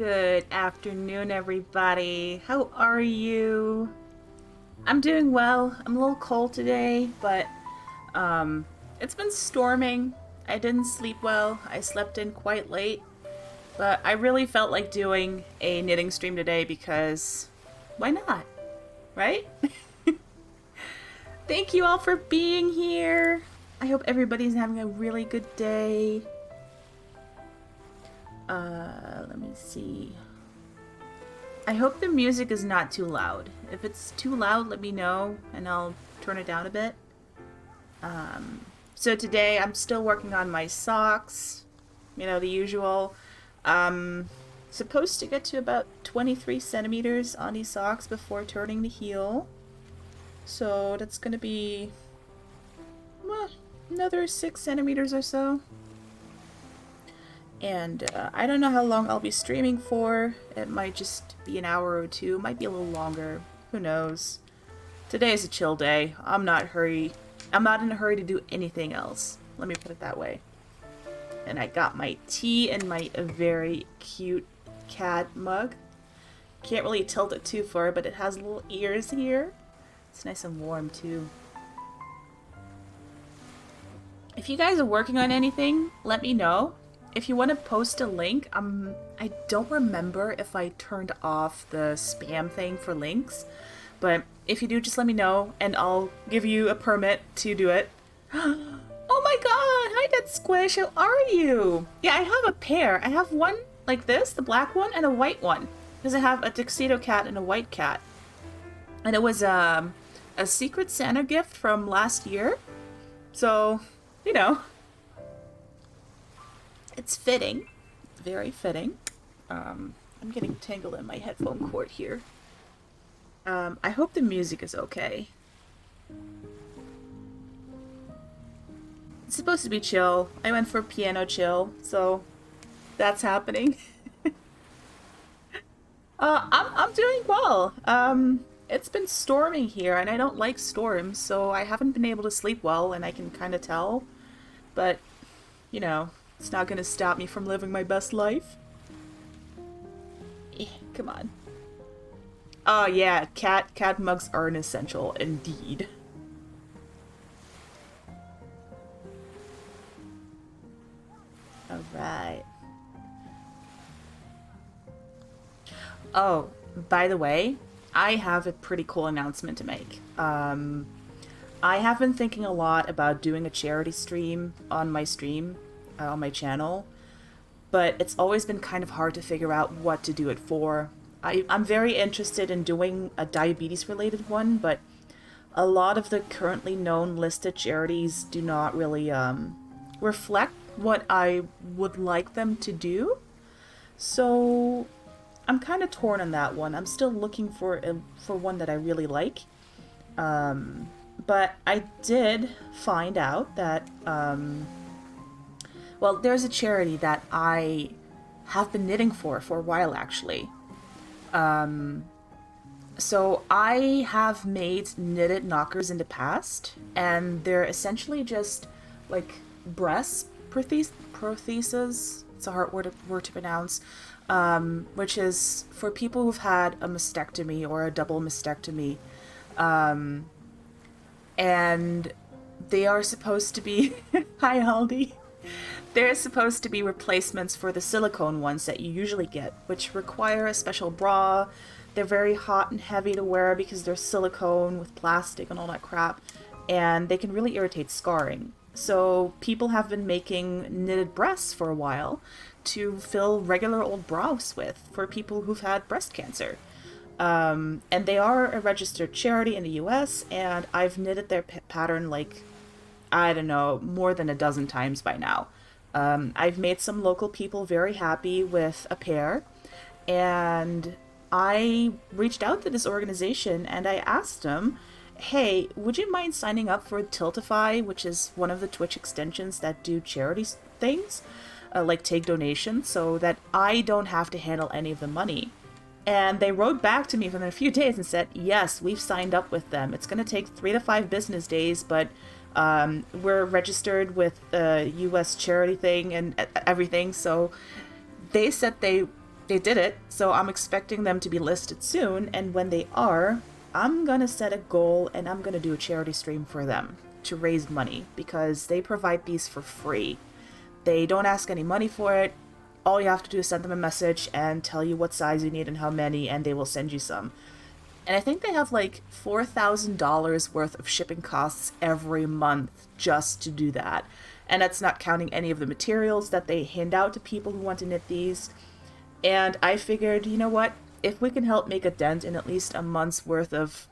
Good afternoon, everybody. How are you? I'm doing well. I'm a little cold today, but um, it's been storming. I didn't sleep well. I slept in quite late, but I really felt like doing a knitting stream today because why not? Right? Thank you all for being here. I hope everybody's having a really good day. Let me see. I hope the music is not too loud. If it's too loud, let me know and I'll turn it down a bit. So today I'm still working on my socks. You know, the usual. Supposed to get to about 23 centimeters on these socks before turning the heel. So that's gonna be, well, another 6 centimeters or so. And I don't know how long I'll be streaming for. It might just be an hour or two. Might be a little longer. Who knows? Today is a chill day. I'm not in a hurry to do anything else. Let me put it that way. And I got my tea in my very cute cat mug. Can't really tilt it too far, but it has little ears here. It's nice and warm too. If you guys are working on anything, let me know. If you want to post a link, I don't remember if I turned off the spam thing for links, but if you do, just let me know, and I'll give you a permit to do it. Oh my god! Hi, Dead Squish! How are you? Yeah, I have a pair. I have one like this, the black one, and a white one, because I have a tuxedo cat and a white cat. And it was a Secret Santa gift from last year, so, you know. It's fitting. Very fitting. I'm getting tangled in my headphone cord here. I hope the music is okay. It's supposed to be chill. I went for piano chill, so that's happening. I'm doing well. It's been storming here, and I don't like storms, so I haven't been able to sleep well, and I can kind of tell. But, you know, it's not gonna stop me from living my best life. Come on. Oh yeah, cat mugs are an essential indeed. Alright. Oh, by the way, I have a pretty cool announcement to make. I have been thinking a lot about doing a charity stream on my channel, but it's always been kind of hard to figure out what to do it for. I'm very interested in doing a diabetes related one, but a lot of the currently known listed charities do not really reflect what I would like them to do. So I'm kind of torn on that one. I'm still looking for one that I really like. But I did find out that well, there's a charity that I have been knitting for a while, actually. So I have made knitted knockers in the past, and they're essentially just like breast prothesis. It's a hard word to pronounce. Which is for people who've had a mastectomy or a double mastectomy. And they are supposed to be... Hi, Aldi. They're supposed to be replacements for the silicone ones that you usually get, which require a special bra. They're very hot and heavy to wear because they're silicone with plastic and all that crap, and they can really irritate scarring. So people have been making knitted breasts for a while to fill regular old bras with for people who've had breast cancer. And they are a registered charity in the US, and I've knitted their pattern like, I don't know, more than a dozen times by now. I've made some local people very happy with a pair, and I reached out to this organization and I asked them, hey, would you mind signing up for Tiltify, which is one of the Twitch extensions that do charity things, like take donations, so that I don't have to handle any of the money? And they wrote back to me within a few days and said, yes, we've signed up with them. It's going to take 3 to 5 business days, but we're registered with the U.S. charity thing and everything. So they said they they did it, so I'm expecting them to be listed soon, and when they are, I'm gonna set a goal and I'm gonna do a charity stream for them to raise money because they provide these for free. They don't ask any money for it. All you have to do is send them a message and tell you what size you need and how many, and they will send you some. And I think they have like $4,000 worth of shipping costs every month just to do that. And that's not counting any of the materials that they hand out to people who want to knit these. And I figured, you know what? If we can help make a dent in at least a month's worth of,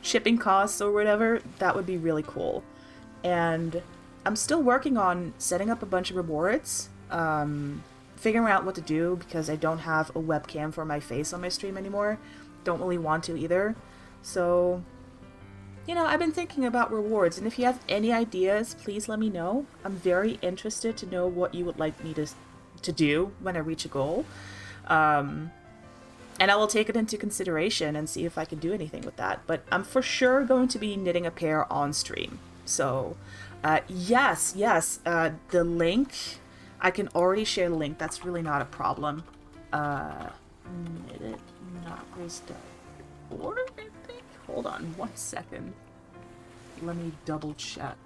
shipping costs or whatever, that would be really cool. And I'm still working on setting up a bunch of rewards, figuring out what to do because I don't have a webcam for my face on my stream anymore. Don't really want to either. So, I've been thinking about rewards, and if you have any ideas, please let me know. I'm very interested to know what you would like me to do when I reach a goal. And I will take it into consideration and see if I can do anything with that. But I'm for sure going to be knitting a pair on stream. So, yes, the link, I can already share the link. That's really not a problem. Knit it, not restart. Or, I think? Hold on 1 second. Let me double check.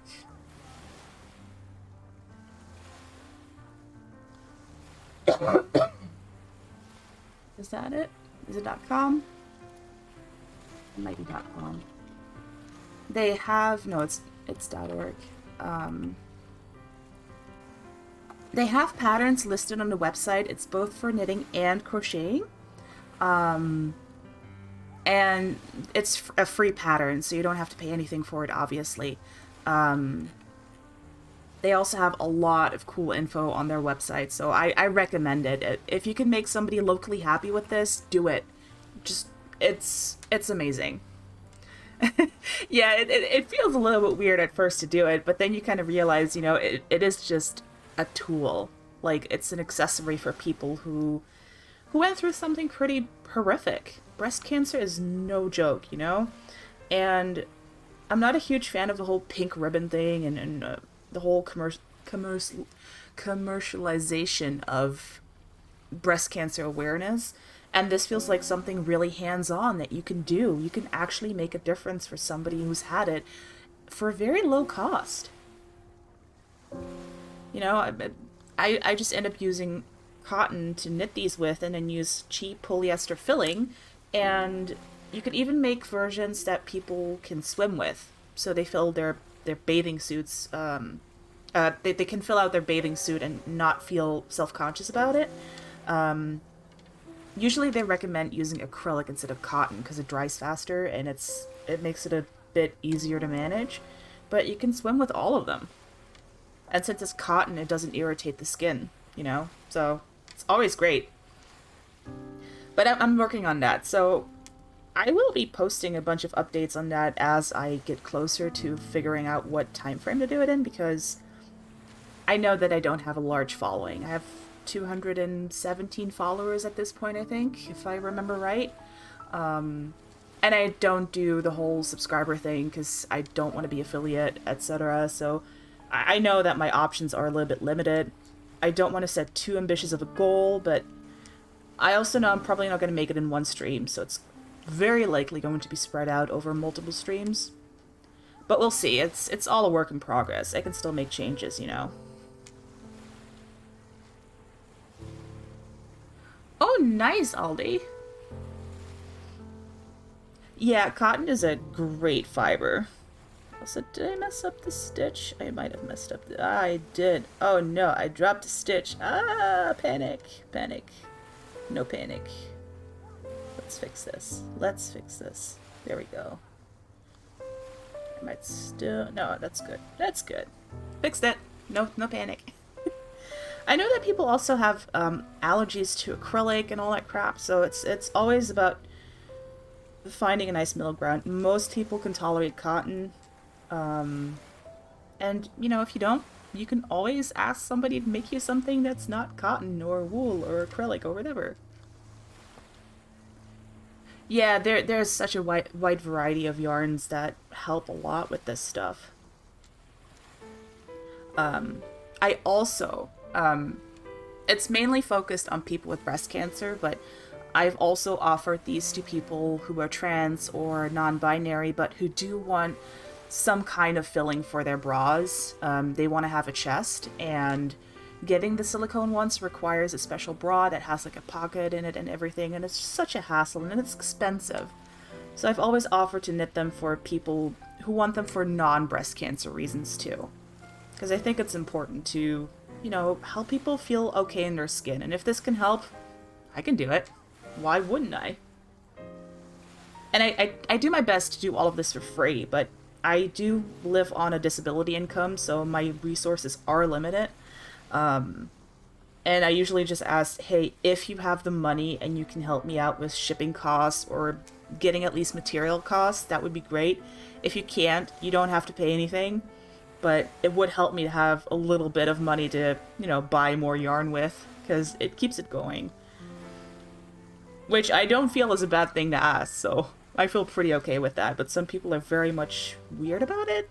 Is that it? Is it .com? It might be .com. They have... No, it's .org. They have patterns listed on the website. It's both for knitting and crocheting. And it's a free pattern, so you don't have to pay anything for it, obviously. They also have a lot of cool info on their website, so I recommend it. If you can make somebody locally happy with this, do it. Just, it's amazing. Yeah, it feels a little bit weird at first to do it, but then you kind of realize, it is just a tool. Like, it's an accessory for people who went through something pretty horrific. Breast cancer is no joke, And I'm not a huge fan of the whole pink ribbon thing and the whole commercialization of breast cancer awareness. And this feels like something really hands-on that you can do. You can actually make a difference for somebody who's had it for a very low cost. I just end up using cotton to knit these with and then use cheap polyester filling. And you could even make versions that people can swim with. So they fill their bathing suits. They can fill out their bathing suit and not feel self-conscious about it. Usually they recommend using acrylic instead of cotton because it dries faster and it makes it a bit easier to manage. But you can swim with all of them. And since it's cotton, it doesn't irritate the skin, So it's always great. But I'm working on that, so I will be posting a bunch of updates on that as I get closer to figuring out what time frame to do it in, because I know that I don't have a large following. I have 217 followers at this point, I think, if I remember right. And I don't do the whole subscriber thing because I don't want to be affiliate, etc. So I know that my options are a little bit limited. I don't want to set too ambitious of a goal, but I also know I'm probably not going to make it in one stream, so it's very likely going to be spread out over multiple streams. But we'll see. It's all a work in progress. I can still make changes, Oh, nice, Aldi. Yeah, cotton is a great fiber. Also, did I mess up the stitch? I might have messed up I did. Oh no, I dropped a stitch. Panic. No panic. Let's fix this. There we go. I might still... No, that's good. Fixed it. No panic. I know that people also have allergies to acrylic and all that crap, so it's always about finding a nice middle ground. Most people can tolerate cotton. And, if you don't, you can always ask somebody to make you something that's not cotton or wool or acrylic or whatever. Yeah, there's such a wide variety of yarns that help a lot with this stuff. I also, It's mainly focused on people with breast cancer, but I've also offered these to people who are trans or non-binary, but who do want some kind of filling for their bras. They want to have a chest, and getting the silicone ones requires a special bra that has like a pocket in it and everything, and it's such a hassle and it's expensive. So I've always offered to knit them for people who want them for non-breast cancer reasons too. Because I think it's important to, help people feel okay in their skin. And if this can help, I can do it. Why wouldn't I? And I do my best to do all of this for free, but I do live on a disability income, so my resources are limited. And I usually just ask, hey, if you have the money and you can help me out with shipping costs or getting at least material costs, that would be great. If you can't, you don't have to pay anything, but it would help me to have a little bit of money to, buy more yarn with, because it keeps it going. Which I don't feel is a bad thing to ask, so I feel pretty okay with that, but some people are very much weird about it,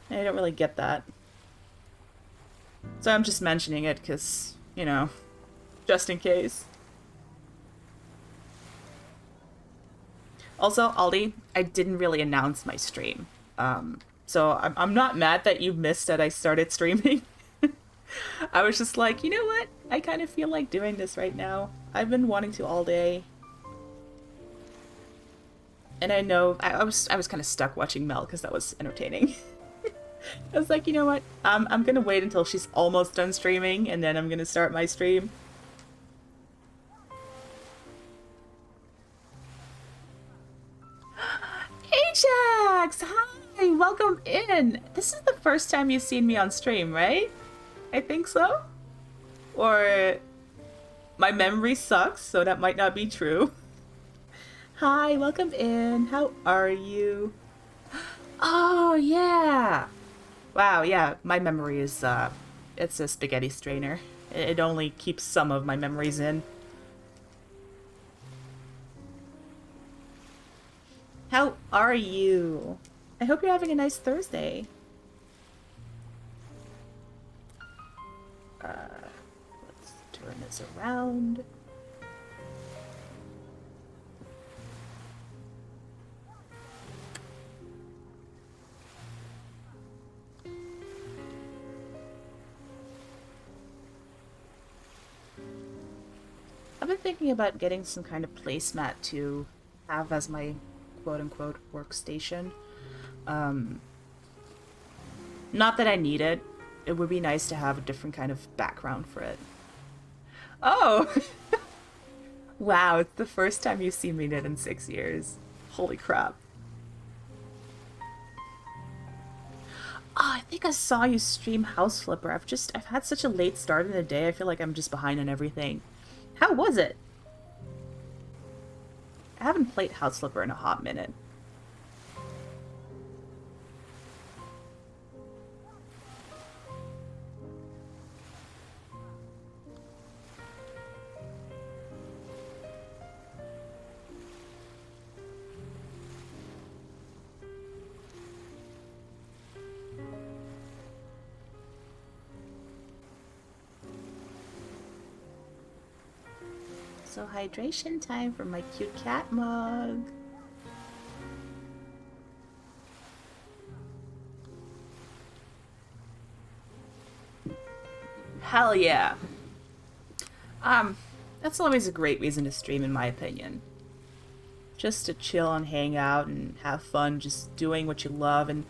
and I don't really get that. So I'm just mentioning it because, just in case. Also, Aldi, I didn't really announce my stream. So I'm not mad that you missed that I started streaming. I was just like, you know what? I kind of feel like doing this right now. I've been wanting to all day. And I know I was kind of stuck watching Mel because that was entertaining. I was like, you know what? I'm gonna wait until she's almost done streaming, and then I'm gonna start my stream. Ajax! Hi! Welcome in! This is the first time you've seen me on stream, right? I think so? Or my memory sucks, so that might not be true. Hi, welcome in. How are you? Oh, yeah! Wow, yeah, my memory is, it's a spaghetti strainer. It only keeps some of my memories in. How are you? I hope you're having a nice Thursday. Let's turn this around. I've been thinking about getting some kind of placemat to have as my quote-unquote workstation. Not that I need it. It would be nice to have a different kind of background for it. Oh! Wow, it's the first time you've seen me knit in 6 years. Holy crap. Oh, I think I saw you stream House Flipper. I've had such a late start in the day, I feel like I'm just behind on everything. How was it? I haven't played House Flipper in a hot minute. So hydration time for my cute cat mug. Hell yeah. That's always a great reason to stream in my opinion. Just to chill and hang out and have fun just doing what you love. And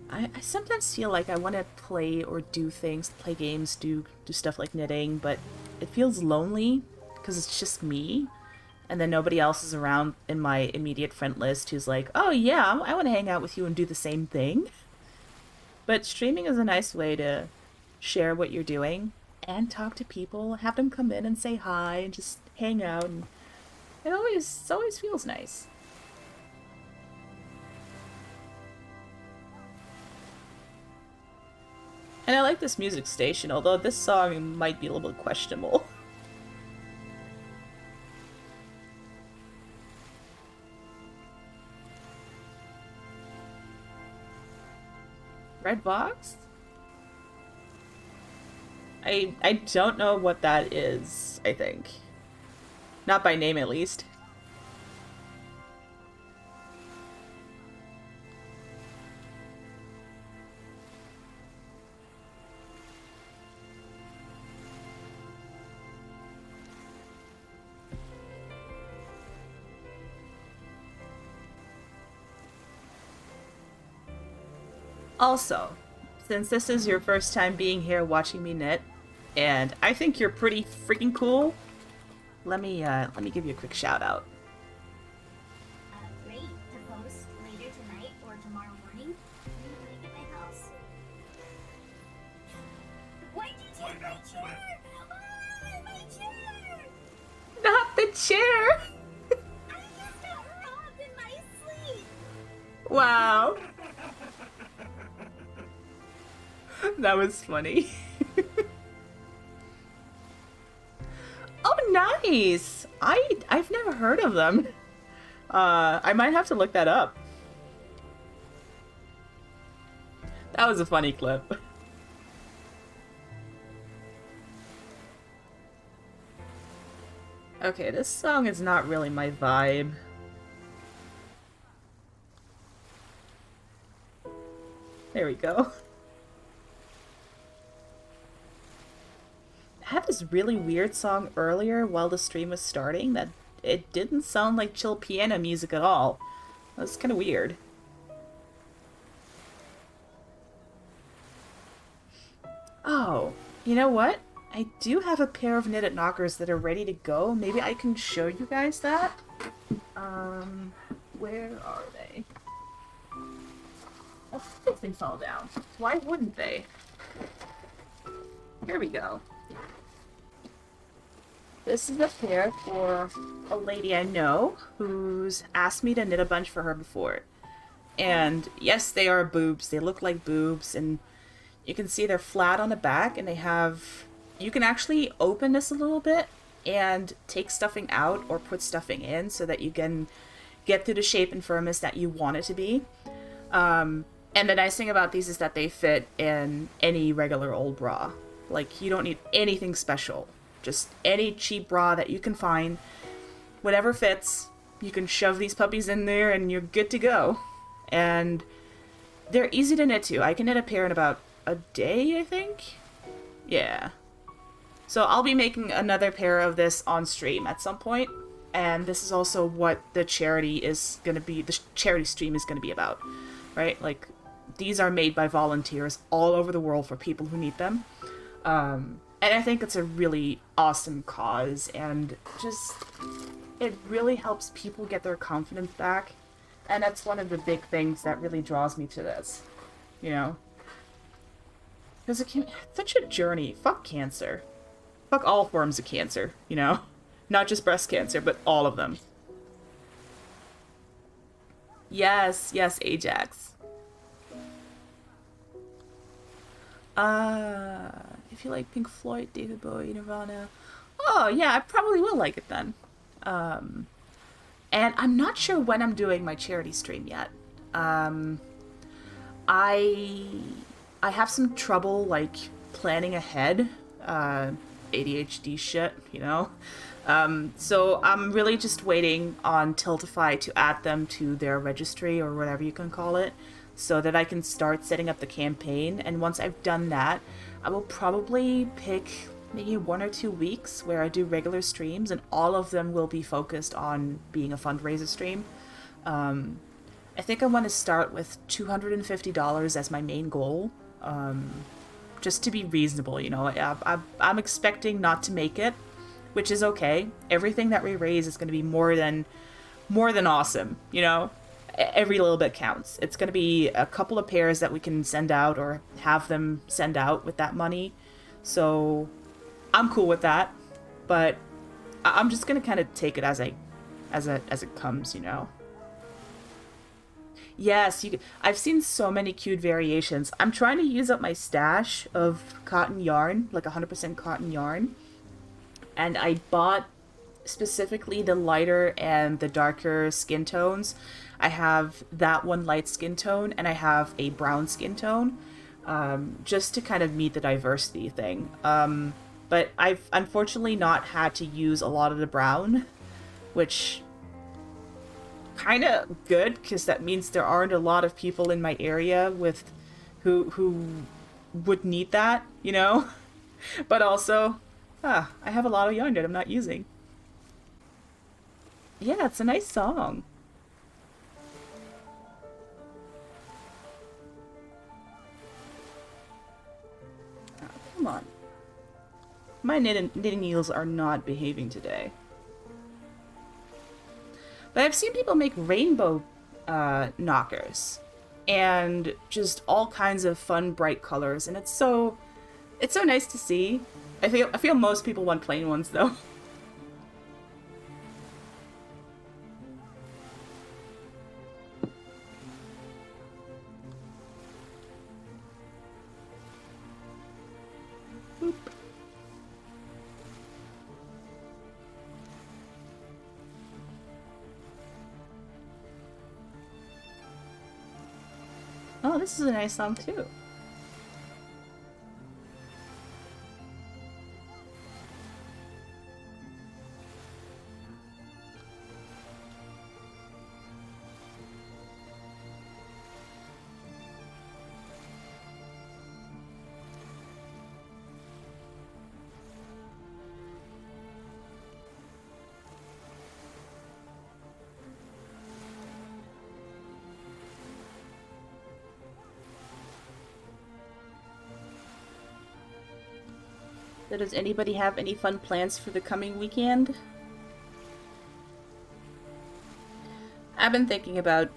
I sometimes feel like I want to play or do things, play games, do stuff like knitting, but it feels lonely because it's just me, and then nobody else is around in my immediate friend list who's like, oh yeah, I want to hang out with you and do the same thing. But streaming is a nice way to share what you're doing and talk to people, have them come in and say hi and just hang out, and it always feels nice. And I like this music station, although this song might be a little bit questionable. Red box? I don't know what that is, I think. Not by name, at least. Also, since this is your first time being here watching me knit, and I think you're pretty freaking cool, let me give you a quick shout out. Great to post later tonight or tomorrow morning. When you make at my house. Why did you take my chair? Ah, my chair! Not the chair! I just got robbed in my sleep. Wow. That was funny. Oh, nice! I've never heard of them. I might have to look that up. That was a funny clip. Okay, this song is not really my vibe. There we go. I had this really weird song earlier while the stream was starting that it didn't sound like chill piano music at all. That was kind of weird. Oh, you know what? I do have a pair of knitted knockers that are ready to go. Maybe I can show you guys that. Where are they? Of course they fell down. Why wouldn't they? Here we go. This is a pair for a lady I know who's asked me to knit a bunch for her before. And yes, they are boobs. They look like boobs, and you can see they're flat on the back, and they have... You can actually open this a little bit and take stuffing out or put stuffing in so that you can get through the shape and firmness that you want it to be. And the nice thing about these is that they fit in any regular old bra. Like, you don't need anything special. Just any cheap bra that you can find. Whatever fits, you can shove these puppies in there and you're good to go. And they're easy to knit too. I can knit a pair in about a day, I think? Yeah. So I'll be making another pair of this on stream at some point. And this is also what the charity is going to be, the charity stream is going to be about. Right? Like, these are made by volunteers all over the world for people who need them. And I think it's a really awesome cause, and just, it really helps people get their confidence back. And that's one of the big things that really draws me to this, you know? Because it's such a journey. Fuck cancer. Fuck all forms of cancer, you know? Not just breast cancer, but all of them. Yes, yes, Ajax. If you like Pink Floyd, David Bowie, Nirvana. Oh, yeah, I probably will like it then. And I'm not sure when I'm doing my charity stream yet. I have some trouble, like, planning ahead. ADHD shit, you know? So I'm really just waiting on Tiltify to add them to their registry, or whatever you can call it, so that I can start setting up the campaign. And once I've done that, I will probably pick maybe 1 or 2 weeks where I do regular streams, and all of them will be focused on being a fundraiser stream. I think I want to start with $250 as my main goal, just to be reasonable, you know. I'm expecting not to make it, which is okay. Everything that we raise is going to be more than awesome, you know. Every little bit counts. It's going to be a couple of pairs that we can send out or have them send out with that money. So I'm cool with that, but I'm just going to kind of take it as it comes, you know. Yes, I've seen so many cute variations. I'm trying to use up my stash of cotton yarn, like 100% cotton yarn. And I bought specifically the lighter and the darker skin tones. I have that one light skin tone, and I have a brown skin tone. just to kind of meet the diversity thing. But I've unfortunately not had to use a lot of the brown, which kind of good because that means there aren't a lot of people in my area with who would need that, you know. But also, I have a lot of yarn that I'm not using. Yeah, it's a nice song. Oh, come on. My knitting needles are not behaving today. But I've seen people make rainbow knockers and just all kinds of fun, bright colors, and it's so nice to see. I feel most people want plain ones though. Oh, this is a nice song too. So does anybody have any fun plans for the coming weekend? I've been thinking about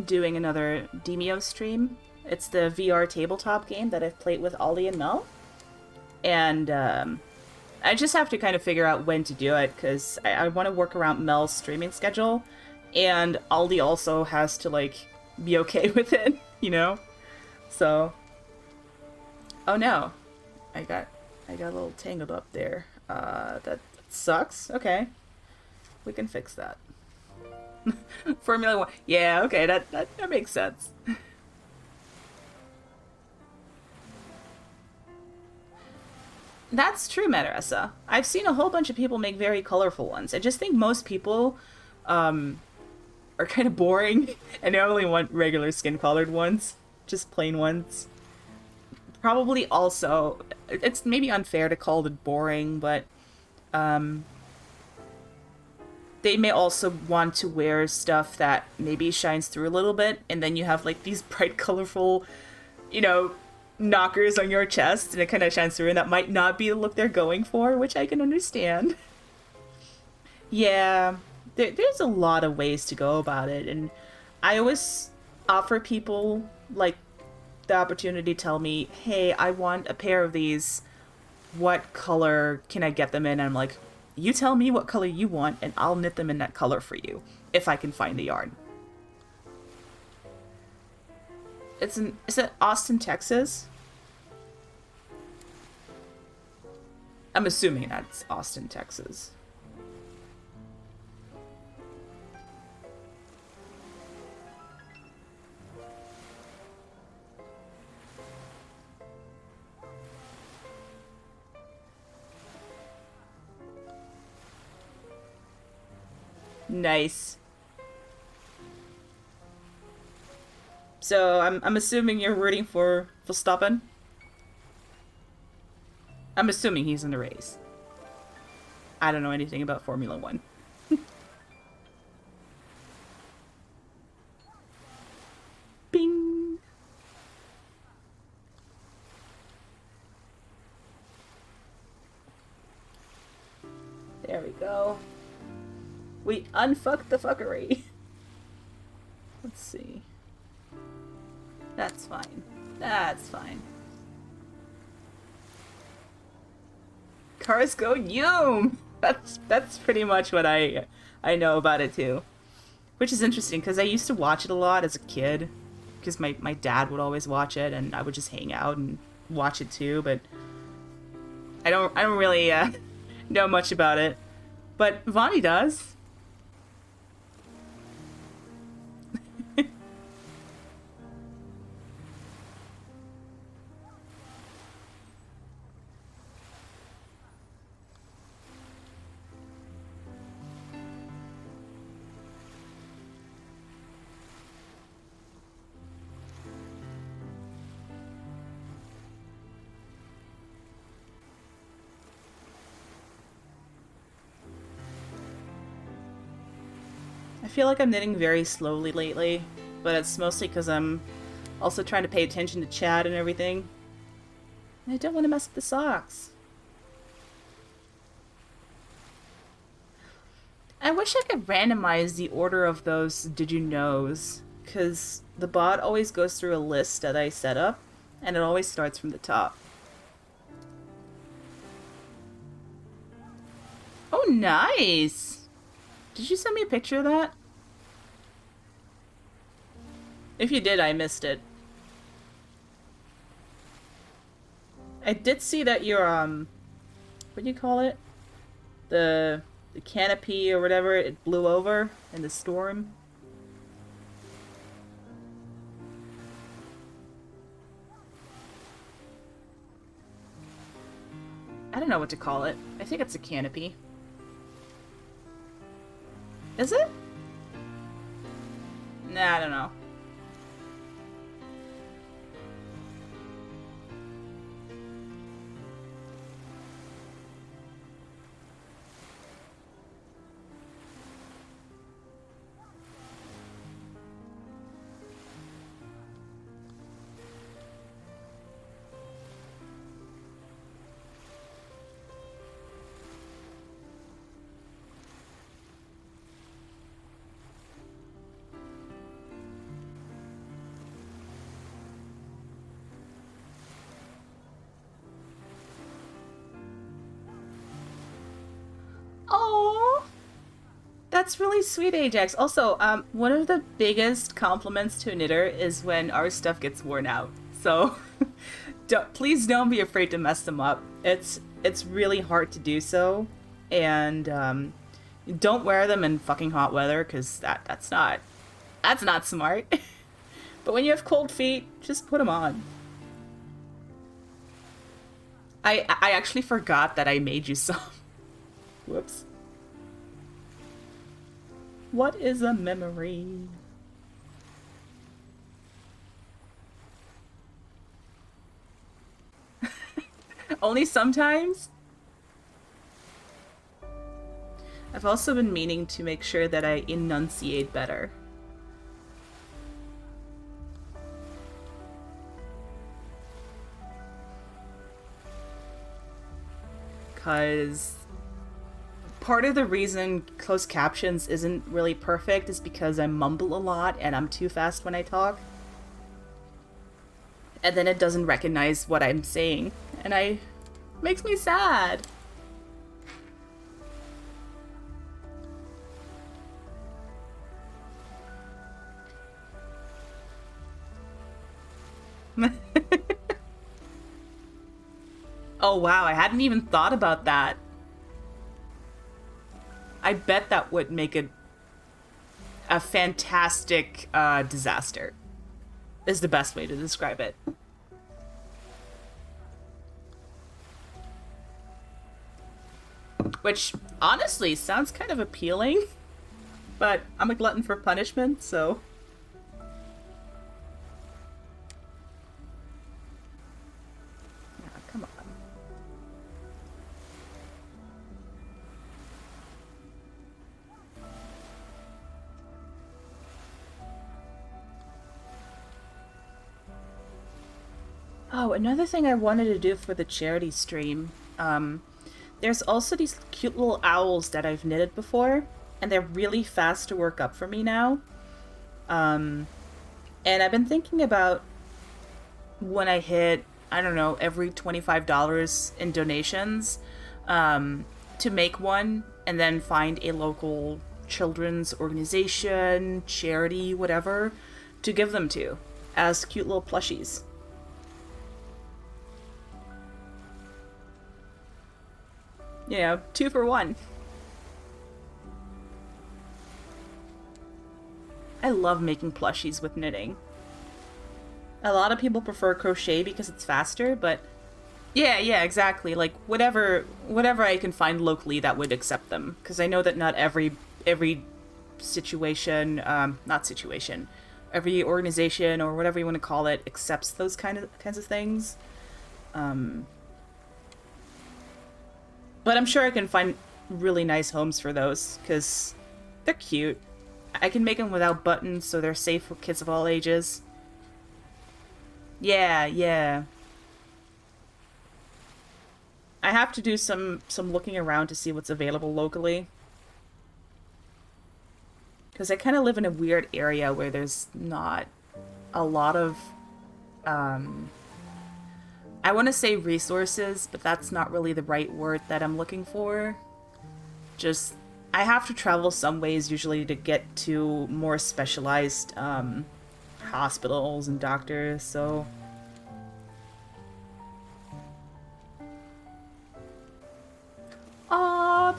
doing another Demio stream. It's the VR tabletop game that I've played with Ollie and Mel. And I just have to kind of figure out when to do it because I want to work around Mel's streaming schedule. And Ollie also has to, like, be okay with it, you know? So. Oh no. I got a little tangled up there. That sucks. Okay. We can fix that. Formula One. Yeah, okay, that makes sense. That's true, Madrasa. I've seen a whole bunch of people make very colorful ones. I just think most people are kind of boring and they only want regular skin colored ones. Just plain ones. Probably also, it's maybe unfair to call it boring, but um, they may also want to wear stuff that maybe shines through a little bit, and then you have like these bright, colorful, you know, knockers on your chest, and it kind of shines through, and that might not be the look they're going for, which I can understand. Yeah, there's a lot of ways to go about it, and I always offer people like the opportunity to tell me, hey, I want a pair of these. What color can I get them in? And I'm like, you tell me what color you want, and I'll knit them in that color for you, if I can find the yarn. Is it Austin, Texas? I'm assuming that's Austin, Texas. Nice. So I'm assuming you're rooting for Verstappen. I'm assuming he's in the race. I don't know anything about Formula One. Bing. There we go. We unfucked the fuckery. Let's see. That's fine. That's fine. Cars go Yoom! That's pretty much what I know about it too. Which is interesting because I used to watch it a lot as a kid. Because my dad would always watch it and I would just hang out and watch it too, but I don't really know much about it. But Vonnie does. I feel like I'm knitting very slowly lately, but it's mostly because I'm also trying to pay attention to chat and everything. And I don't want to mess up the socks. I wish I could randomize the order of those did you knows, because the bot always goes through a list that I set up, and it always starts from the top. Oh, nice! Did you send me a picture of that? If you did, I missed it. I did see that your, what do you call it? The canopy or whatever, it blew over in the storm. I don't know what to call it. I think it's a canopy. Is it? Nah, I don't know. Oh, that's really sweet, Ajax. Also, one of the biggest compliments to a knitter is when our stuff gets worn out. So, please don't be afraid to mess them up. It's really hard to do so, and don't wear them in fucking hot weather because that's not smart. But when you have cold feet, just put them on. I actually forgot that I made you some. Whoops. What is a memory? Only sometimes? I've also been meaning to make sure that I enunciate better. Because part of the reason closed captions isn't really perfect is because I mumble a lot and I'm too fast when I talk. And then it doesn't recognize what I'm saying. And makes me sad. Oh wow, I hadn't even thought about that. I bet that would make it a fantastic disaster. Is the best way to describe it. Which, honestly, sounds kind of appealing. But I'm a glutton for punishment, so... Ah, come on. Oh, another thing I wanted to do for the charity stream. There's also these cute little owls that I've knitted before, and they're really fast to work up for me now. And I've been thinking about when I hit, I don't know, every $25 in donations, to make one and then find a local children's organization, charity, whatever, to give them to as cute little plushies. You know, 2 for 1. I love making plushies with knitting. A lot of people prefer crochet because it's faster, but yeah, exactly. Like whatever I can find locally that would accept them, because I know that not every situation, not situation, every organization or whatever you want to call it accepts those kinds of things. But I'm sure I can find really nice homes for those, because they're cute. I can make them without buttons, so they're safe for kids of all ages. Yeah, yeah. I have to do some looking around to see what's available locally. Because I kind of live in a weird area where there's not a lot of, um, I want to say resources, but that's not really the right word that I'm looking for. Just, I have to travel some ways usually to get to more specialized hospitals and doctors, so... Oh,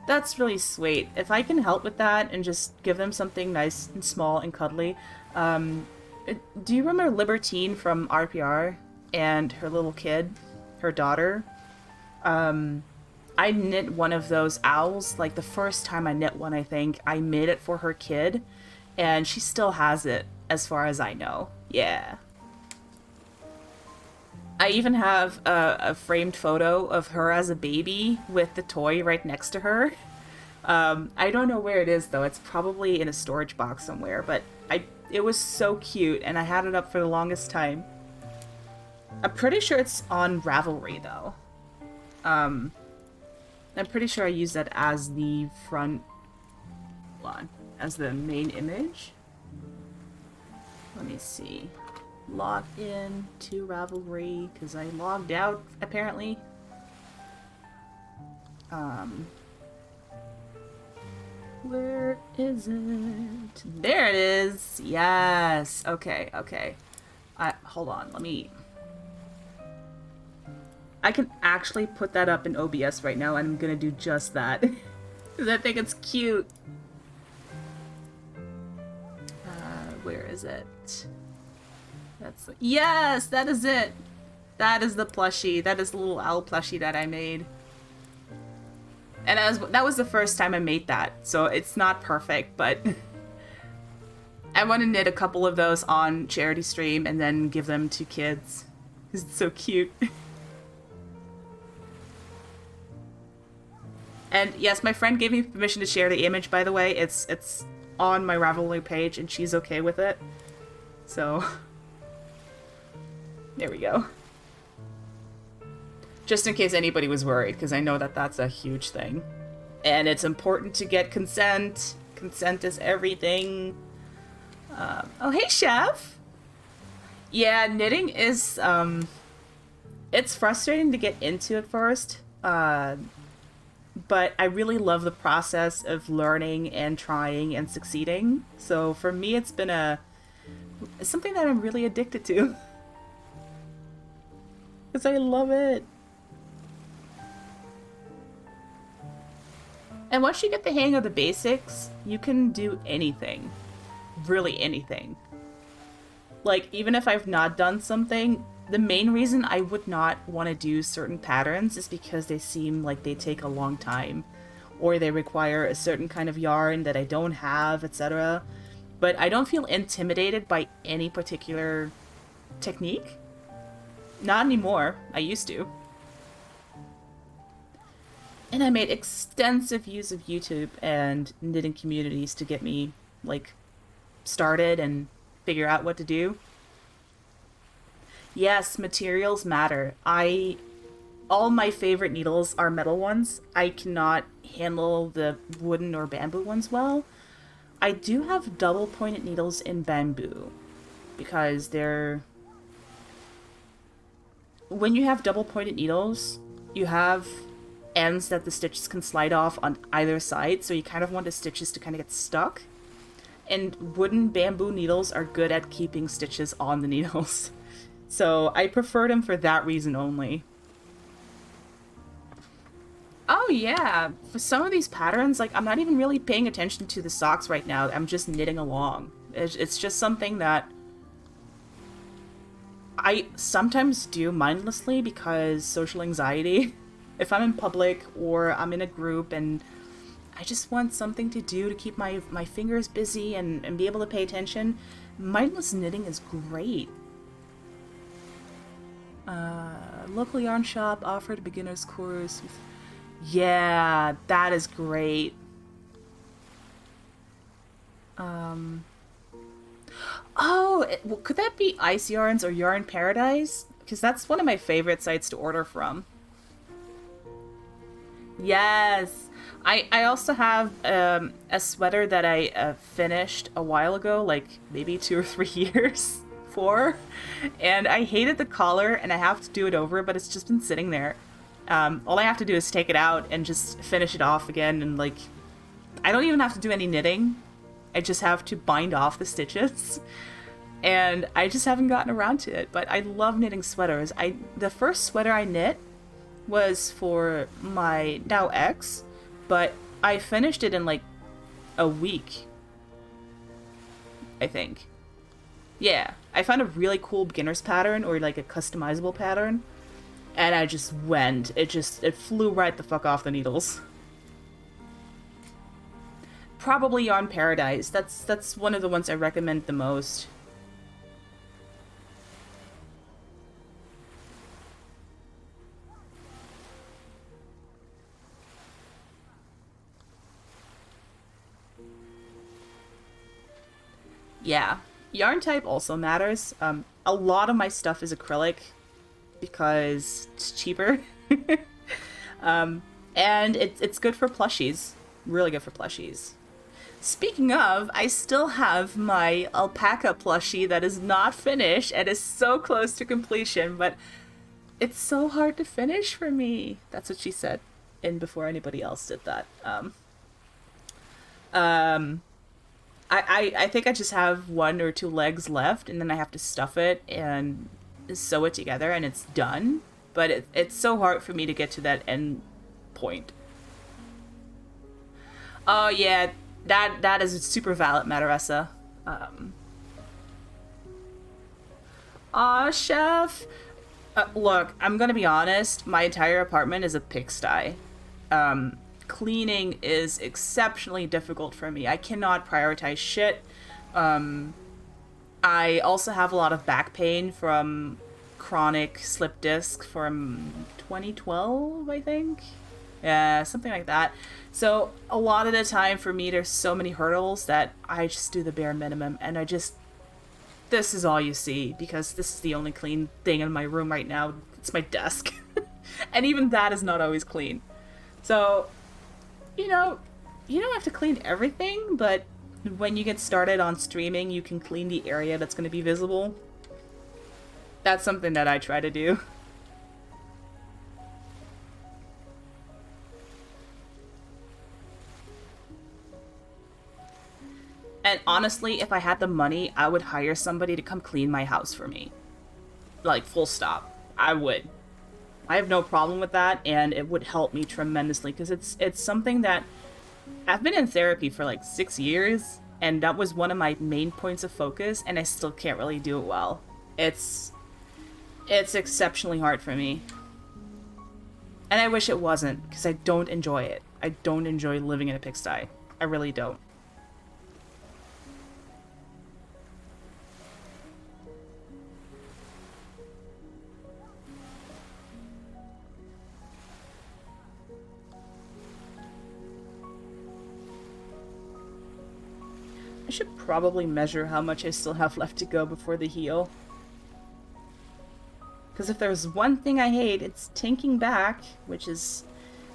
that's really sweet. If I can help with that and just give them something nice and small and cuddly. Um, do you remember Libertine from RPR and her little kid, her daughter? I knit one of those owls. Like the first time I knit one, I think I made it for her kid, and she still has it, as far as I know. Yeah. I even have a framed photo of her as a baby with the toy right next to her. I don't know where it is though. It's probably in a storage box somewhere, but it was so cute and I had it up for the longest time. I'm pretty sure it's on Ravelry though. I'm pretty sure I used that as the front one, as the main image. Let me see. Log in to Ravelry because I logged out apparently. Where is it? There it is. Yes. Okay, okay. Hold on. Let me... I can actually put that up in OBS right now, and I'm gonna do just that. Because I think it's cute. Where is it? That's... Yes! That is it! That is the plushie. That is the little owl plushie that I made. And that was the first time I made that, so it's not perfect, but... I want to knit a couple of those on charity stream and then give them to kids. It's so cute. And yes, my friend gave me permission to share the image, by the way. It's on my Ravelry page, and she's okay with it. So... There we go. Just in case anybody was worried, because I know that that's a huge thing. And it's important to get consent. Consent is everything. Oh, hey, Chef! Yeah, knitting is, it's frustrating to get into at first. But I really love the process of learning and trying and succeeding. So for me, it's been it's something that I'm really addicted to. Because I love it. And once you get the hang of the basics, you can do anything. Really anything. Like, even if I've not done something, the main reason I would not want to do certain patterns is because they seem like they take a long time. Or they require a certain kind of yarn that I don't have, etc. But I don't feel intimidated by any particular technique. Not anymore. I used to. And I made extensive use of YouTube and knitting communities to get me, like, started and figure out what to do. Yes, materials matter. All my favorite needles are metal ones. I cannot handle the wooden or bamboo ones well. I do have double-pointed needles in bamboo because they're... When you have double-pointed needles, you have ends that the stitches can slide off on either side, so you kind of want the stitches to kind of get stuck. And wooden bamboo needles are good at keeping stitches on the needles. So I prefer them for that reason only. Oh yeah, for some of these patterns, like, I'm not even really paying attention to the socks right now. I'm just knitting along. It's just something that I sometimes do mindlessly because social anxiety. If I'm in public or I'm in a group and I just want something to do to keep my fingers busy and be able to pay attention, mindless knitting is great. Local yarn shop offered a beginner's course. Yeah, that is great. Um, oh, well, could that be Ice Yarns or Yarn Paradise? Because that's one of my favorite sites to order from. Yes. I also have a sweater that I finished a while ago, like maybe 2 or 3 years for, and I hated the collar, and I have to do it over, but it's just been sitting there. All I have to do is take it out and just finish it off again, and like I don't even have to do any knitting. I just have to bind off the stitches, and I just haven't gotten around to it. But I love knitting sweaters. The first sweater I knit was for my now ex, but I finished it in like a week, I think. Yeah, I found a really cool beginner's pattern or like a customizable pattern, and I just went. It flew right the fuck off the needles. Probably Yarn Paradise. That's one of the ones I recommend the most. Yeah, yarn type also matters. A lot of my stuff is acrylic because it's cheaper. And it's good for plushies. Really good for plushies. Speaking of, I still have my alpaca plushie that is not finished and is so close to completion, but it's so hard to finish for me. That's what she said, and before anybody else did that. Um, I think I just have 1 or 2 legs left, and then I have to stuff it and sew it together, and it's done. But it's so hard for me to get to that end point. Oh yeah, that is super valid, Madaressa. Um, Aw, chef. Look, I'm gonna be honest. My entire apartment is a pigsty. Um, Cleaning is exceptionally difficult for me. I cannot prioritize shit. Um, I also have a lot of back pain from chronic slip disc from 2012, I think. Yeah, something like that. So a lot of the time for me, there's so many hurdles that I just do the bare minimum, and this is all you see because this is the only clean thing in my room right now. It's my desk, and even that is not always clean. So you know, you don't have to clean everything, but when you get started on streaming, you can clean the area that's going to be visible. That's something that I try to do. And honestly, if I had the money, I would hire somebody to come clean my house for me. Like, full stop. I would. I have no problem with that, and it would help me tremendously because it's something that I've been in therapy for like 6 years, and that was one of my main points of focus, and I still can't really do it well. It's it's exceptionally hard for me, and I wish it wasn't because I don't enjoy it. I don't enjoy living in a pigsty. I really don't. I should probably measure how much I still have left to go before the heal. Because if there's one thing I hate, it's tinking back, which is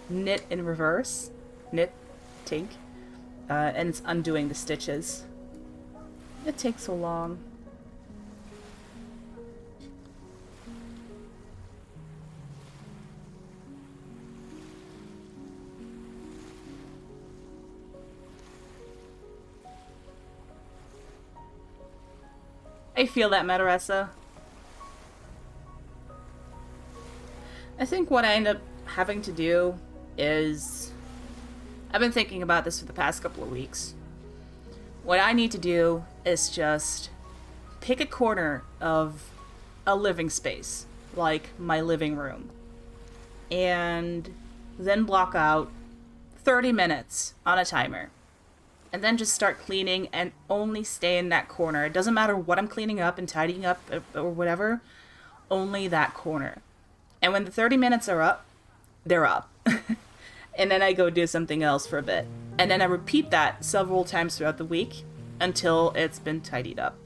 knit in reverse. Knit, tink. And it's undoing the stitches. It takes so long. I feel that, Madaressa. I think what I end up having to do is... I've been thinking about this for the past couple of weeks. What I need to do is just pick a corner of a living space, like my living room, and then block out 30 minutes on a timer. And then just start cleaning and only stay in that corner. It doesn't matter what I'm cleaning up and tidying up or whatever, only that corner. And when the 30 minutes are up, they're up. And then I go do something else for a bit. And then I repeat that several times throughout the week until it's been tidied up.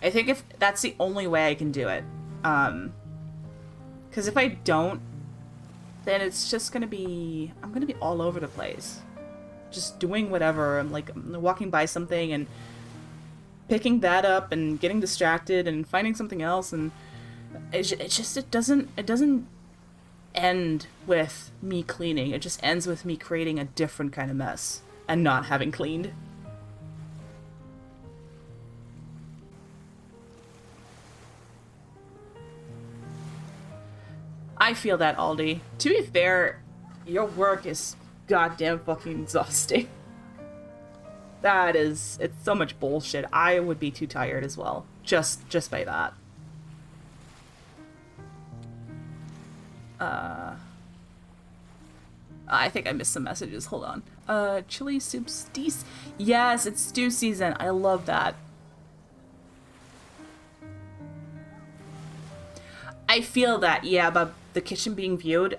I think if that's the only way I can do it. Because if I don't, then it's just gonna be, I'm gonna be all over the place. Just doing whatever. I'm like walking by something and picking that up and getting distracted and finding something else, and it doesn't end with me cleaning. It just ends with me creating a different kind of mess and not having cleaned. I feel that, Aldi. To be fair, your work is goddamn fucking exhausting. It's so much bullshit. I would be too tired as well. Just by that. I think I missed some messages. Hold on. Chili soup stew. Yes, it's stew season. I love that. I feel that, yeah, but the kitchen being viewed,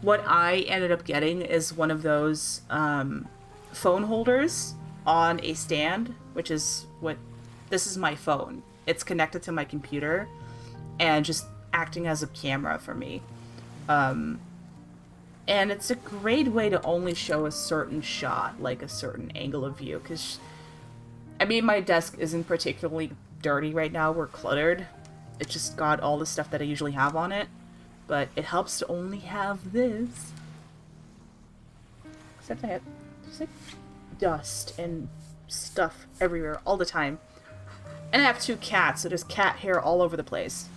what I ended up getting is one of those phone holders on a stand, which is this is my phone. It's connected to my computer and just acting as a camera for me. And it's a great way to only show a certain shot, like a certain angle of view, because, I mean, my desk isn't particularly dirty right now. We're cluttered. It just got all the stuff that I usually have on it, but it helps to only have this. Except I have just like dust and stuff everywhere all the time. And I have 2 cats, so there's cat hair all over the place.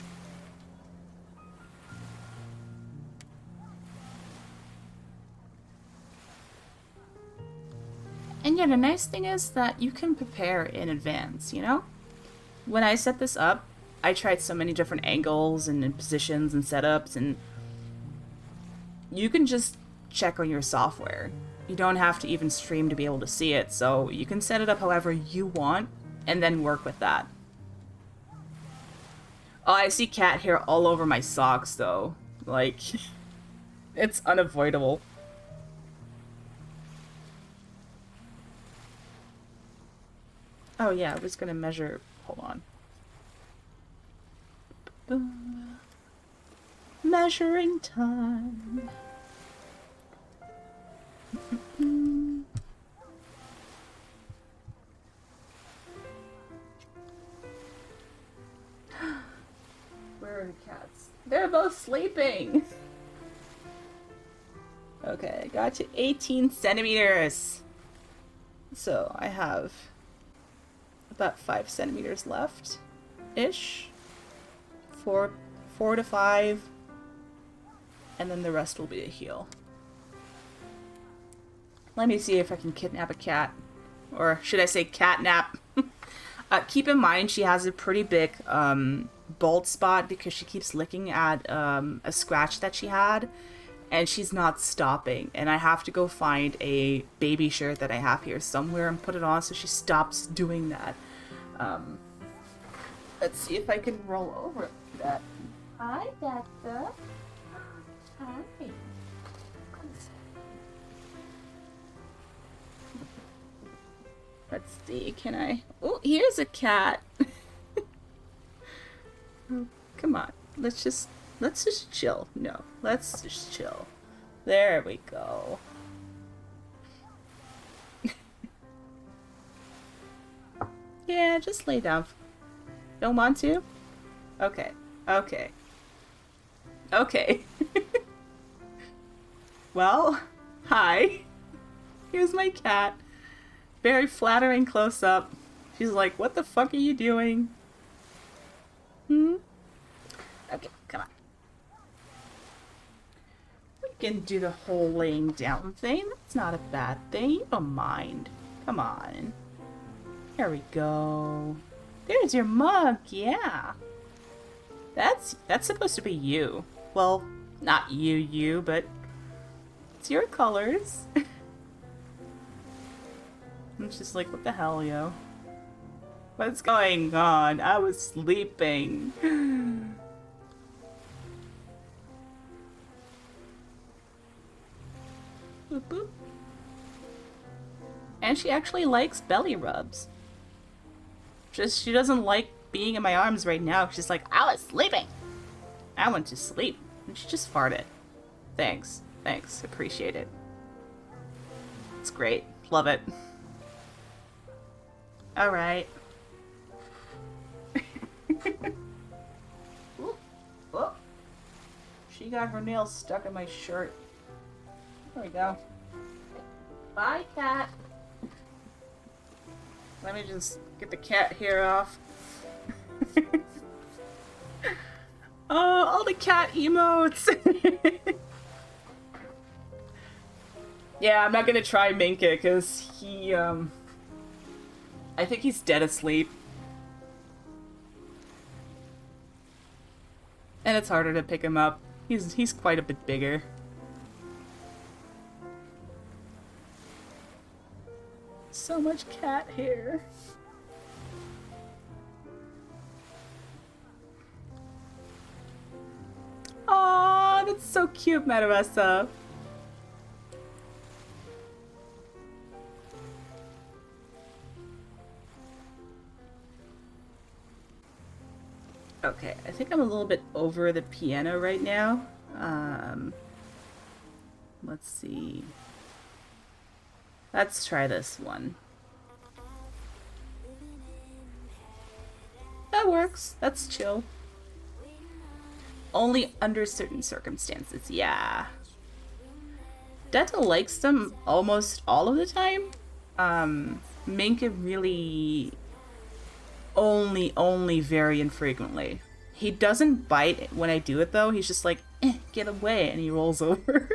And yeah, the nice thing is that you can prepare in advance, you know? When I set this up, I tried so many different angles and positions and setups, and you can just check on your software. You don't have to even stream to be able to see it, so you can set it up however you want and then work with that. Oh, I see cat hair all over my socks, though. Like, it's unavoidable. Oh yeah, I was gonna measure... Hold on. Measuring time. Where are the cats? They're both sleeping. Okay, I got to 18 centimeters. So I have about 5 centimeters left ish. 4 to 5, and then the rest will be a heel. Let me see if I can kidnap a cat, or should I say catnap? Keep in mind she has a pretty big bald spot because she keeps licking at a scratch that she had, and she's not stopping, and I have to go find a baby shirt that I have here somewhere and put it on so she stops doing that. Let's see if I can roll over that. Hi, Dexter. Hi. Let's see, can I... Oh, here's a cat. Oh, come on. Let's just chill. No, let's just chill. There we go. Yeah, just lay down. Don't want to? Okay. Okay. Okay. Well, hi. Here's my cat. Very flattering close up. She's like, what the fuck are you doing? Okay, come on. We can do the whole laying down thing. That's not a bad thing. You don't mind. Come on. There we go. There's your mug, yeah. That's supposed to be you. Well, not you, but it's your colors. I'm just like, what the hell, yo? What's going on? I was sleeping. Boop, boop. And she actually likes belly rubs. Just she doesn't like being in my arms right now. She's like, I was sleeping. I went to sleep. And she just farted. Thanks. Thanks. Appreciate it. It's great. Love it. Alright. Oh. She got her nails stuck in my shirt. There we go. Bye, cat. Let me just get the cat hair off. Oh, all the cat emotes! Yeah, I'm not gonna try Minka, because he, I think he's dead asleep. And it's harder to pick him up. He's quite a bit bigger. So much cat hair. Aw, that's so cute, Madarasa. Okay, I think I'm a little bit over the piano right now. Let's see. Let's try this one. That works. That's chill. Only under certain circumstances, yeah. Detta likes them almost all of the time. Minka really only very infrequently. He doesn't bite when I do it though. He's just like, get away, and he rolls over.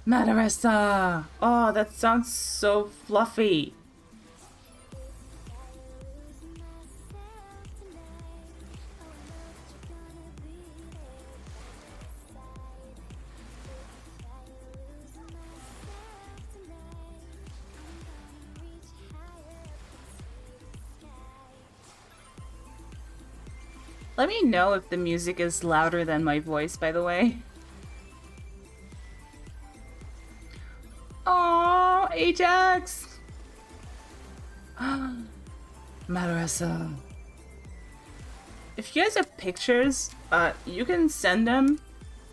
Madarasa! Oh, that sounds so fluffy. Let me know if the music is louder than my voice, by the way. Oh, Ajax! Madarasa. If you guys have pictures, you can send them.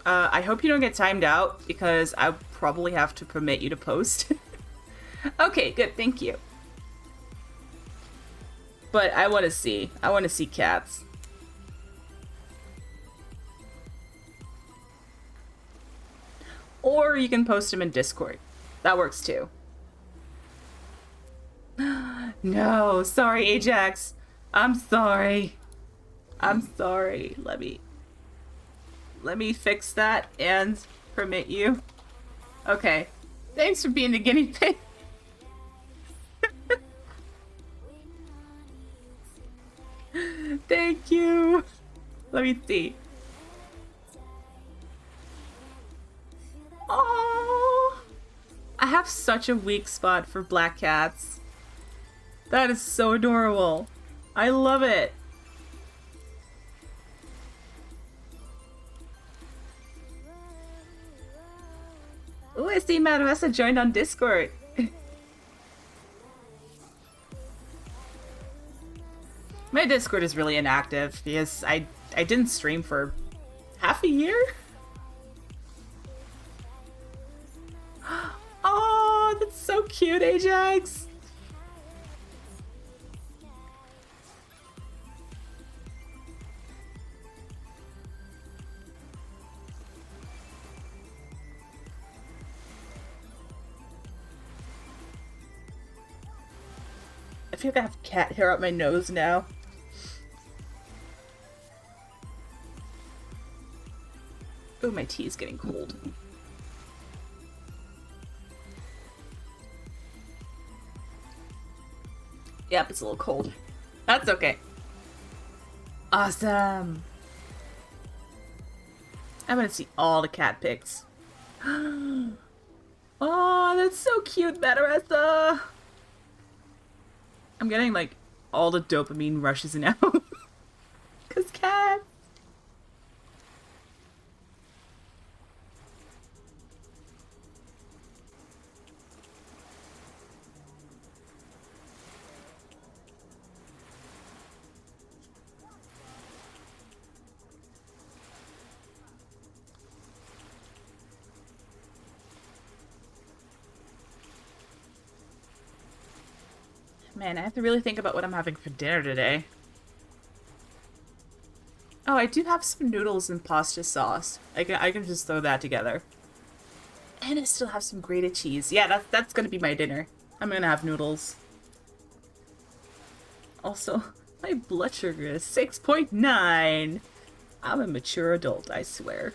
I hope you don't get timed out, because I probably have to permit you to post. Okay, good, thank you. But I want to see. I want to see cats. Or you can post them in Discord. That works too. No, sorry, Ajax. I'm sorry. I'm sorry. Let me fix that and permit you. Okay. Thanks for being the guinea pig. Thank you. Let me see. Oh, I have such a weak spot for black cats. That is so adorable. I love it. Ooh, I see Madarasa joined on Discord. My Discord is really inactive because I didn't stream for half a year. Oh, that's so cute, Ajax. I feel like I have cat hair up my nose now. Oh, my tea is getting cold. Yep, it's a little cold. That's okay. Awesome. I'm gonna see all the cat pics. Oh, that's so cute, Madarasa. I'm getting like all the dopamine rushes now. Cause cats. Man, I have to really think about what I'm having for dinner today. Oh, I do have some noodles and pasta sauce. I can just throw that together. And I still have some grated cheese. Yeah, that's gonna be my dinner. I'm gonna have noodles. Also, my blood sugar is 6.9. I'm a mature adult, I swear.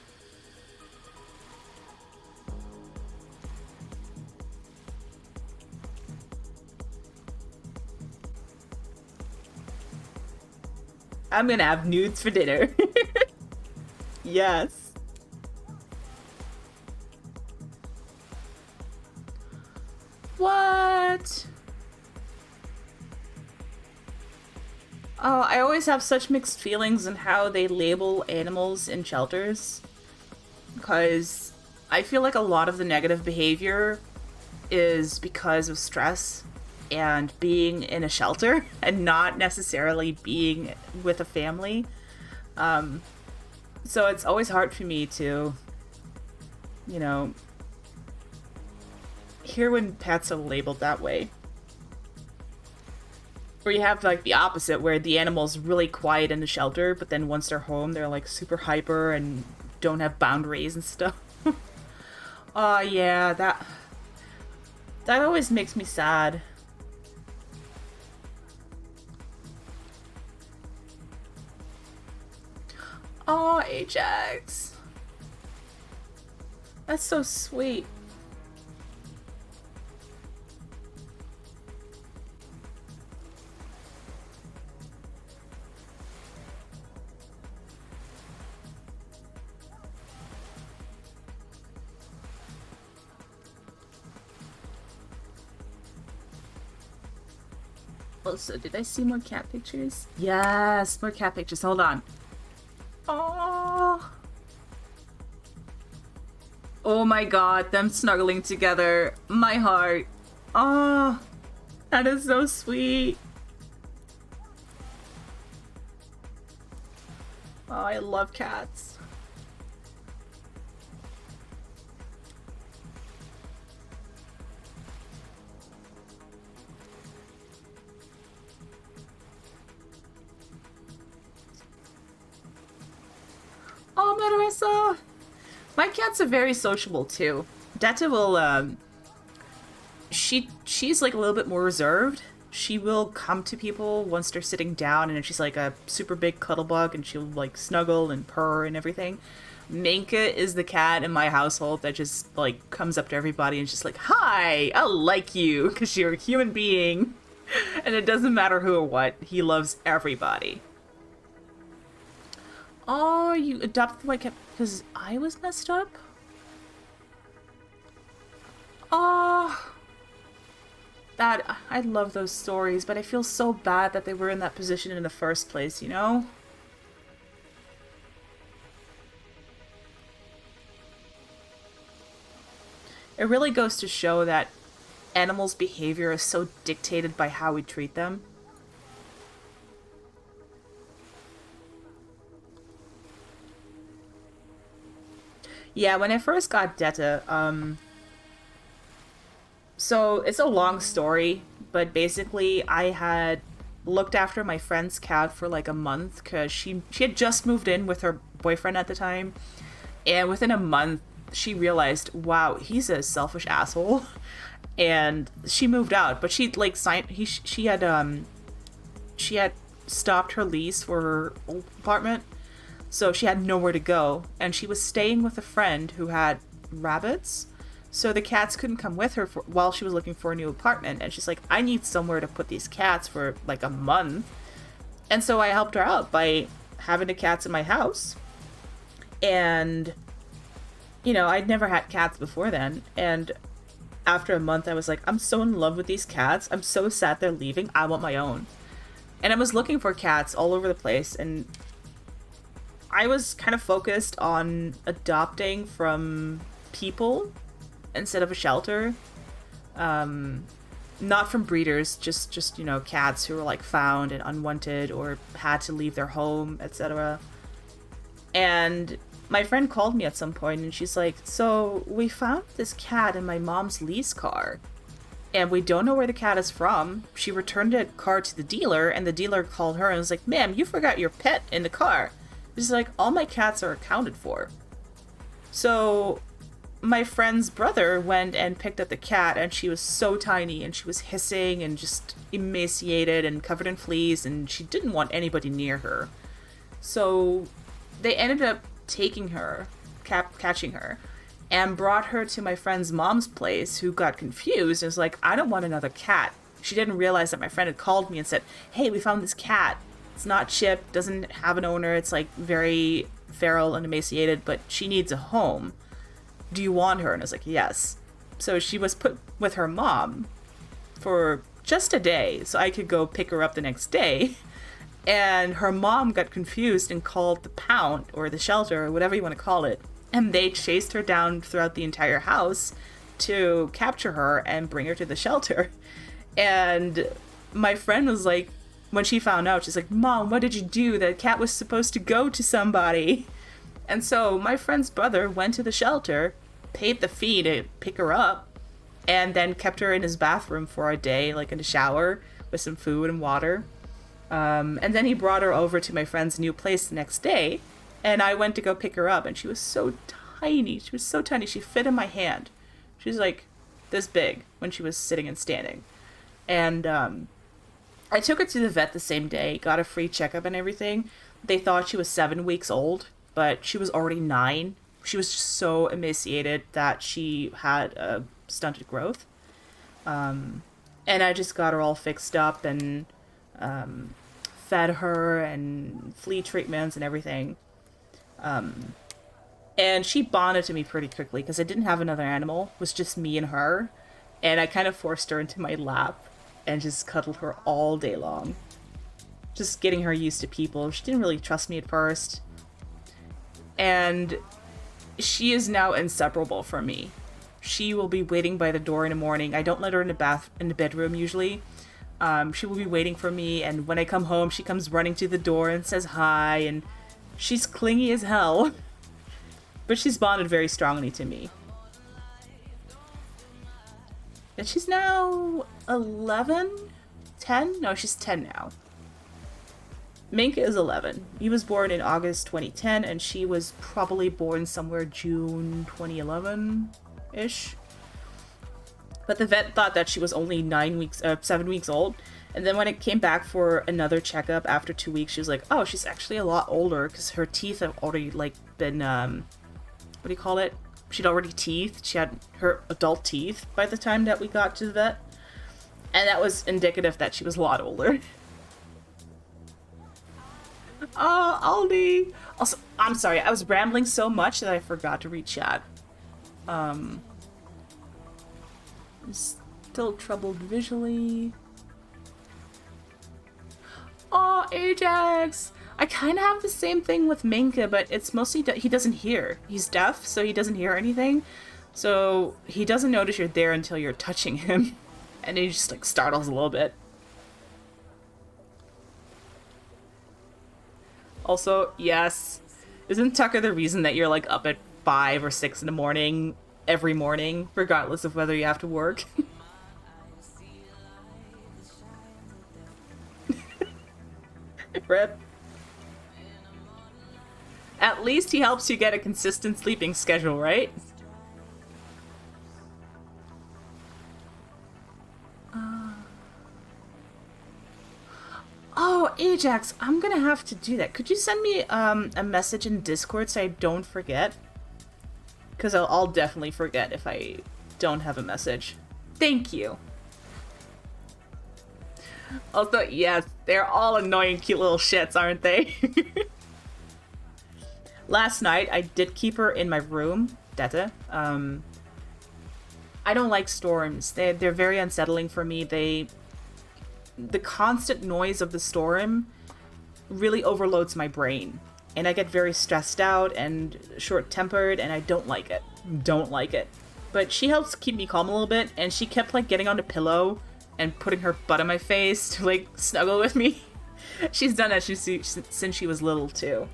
I'm gonna have nudes for dinner. Yes. What? Oh, I always have such mixed feelings on how they label animals in shelters. Because I feel like a lot of the negative behavior is because of stress and being in a shelter and not necessarily being with a family. So it's always hard for me to, you know, hear when pets are labeled that way. Or you have like the opposite where the animal's really quiet in the shelter, but then once they're home, they're like super hyper and don't have boundaries and stuff. Oh yeah, that always makes me sad. Oh, Ajax. That's so sweet. Also, did I see more cat pictures? Yes, more cat pictures. Hold on. Oh. Oh my god, them snuggling together. My heart. Oh, that is so sweet. Oh, I love cats. Oh, Marissa! My cats are very sociable too. Detta will, she's like a little bit more reserved. She will come to people once they're sitting down, and she's like a super big cuddle bug, and she'll like snuggle and purr and everything. Minka is the cat in my household that just like comes up to everybody and just like, "Hi, I like you because you're a human being," and it doesn't matter who or what. He loves everybody. Oh, you adopted my cat because I was messed up? Oh, that I love those stories, but I feel so bad that they were in that position in the first place, you know? It really goes to show that animals' behavior is so dictated by how we treat them. Yeah, when I first got Detta, so it's a long story, but basically I had looked after my friend's cat for like a month because she had just moved in with her boyfriend at the time, and within a month she realized, wow, he's a selfish asshole, and she moved out. But she like signed she had stopped her lease for her old apartment, so she had nowhere to go, and she was staying with a friend who had rabbits. So the cats couldn't come with her while she was looking for a new apartment. And she's like, I need somewhere to put these cats for like a month. And so I helped her out by having the cats in my house. And, you know, I'd never had cats before then. And after a month, I was like, I'm so in love with these cats. I'm so sad they're leaving. I want my own. And I was looking for cats all over the place. And I was kind of focused on adopting from people instead of a shelter. Not from breeders, just you know, cats who were like found and unwanted or had to leave their home, etc. And my friend called me at some point and she's like, so we found this cat in my mom's lease car, and we don't know where the cat is from. She returned the car to the dealer, and the dealer called her and was like, "Ma'am, you forgot your pet in the car." She's like, "All my cats are accounted for." So my friend's brother went and picked up the cat, and she was so tiny, and she was hissing and just emaciated and covered in fleas, and she didn't want anybody near her. So they ended up taking her, catching her, and brought her to my friend's mom's place, who got confused and was like, "I don't want another cat." She didn't realize that my friend had called me and said, "Hey, we found this cat. It's not chipped, doesn't have an owner, it's like very feral and emaciated, but she needs a home. Do you want her?" And I was like, "Yes." So she was put with her mom for just a day, so I could go pick her up the next day. And her mom got confused and called the pound or the shelter or whatever you want to call it. And they chased her down throughout the entire house to capture her and bring her to the shelter. And my friend was like, when she found out, she's like, "Mom, what did you do? The cat was supposed to go to somebody." And so my friend's brother went to the shelter, paid the fee to pick her up, and then kept her in his bathroom for a day, like in the shower, with some food and water. And then he brought her over to my friend's new place the next day, and I went to go pick her up, and she was so tiny. She was so tiny. She fit in my hand. She was like this big when she was sitting and standing. And I took her to the vet the same day, got a free checkup and everything. They thought she was 7 weeks old, but she was already 9. She was just so emaciated that she had a stunted growth. And I just got her all fixed up and fed her and flea treatments and everything. And she bonded to me pretty quickly because I didn't have another animal. It was just me and her. And I kind of forced her into my lap and just cuddled her all day long. Just getting her used to people. She didn't really trust me at first. And she is now inseparable from me. She will be waiting by the door in the morning. I don't let her in the bedroom usually. She will be waiting for me, and when I come home, she comes running to the door and says hi, and she's clingy as hell. But she's bonded very strongly to me. And she's now 11? 10? No, she's 10 now. Minka is 11. He was born in August 2010, and she was probably born somewhere June 2011-ish. But the vet thought that she was only 7 weeks old. And then when it came back for another checkup after 2 weeks, she was like, "Oh, she's actually a lot older," because her teeth have already, like, been, what do you call it? She'd already teethed. She had her adult teeth by the time that we got to the vet. And that was indicative that she was a lot older. Aldi! Also, I'm sorry, I was rambling so much that I forgot to read chat. Still troubled visually. Oh, Ajax! I kind of have the same thing with Minka, but it's mostly that he doesn't hear. He's deaf, so he doesn't hear anything. So he doesn't notice you're there until you're touching him. And he just, like, startles a little bit. Also, yes, isn't Tucker the reason that you're, like, up at 5 or 6 in the morning every morning, regardless of whether you have to work? Rip. At least he helps you get a consistent sleeping schedule, right? Oh, Ajax, I'm gonna have to do that. Could you send me a message in Discord so I don't forget? Because I'll definitely forget if I don't have a message. Thank you. Also, yes, they're all annoying cute little shits, aren't they? Last night, I did keep her in my room, Detta. I don't like storms. They're very unsettling for me. The constant noise of the storm really overloads my brain. And I get very stressed out and short-tempered, and I don't like it. Don't like it. But she helps keep me calm a little bit, and she kept, like, getting on the pillow and putting her butt on my face to, like, snuggle with me. She's done that since she was little, too.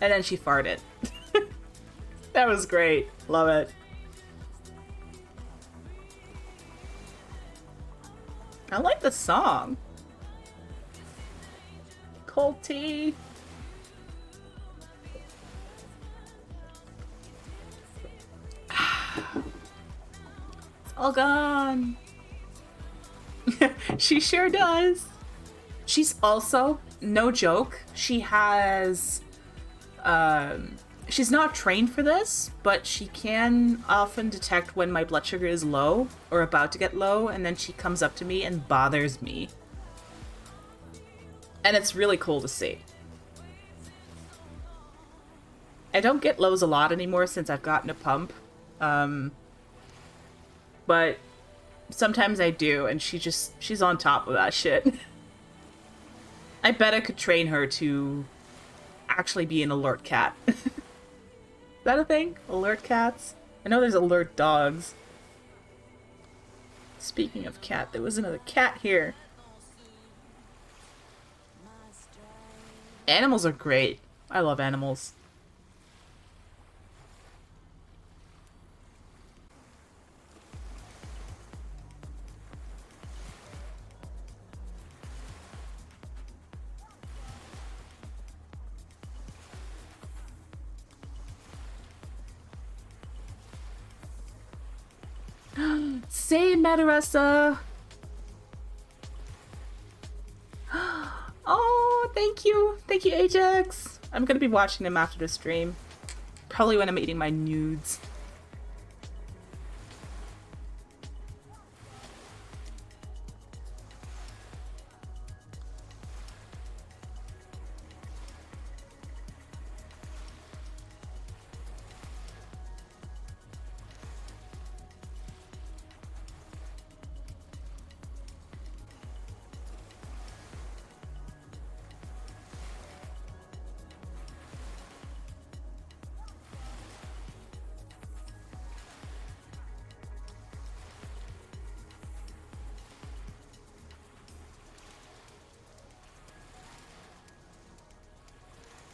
And then she farted. That was great. Love it. I like the song. Cold tea. It's all gone. She sure does. She's also, no joke, she has, she's not trained for this, but she can often detect when my blood sugar is low or about to get low, and then she comes up to me and bothers me. And it's really cool to see. I don't get lows a lot anymore since I've gotten a pump. But sometimes I do, and she's on top of that shit. I bet I could train her to actually be an alert cat. Is that a thing? Alert cats? I know there's alert dogs. Speaking of cat, there was another cat here. Animals are great. I love animals. Say, Madarasa. Oh, thank you. Thank you, Ajax. I'm gonna be watching them after the stream. Probably when I'm eating my nudes.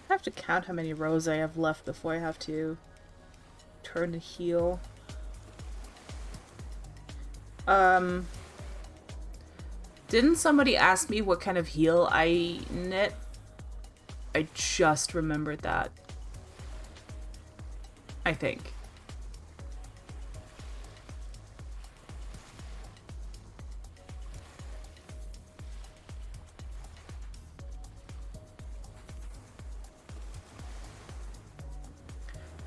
I have to count how many rows I have left before I have to turn to heal. Didn't somebody ask me what kind of heal I knit? I just remembered that. I think.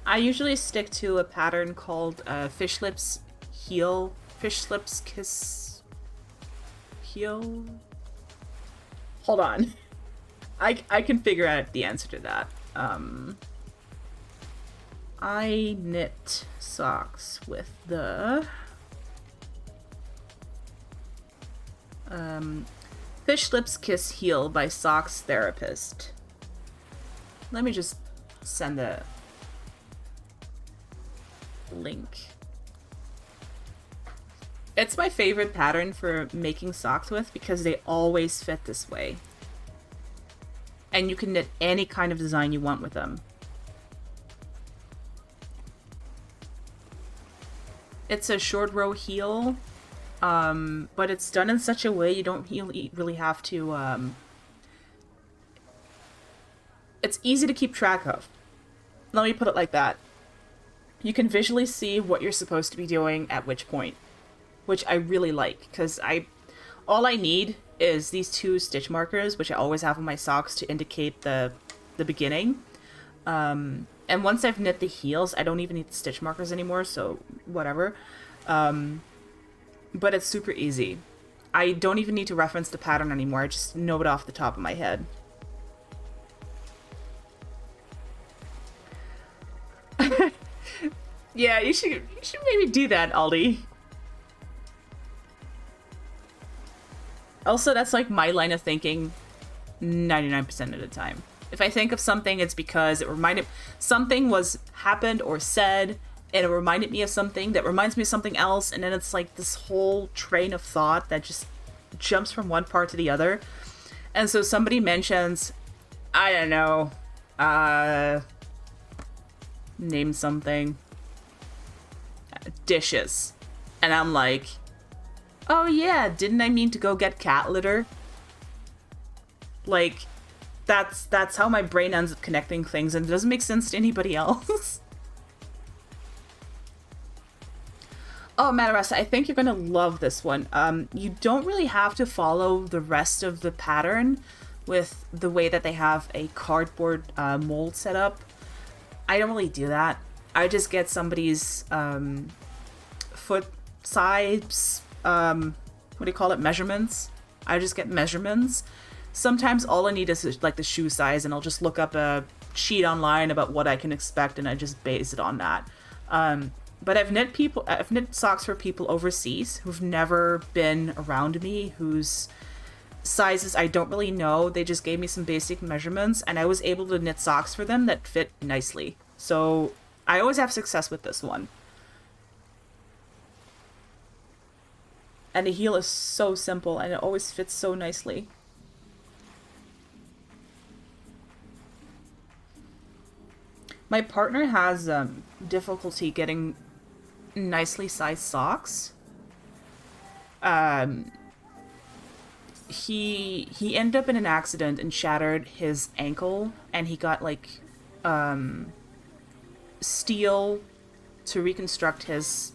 I usually stick to a pattern called Fish Lips Heal. Fish Lips Kiss Heal? Hold on. I can figure out the answer to that. I knit socks with the Fish Lips Kiss Heal by Socks Therapist. Let me just send the link. It's my favorite pattern for making socks with because they always fit this way. And you can knit any kind of design you want with them. It's a short row heel, but it's done in such a way you don't really have to, it's easy to keep track of. Let me put it like that. You can visually see what you're supposed to be doing at which point, which I really like, because all I need is these two stitch markers, which I always have on my socks to indicate the beginning. And once I've knit the heels, I don't even need the stitch markers anymore, so whatever. But it's super easy. I don't even need to reference the pattern anymore, I just know it off the top of my head. Yeah, you should maybe do that, Aldi. Also, that's like my line of thinking 99% of the time. If I think of something, it's because something happened or said, and it reminded me of something that reminds me of something else, and then it's like this whole train of thought that just jumps from one part to the other. And so somebody mentions, I don't know, name something. Dishes. And I'm like, Oh yeah, didn't I mean to go get cat litter? Like, that's how my brain ends up connecting things, and it doesn't make sense to anybody else. Oh, Madarasa, I think you're gonna love this one. You don't really have to follow the rest of the pattern with the way that they have a cardboard mold set up. I don't really do that. I just get somebody's foot size, what do you call it, measurements. I just get measurements. Sometimes all I need is like the shoe size, and I'll just look up a sheet online about what I can expect, and I just base it on that. But I've knit socks for people overseas who've never been around me, whose sizes I don't really know. They just gave me some basic measurements, and I was able to knit socks for them that fit nicely. So I always have success with this one. And the heel is so simple, and it always fits so nicely. My partner has difficulty getting nicely sized socks. He ended up in an accident and shattered his ankle, and he got like steel to reconstruct his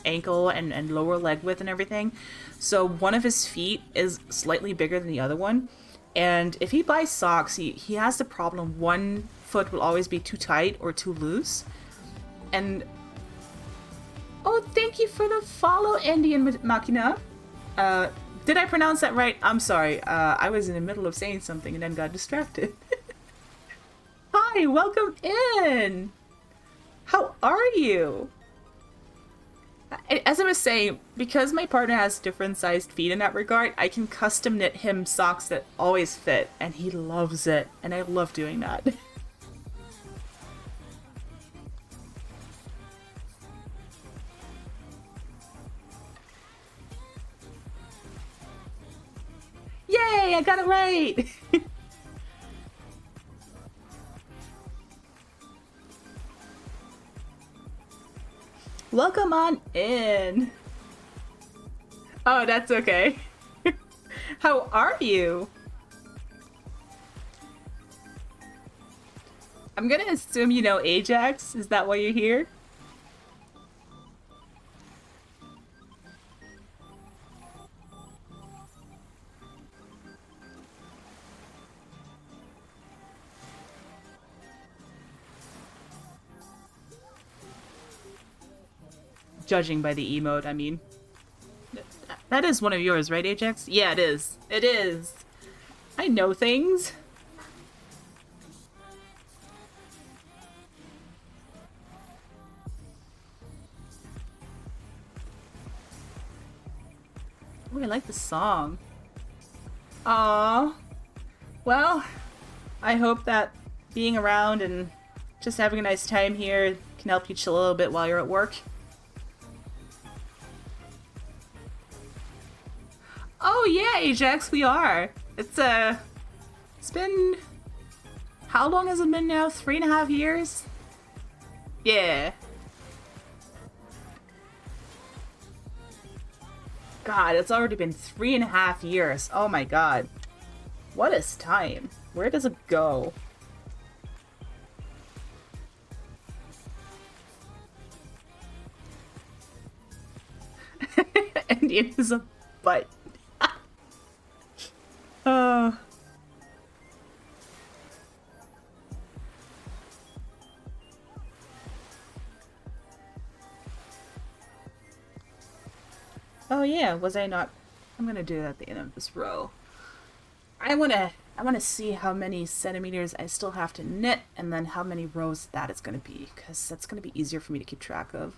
ankle and lower leg width and everything. So one of his feet is slightly bigger than the other one. And if he buys socks, he has the problem one foot will always be too tight or too loose. And oh, thank you for the follow, Indian Machina. Did I pronounce that right? I'm sorry. I was in the middle of saying something and then got distracted. Hi, welcome in. How are you? As I was saying, because my partner has different sized feet in that regard, I can custom knit him socks that always fit, and he loves it, and I love doing that. Yay, I got it right! Welcome on in. Oh, that's okay. How are you? I'm gonna assume you know Ajax. Is that why you're here? Judging by the emote, I mean. That is one of yours, right, Ajax? Yeah, it is. It is. I know things. Oh, I like the song. Aww. Well, I hope that being around and just having a nice time here can help you chill a little bit while you're at work. Oh yeah, Ajax, we are. It's been, how long has it been now? 3.5 years? Yeah. God, it's already been 3.5 years. Oh my god. What is time? Where does it go? Indian is a butt. Oh. Oh yeah, was I not? I'm gonna do that at the end of this row. I wanna see how many centimeters I still have to knit, and then how many rows that is gonna be, because that's gonna be easier for me to keep track of.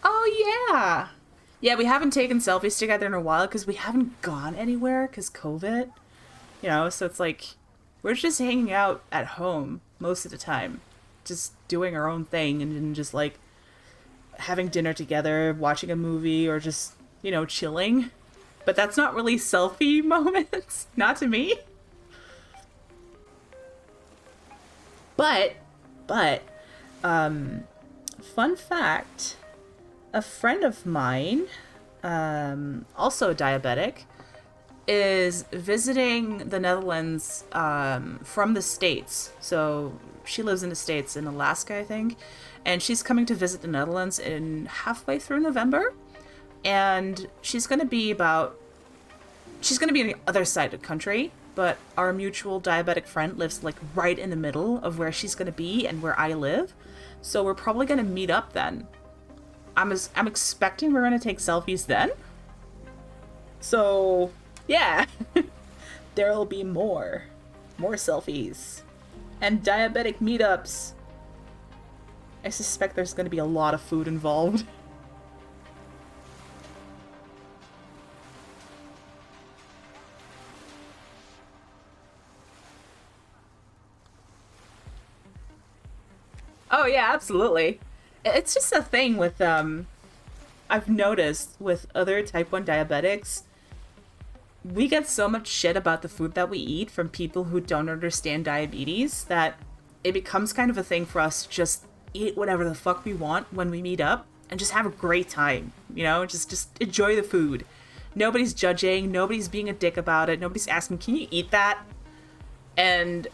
Oh yeah! Yeah, we haven't taken selfies together in a while because we haven't gone anywhere because COVID. You know, so it's like we're just hanging out at home most of the time, just doing our own thing and then just like having dinner together, watching a movie, or just, you know, chilling. But that's not really selfie moments, not to me. But, fun fact, a friend of mine also diabetic, is visiting the Netherlands from the States. So she lives in the States in Alaska, I think. And she's coming to visit the Netherlands in halfway through November. And she's going to be on the other side of the country. But our mutual diabetic friend lives like right in the middle of where she's going to be and where I live. So we're probably going to meet up then. I'm expecting we're going to take selfies then. So, yeah. There'll be more selfies. And diabetic meetups. I suspect there's going to be a lot of food involved. Oh yeah, absolutely. It's just a thing with I've noticed with other type 1 diabetics, we get so much shit about the food that we eat from people who don't understand diabetes that it becomes kind of a thing for us to just eat whatever the fuck we want when we meet up and just have a great time, you know? Just enjoy the food. Nobody's judging, nobody's being a dick about it, nobody's asking, "Can you eat that?" And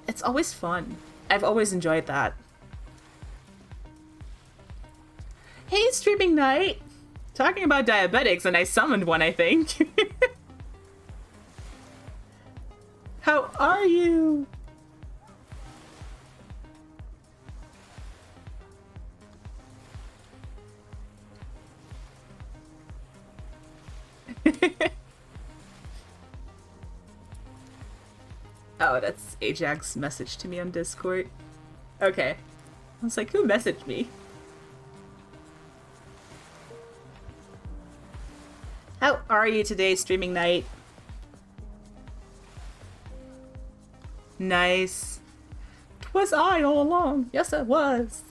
it's always fun. I've always enjoyed that. Hey, streaming night! Talking about diabetics, and I summoned one, I think. How are you? Oh, that's Ajax's message to me on Discord. Okay. I was like, who messaged me? How are you today, streaming night? Nice. 'Twas I all along. Yes, it was.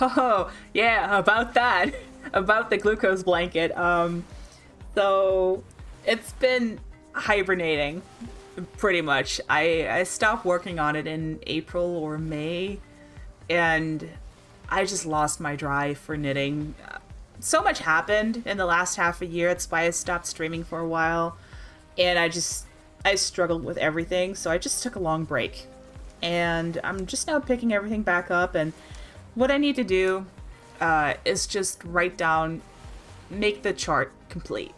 Oh, yeah, about that. About the glucose blanket. So it's been hibernating, pretty much. I stopped working on it in April or May, and I just lost my drive for knitting. So much happened in the last half a year. That's why I stopped streaming for a while, and I struggled with everything, so I just took a long break. And I'm just now picking everything back up, and what I need to do is just write down, make the chart complete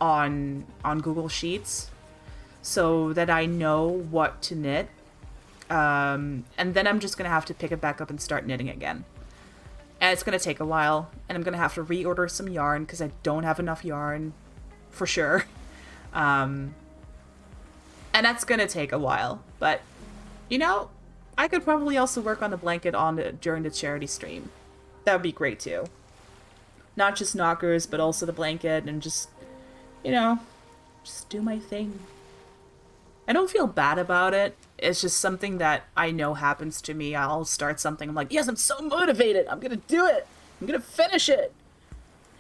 on Google Sheets so that I know what to knit. And then I'm just going to have to pick it back up and start knitting again. And it's going to take a while, and I'm going to have to reorder some yarn because I don't have enough yarn for sure. And that's going to take a while, but you know, I could probably also work on the blanket during the charity stream. That would be great too. Not just knockers, but also the blanket, and just, you know, just do my thing. I don't feel bad about it. It's just something that I know happens to me. I'll start something. I'm like, yes, I'm so motivated. I'm going to do it. I'm going to finish it.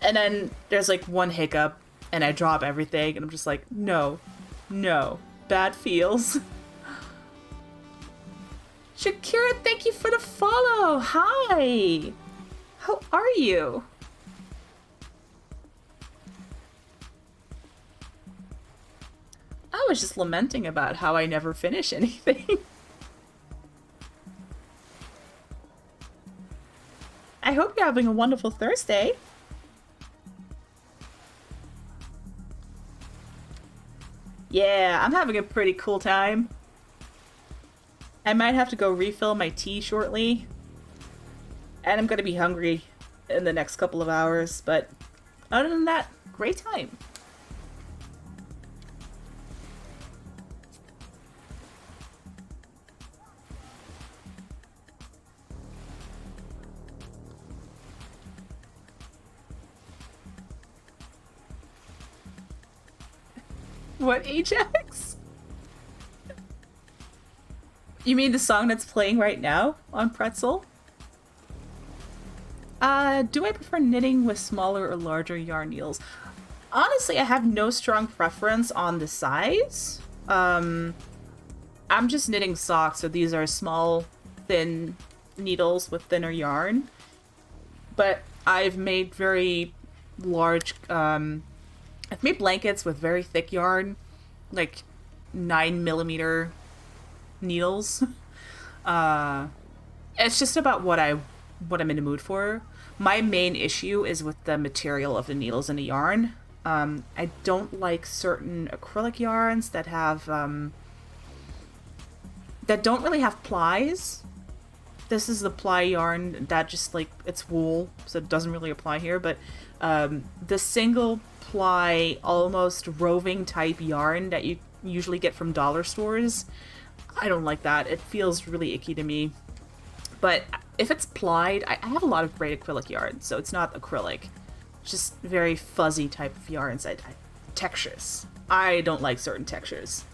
And then there's like one hiccup and I drop everything. And I'm just like, no, bad feels. Shakira, thank you for the follow. Hi. How are you? I was just lamenting about how I never finish anything. I hope you're having a wonderful Thursday. Yeah, I'm having a pretty cool time. I might have to go refill my tea shortly. And I'm gonna be hungry in the next couple of hours, but other than that, great time. What, Ajax? You mean the song that's playing right now on Pretzel? Do I prefer knitting with smaller or larger yarn needles? Honestly, I have no strong preference on the size. I I'm just knitting socks, so these are small, thin needles with thinner yarn. But I've made very large, I've made blankets with very thick yarn, like 9 millimeter needles. Uh, it's just about what I'm in the mood for. My main issue is with the material of the needles and the yarn. I don't like certain acrylic yarns that don't really have plies. This is the ply yarn that just like it's wool, so it doesn't really apply here. But the single ply, almost roving type yarn that you usually get from dollar stores, I don't like that. It feels really icky to me. But if it's plied, I have a lot of great acrylic yarn, so it's not acrylic. It's just very fuzzy type of yarns. Textures. I don't like certain textures.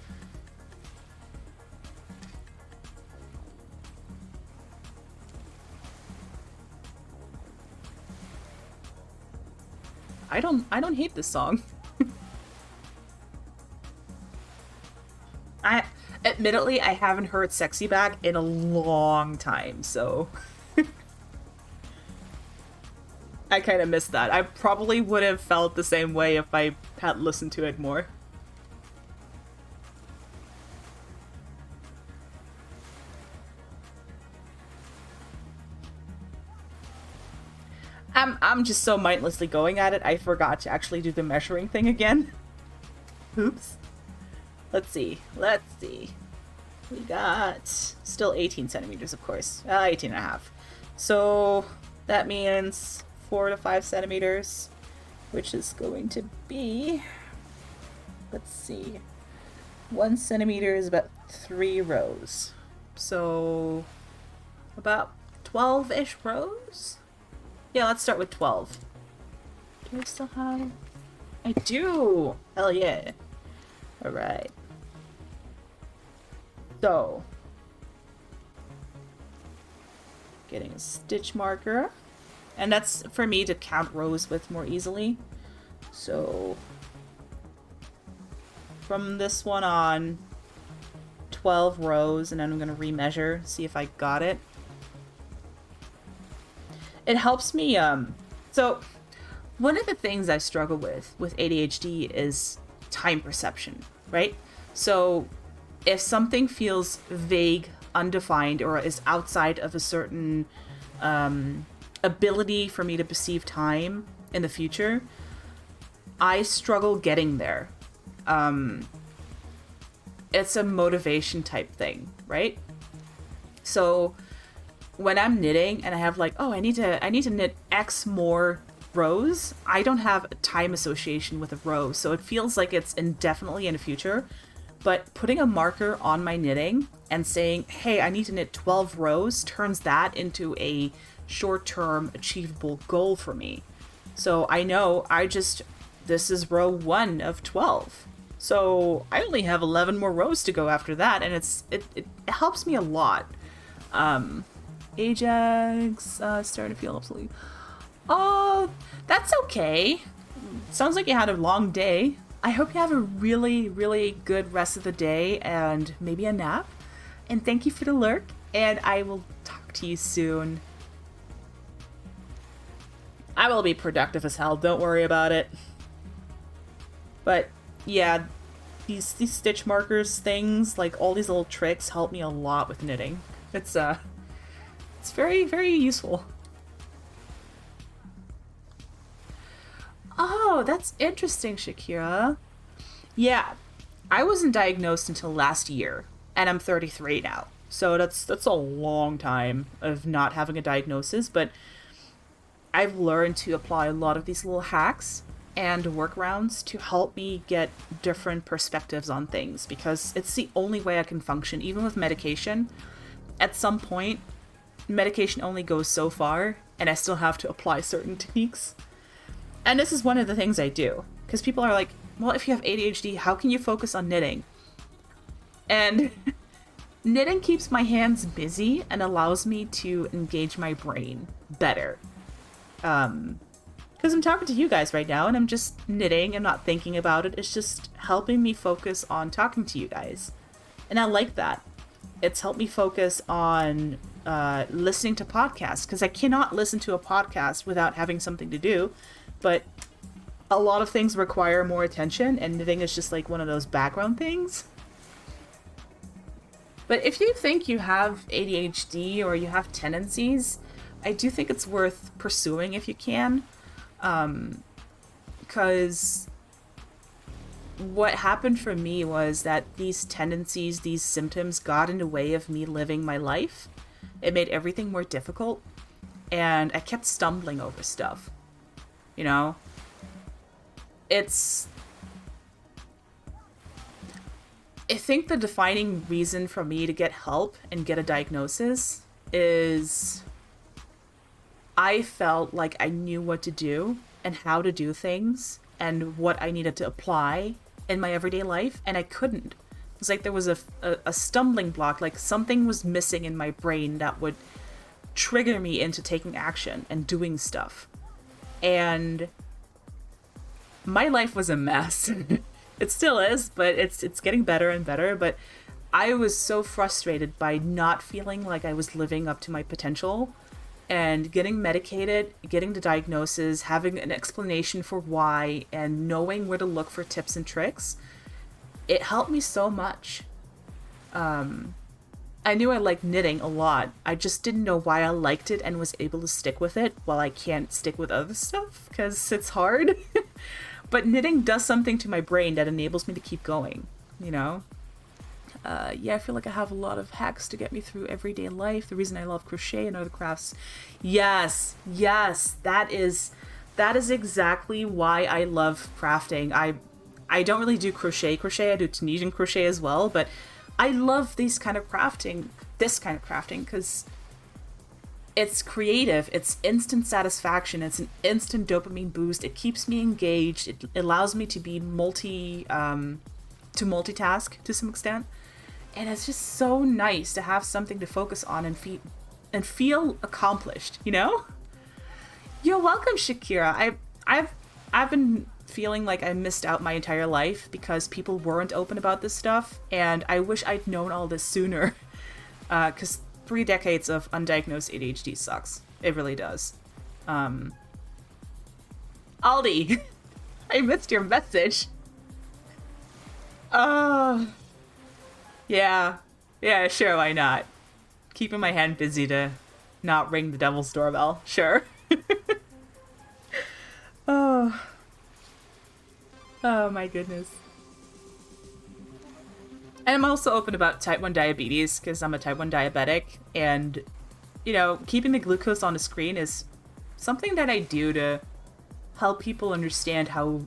I don't hate this song. I admittedly I haven't heard Sexy Back in a long time, so I kind of missed that. I probably would have felt the same way if I had listened to it more. I'm just so mindlessly going at it, I forgot to actually do the measuring thing again. Oops. Let's see. We got still 18 centimeters, of course. 18 and a half. So that means 4 to 5 centimeters, which is going to be, let's see, 1 centimeter is about 3 rows. So about 12-ish rows? Yeah, let's start with 12. Do I still have... I do! Hell yeah. Alright. So, getting a stitch marker. And that's for me to count rows with more easily. So, from this one on, 12 rows, and then I'm going to remeasure, see if I got it. It helps me, so one of the things I struggle with ADHD is time perception, right? So if something feels vague, undefined, or is outside of a certain ability for me to perceive time in the future, I struggle getting there. It's a motivation type thing, right? So when I'm knitting and I have like, oh, I need to knit X more rows, I don't have a time association with a row, so it feels like it's indefinitely in the future. But putting a marker on my knitting and saying, hey, I need to knit 12 rows turns that into a short-term achievable goal for me. So I know this is row 1 of 12. So I only have 11 more rows to go after that, and it helps me a lot. Ajax, starting to feel absolutely... Oh, that's okay. Sounds like you had a long day. I hope you have a really, really good rest of the day and maybe a nap. And thank you for the lurk, and I will talk to you soon. I will be productive as hell, don't worry about it. But, yeah, these stitch markers things, like all these little tricks help me a lot with knitting. It's very, very useful. Oh, that's interesting, Shakira. Yeah, I wasn't diagnosed until last year, and I'm 33 now. So that's a long time of not having a diagnosis, but I've learned to apply a lot of these little hacks and workarounds to help me get different perspectives on things, because it's the only way I can function, even with medication. At some point, medication only goes so far, and I still have to apply certain techniques. And this is one of the things I do, because people are like, well, if you have ADHD, how can you focus on knitting? And knitting keeps my hands busy and allows me to engage my brain better. Because I'm talking to you guys right now, and I'm just knitting and not thinking about it. It's just helping me focus on talking to you guys. And I like that. it's helped me focus on listening to podcasts, because I cannot listen to a podcast without having something to do. But a lot of things require more attention, and knitting is just like one of those background things. But if you think you have ADHD or you have tendencies, I do think it's worth pursuing if you can. Because what happened for me was that these tendencies, these symptoms got in the way of me living my life. It made everything more difficult, and I kept stumbling over stuff. You know? I think the defining reason for me to get help and get a diagnosis is I felt like I knew what to do and how to do things and what I needed to apply in my everyday life, and I couldn't. It was like there was a stumbling block, like something was missing in my brain that would trigger me into taking action and doing stuff. And my life was a mess. It still is, but it's getting better and better. But I was so frustrated by not feeling like I was living up to my potential, and getting medicated, getting the diagnosis, having an explanation for why, and knowing where to look for tips and tricks. It helped me so much. I knew I liked knitting a lot. I just didn't know why I liked it and was able to stick with it while I can't stick with other stuff because it's hard. But knitting does something to my brain that enables me to keep going, you know? Yeah, I feel like I have a lot of hacks to get me through everyday life. The reason I love crochet and other crafts. Yes, that is exactly why I love crafting. I don't really do crochet, I do Tunisian crochet as well, but I love this kind of crafting, because it's creative, it's instant satisfaction, it's an instant dopamine boost, it keeps me engaged, it allows me to be multitask to some extent, and it's just so nice to have something to focus on and feel accomplished, you know? You're welcome, Shakira. I've been feeling like I missed out my entire life because people weren't open about this stuff, and I wish I'd known all this sooner. Because 3 decades of undiagnosed ADHD sucks. It really does. Aldi, I missed your message. Yeah, sure, why not? Keeping my hand busy to not ring the devil's doorbell, sure. Oh my goodness. And I'm also open about type 1 diabetes because I'm a type 1 diabetic, and, you know, keeping the glucose on the screen is something that I do to help people understand how,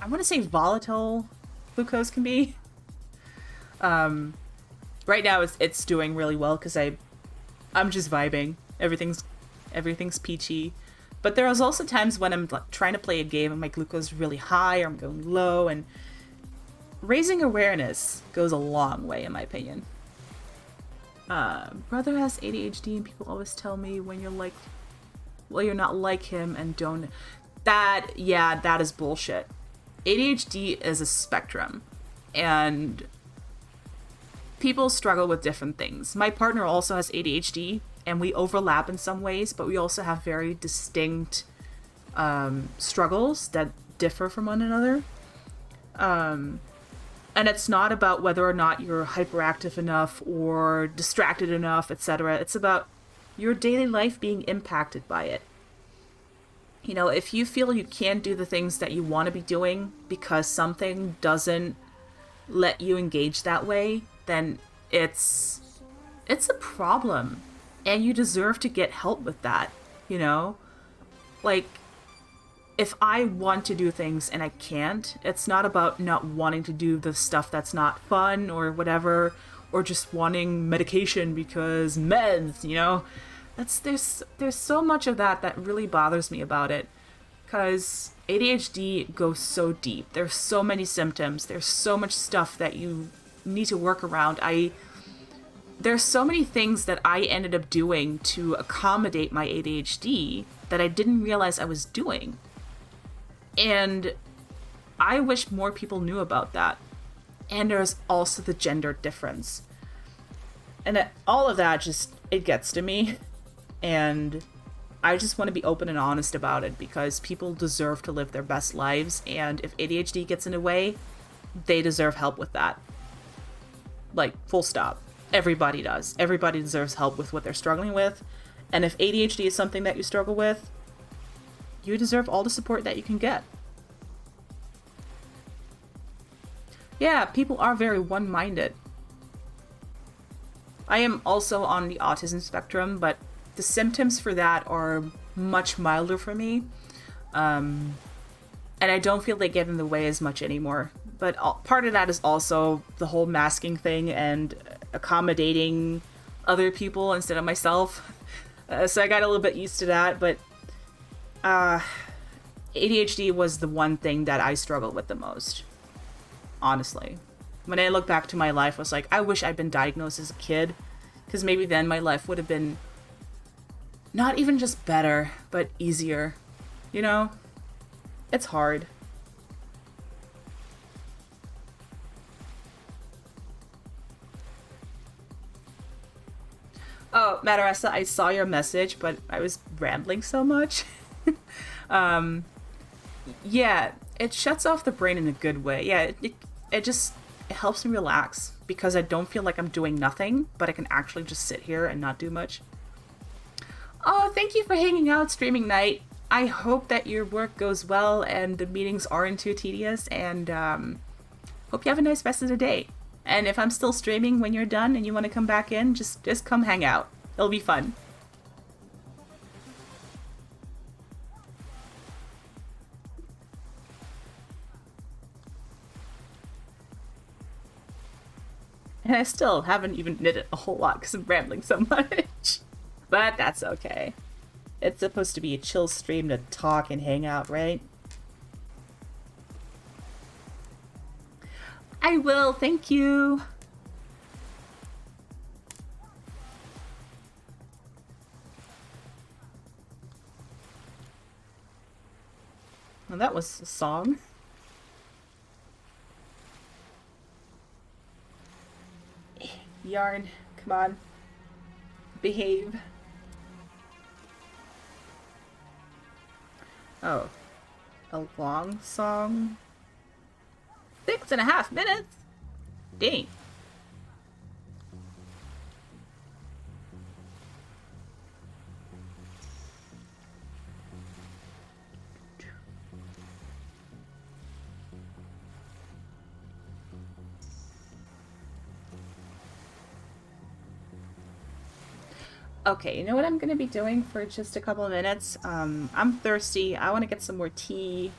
I want to say, volatile glucose can be. Right now it's doing really well because I'm just vibing. Everything's peachy. But there is also times when I'm trying to play a game and my glucose is really high or I'm going low, and raising awareness goes a long way, in my opinion. Brother has ADHD and people always tell me when you're not like him and don't... That is bullshit. ADHD is a spectrum, and people struggle with different things. My partner also has ADHD, and we overlap in some ways, but we also have very distinct struggles that differ from one another. And it's not about whether or not you're hyperactive enough or distracted enough, etc. It's about your daily life being impacted by it. You know, if you feel you can't do the things that you want to be doing because something doesn't let you engage that way, then it's a problem. And you deserve to get help with that, you know? Like, if I want to do things and I can't, it's not about not wanting to do the stuff that's not fun or whatever, or just wanting medication because meds, you know? There's so much of that really bothers me about it, because ADHD goes so deep. There's so many symptoms. There's so much stuff that you need to work around. There's so many things that I ended up doing to accommodate my ADHD that I didn't realize I was doing. And I wish more people knew about that. And there's also the gender difference. all of that just, it gets to me. And I just want to be open and honest about it because people deserve to live their best lives. And if ADHD gets in the way, they deserve help with that. Like, full stop. Everybody does. Everybody deserves help with what they're struggling with. And if ADHD is something that you struggle with, you deserve all the support that you can get. Yeah, people are very one-minded. I am also on the autism spectrum, but the symptoms for that are much milder for me. And I don't feel they get in the way as much anymore. But part of that is also the whole masking thing and accommodating other people instead of myself. So I got a little bit used to that, but ADHD was the one thing that I struggled with the most. Honestly. When I look back to my life, I was like, I wish I'd been diagnosed as a kid, because maybe then my life would have been not even just better, but easier. You know? It's hard. Oh, Matarasa, I saw your message, but I was rambling so much. Yeah, it shuts off the brain in a good way. Yeah, it just it helps me relax because I don't feel like I'm doing nothing, but I can actually just sit here and not do much. Oh, thank you for hanging out, Streaming Night. I hope that your work goes well and the meetings aren't too tedious, and hope you have a nice rest of the day. And if I'm still streaming when you're done and you want to come back in, just come hang out. It'll be fun. And I still haven't even knitted a whole lot because I'm rambling so much. But that's okay. It's supposed to be a chill stream to talk and hang out, right? I will, thank you. Well, that was a song. Yarn, come on. Behave. Oh. A long song? 6.5 minutes? Dang. Okay, you know what I'm gonna be doing for just a couple of minutes? I'm thirsty. I want to get some more tea.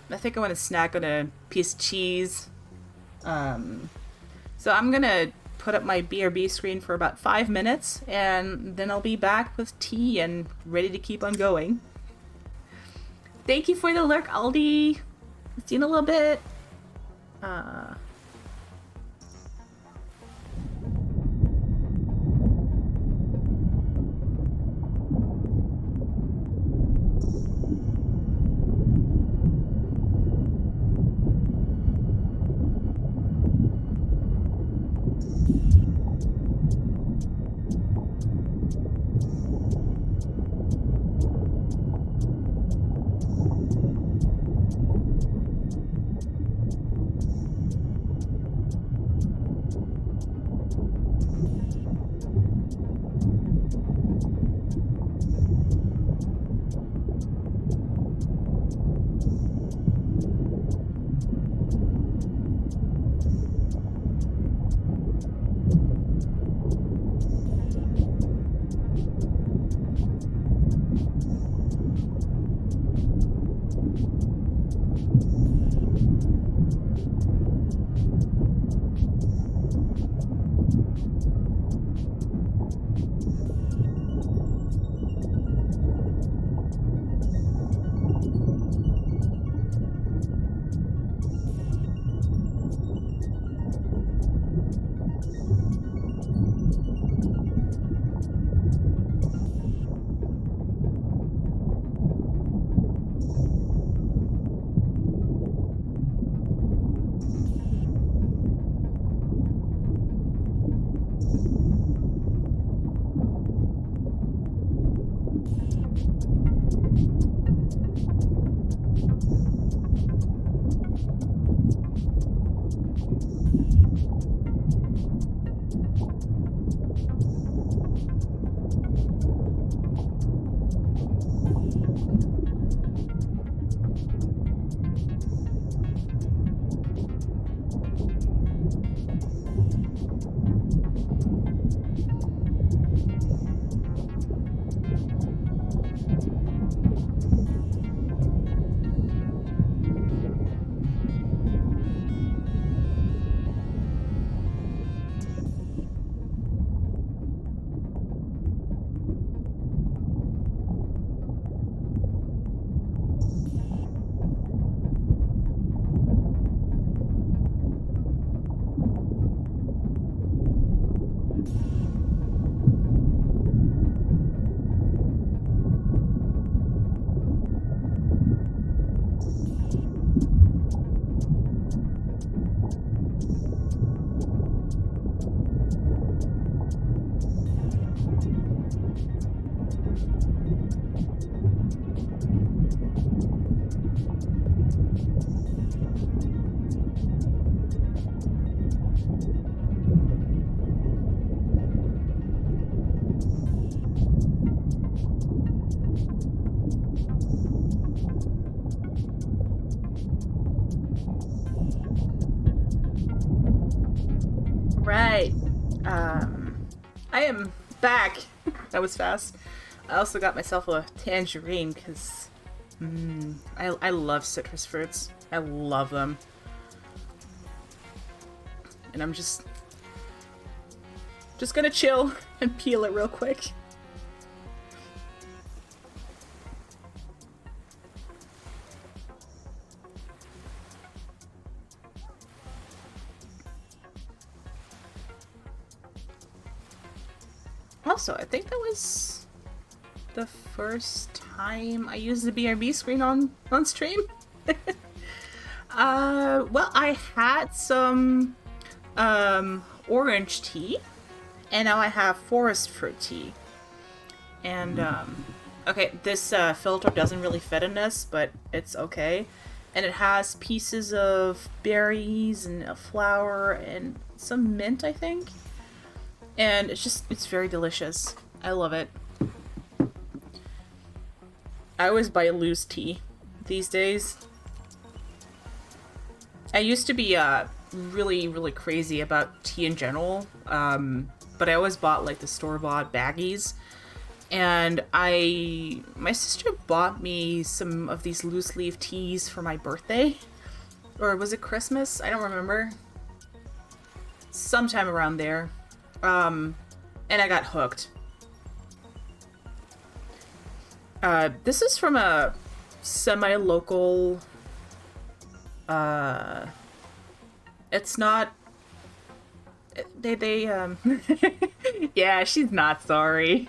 I think I want to snack on a piece of cheese. So I'm gonna put up my BRB screen for about 5 minutes, and then I'll be back with tea and ready to keep on going. Thank you for the lurk, Aldi. See you in a little bit. Right. I am back. That was fast. I also got myself a tangerine because I love citrus fruits. I love them. And I'm just gonna chill and peel it real quick. Also, I think that was the first time I used the BRB screen on stream. Well, I had some orange tea, and now I have forest fruit tea. And okay, this filter doesn't really fit in this, but it's okay. And it has pieces of berries and a flower and some mint, I think. And it's very delicious. I love it. I always buy loose tea these days. I used to be really, really crazy about tea in general, but I always bought like the store-bought baggies. And my sister bought me some of these loose leaf teas for my birthday. Or was it Christmas? I don't remember. Sometime around there. And I got hooked. This is from a semi-local, it's not, yeah, she's not sorry.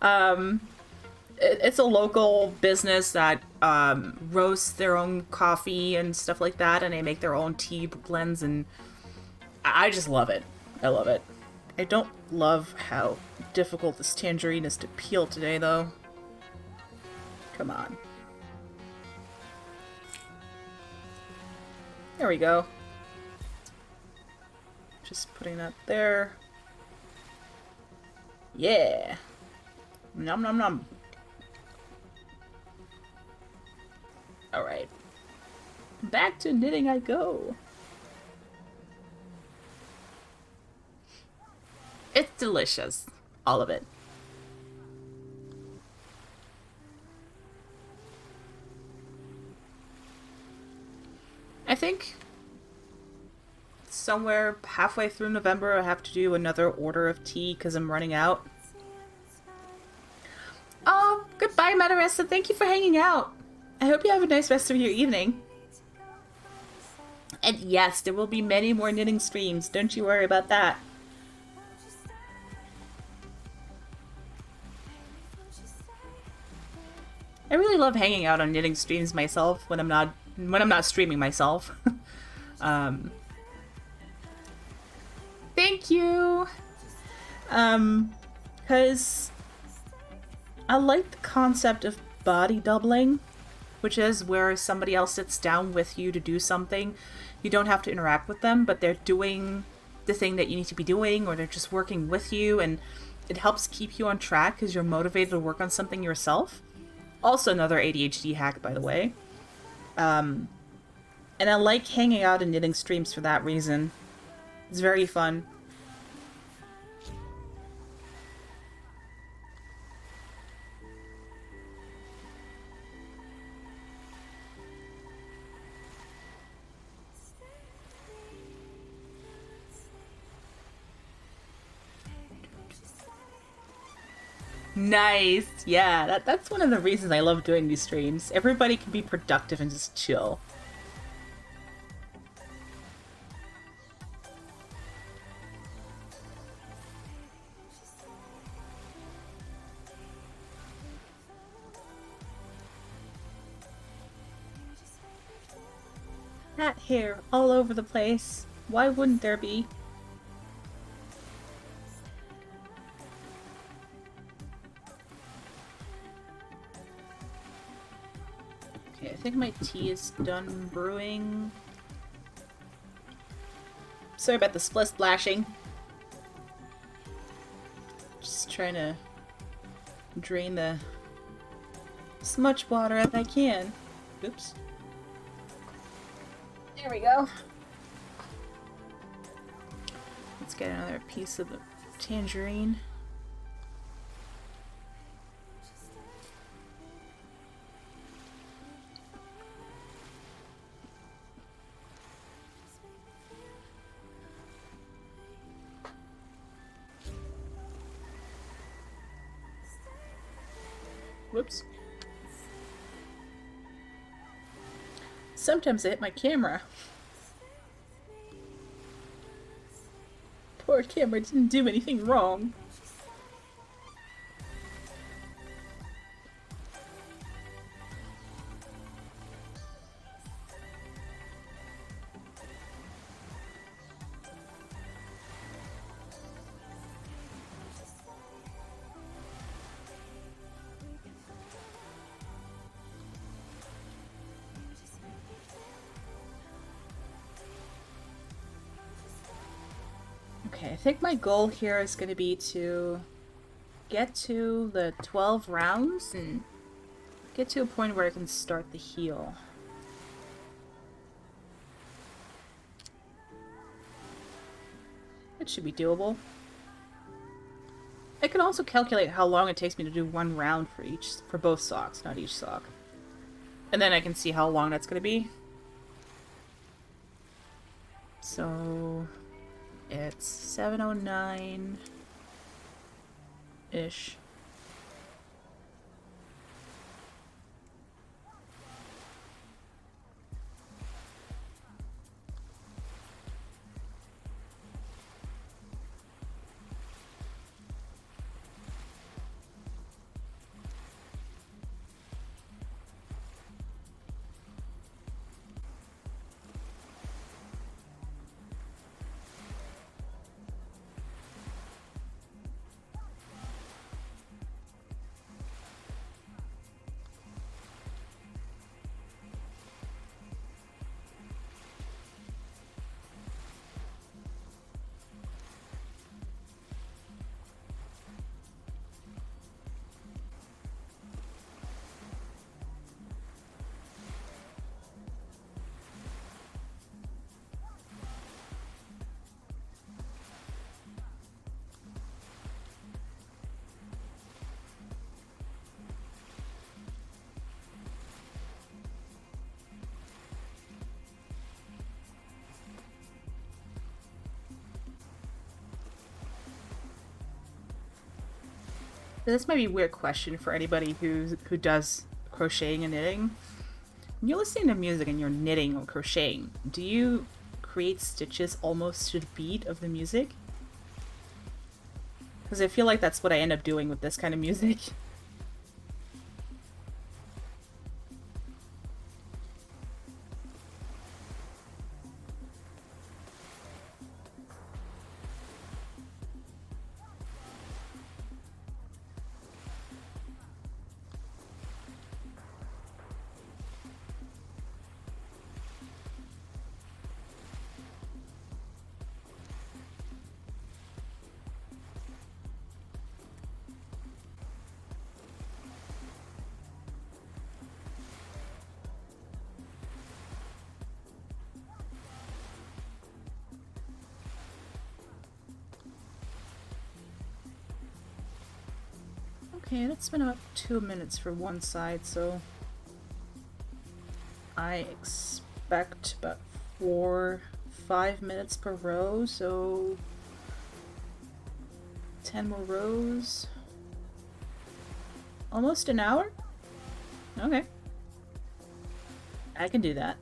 It's a local business that, roasts their own coffee and stuff like that, and they make their own tea blends, and I just love it. I love it. I don't love how difficult this tangerine is to peel today, though. Come on. There we go. Just putting that there. Yeah. Nom nom nom. Alright. Back to knitting I go. It's delicious. All of it. I think somewhere halfway through November I have to do another order of tea because I'm running out. Oh, goodbye, Madaressa. Thank you for hanging out. I hope you have a nice rest of your evening. And yes, there will be many more knitting streams. Don't you worry about that. I really love hanging out on knitting streams myself when I'm not streaming myself. Thank you. Because I like the concept of body doubling, which is where somebody else sits down with you to do something. You don't have to interact with them, but they're doing the thing that you need to be doing, or they're just working with you, and it helps keep you on track because you're motivated to work on something yourself. Also another ADHD hack, by the way. And I like hanging out in knitting streams for that reason. It's very fun. Nice. Yeah, that's one of the reasons I love doing these streams. Everybody can be productive and just chill. Cat hair all over the place. Why wouldn't there be? Okay, I think my tea is done brewing. Sorry about the splashing. Just trying to drain the as much water as I can. Oops. There we go. Let's get another piece of the tangerine. Whoops. Sometimes I hit my camera. Poor camera didn't do anything wrong. Okay, I think my goal here is going to be to get to the 12 rounds and get to a point where I can start the heal. It should be doable. I can also calculate how long it takes me to do one round for both socks, not each sock. And then I can see how long that's going to be. So it's 7:09-ish. This might be a weird question for anybody who does crocheting and knitting. When you're listening to music and you're knitting or crocheting, do you create stitches almost to the beat of the music? Because I feel like that's what I end up doing with this kind of music. Okay, that's been about 2 minutes for one side, so I expect about 4-5 minutes per row, so 10 more rows. Almost an hour? Okay. I can do that.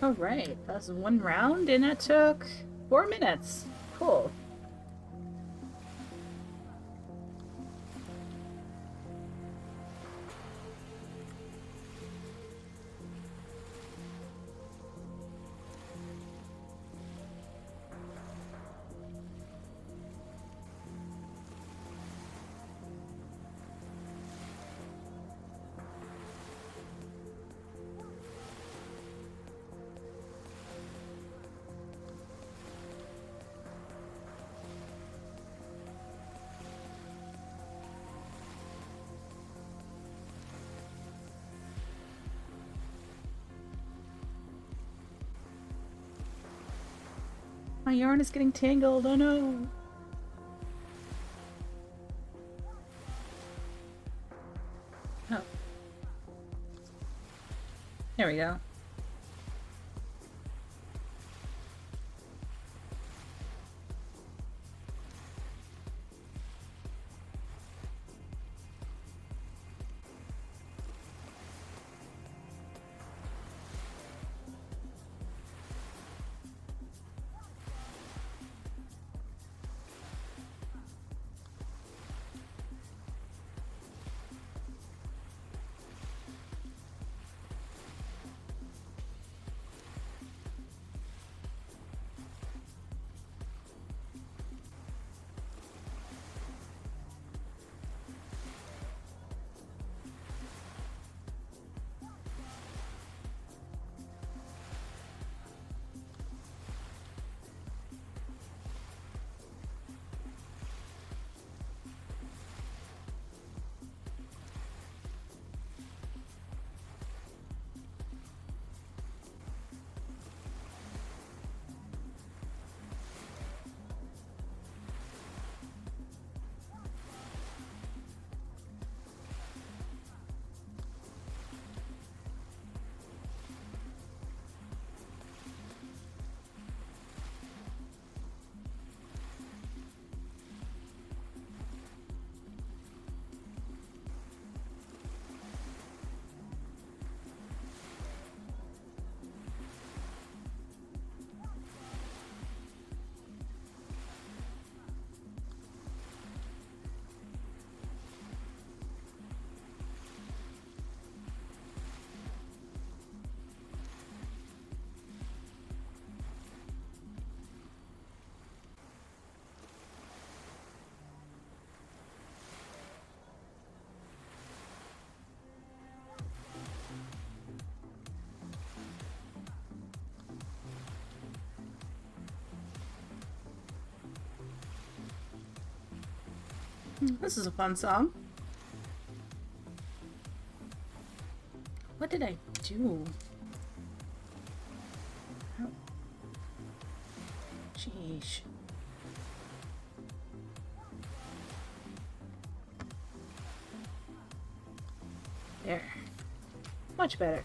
All right, that was one round, and that took 4 minutes. Cool. My yarn is getting tangled. Oh no. Oh. There we go. This is a fun song. What did I do? Oh. Sheesh. There. Much better.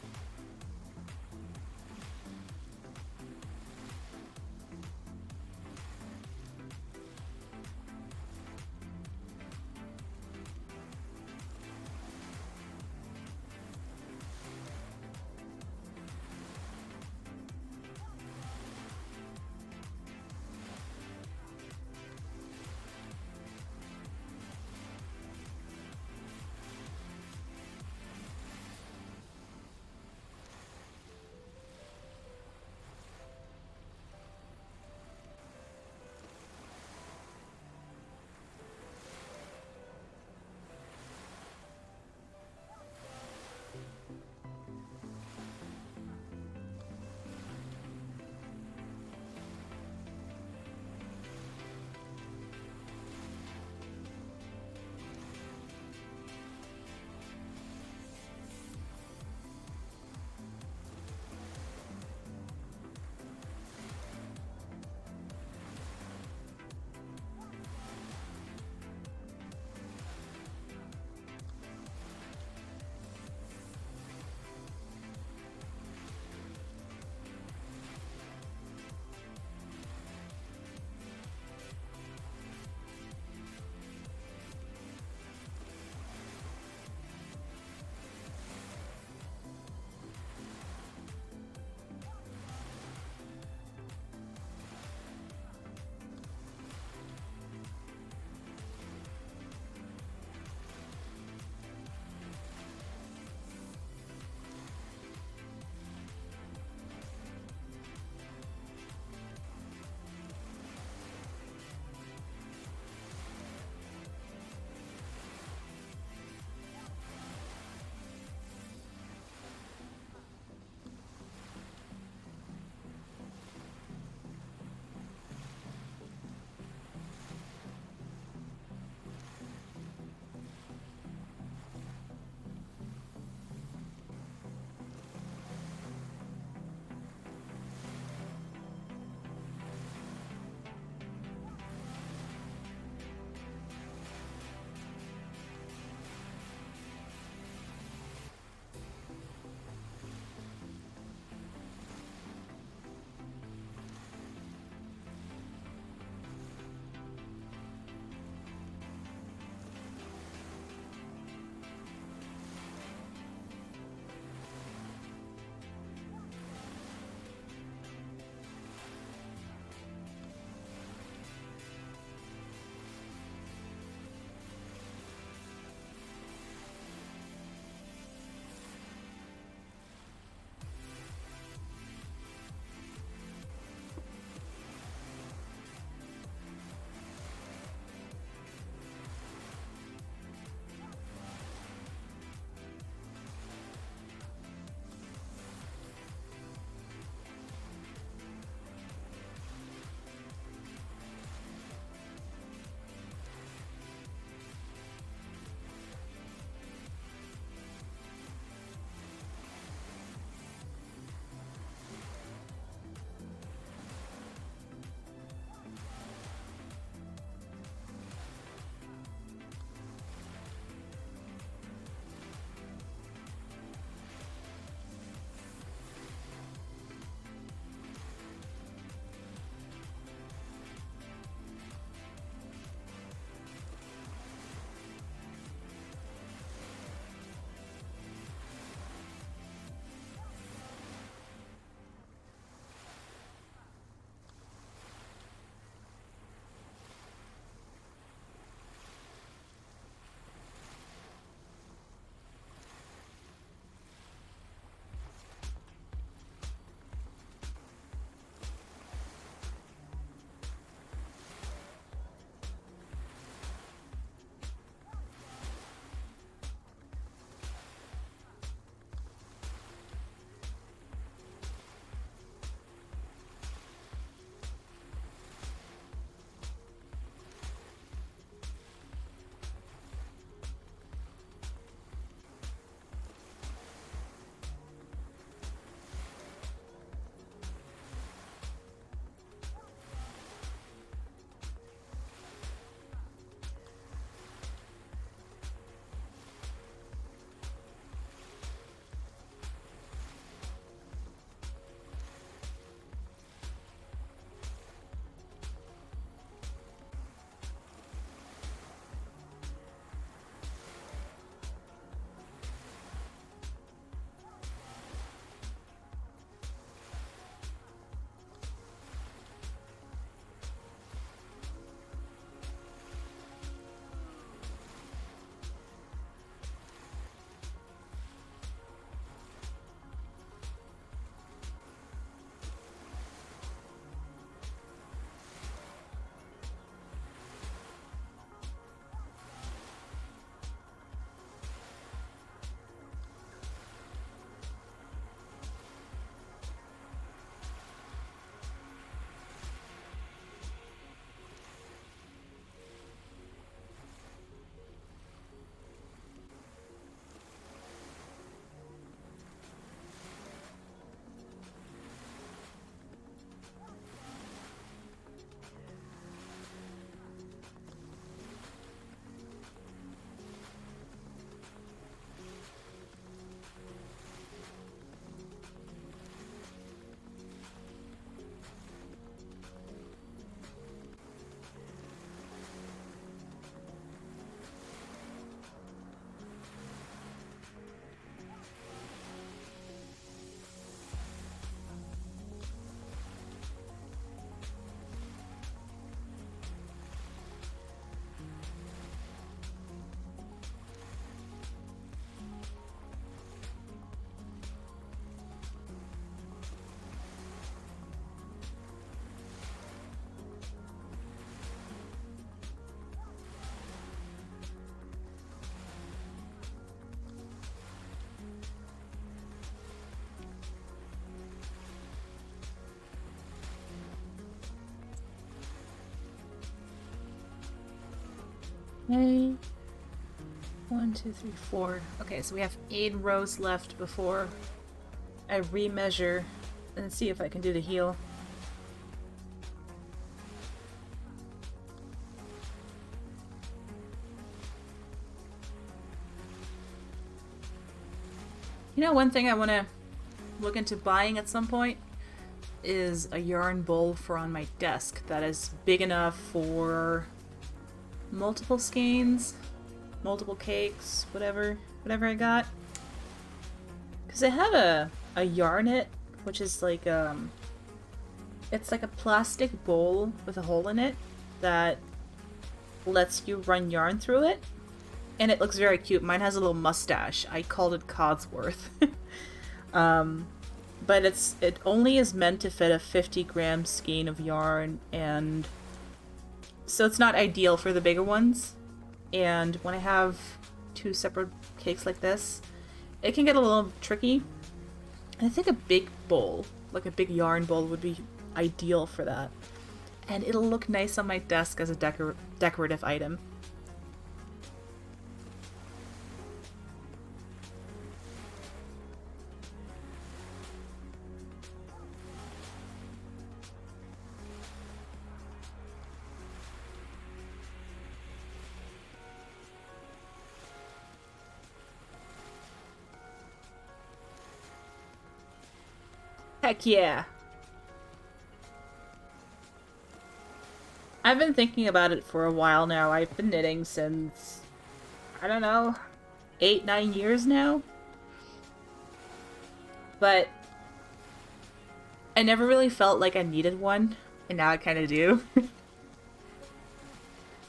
Okay. 1, 2, 3, 4. Okay, so we have 8 rows left before I remeasure and see if I can do the heal. You know, one thing I want to look into buying at some point is a yarn bowl for on my desk that is big enough for multiple skeins, multiple cakes, whatever I got. Because I have a yarnet, which is like it's like a plastic bowl with a hole in it that lets you run yarn through it. And it looks very cute. Mine has a little mustache. I called it Codsworth. But it only is meant to fit a 50-gram skein of yarn, and so it's not ideal for the bigger ones. And when I have 2 separate cakes like this, it can get a little tricky. And I think a big bowl, like a big yarn bowl, would be ideal for that. And it'll look nice on my desk as a decorative item. Heck yeah! I've been thinking about it for a while now. I've been knitting since, I don't know, 8, 9 years now. But I never really felt like I needed one, and now I kind of do.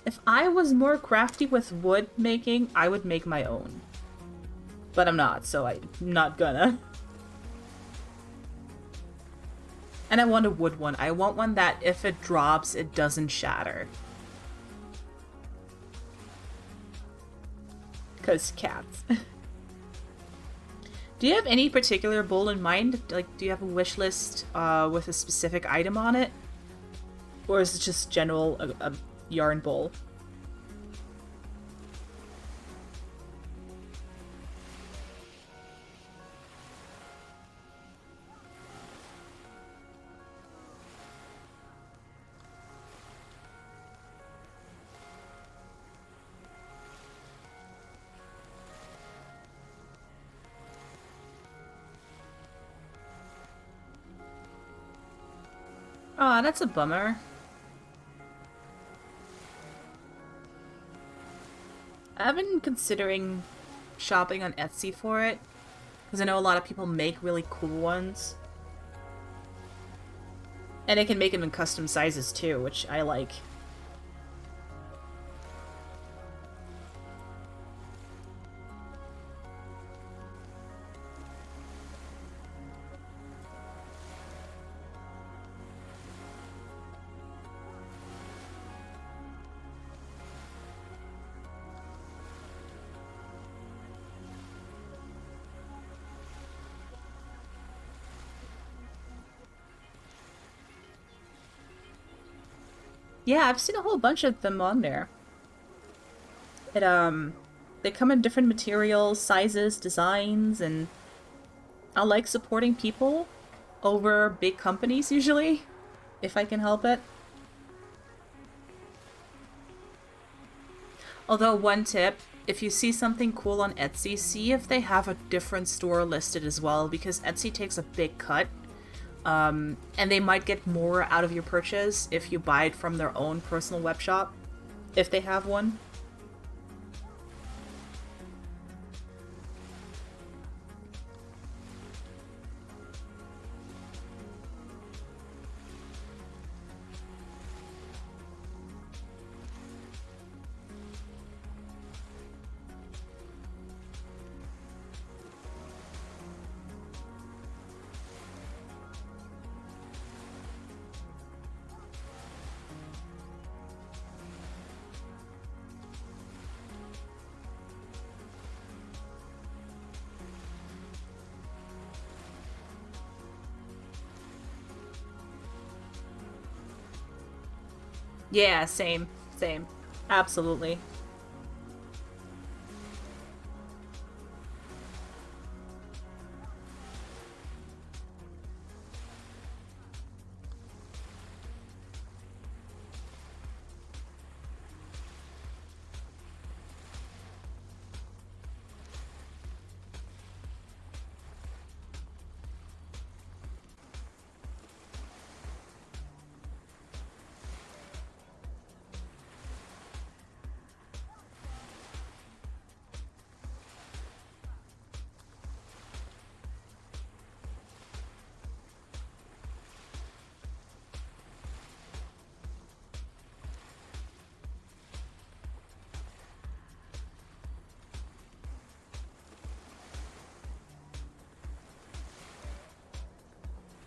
If I was more crafty with wood making, I would make my own. But I'm not, so I'm not gonna. And I want a wood one. I want one that if it drops, it doesn't shatter. Because cats. Do you have any particular bowl in mind? Like, do you have a wish list with a specific item on it? Or is it just general a yarn bowl? Aw, that's a bummer. I've been considering shopping on Etsy for it, because I know a lot of people make really cool ones. And they can make them in custom sizes too, which I like. Yeah, I've seen a whole bunch of them on there. It, they come in different materials, sizes, designs, and I like supporting people over big companies usually, if I can help it. Although, one tip, if you see something cool on Etsy, see if they have a different store listed as well, because Etsy takes a big cut. And they might get more out of your purchase if you buy it from their own personal web shop, if they have one. Yeah, same. Same. Absolutely.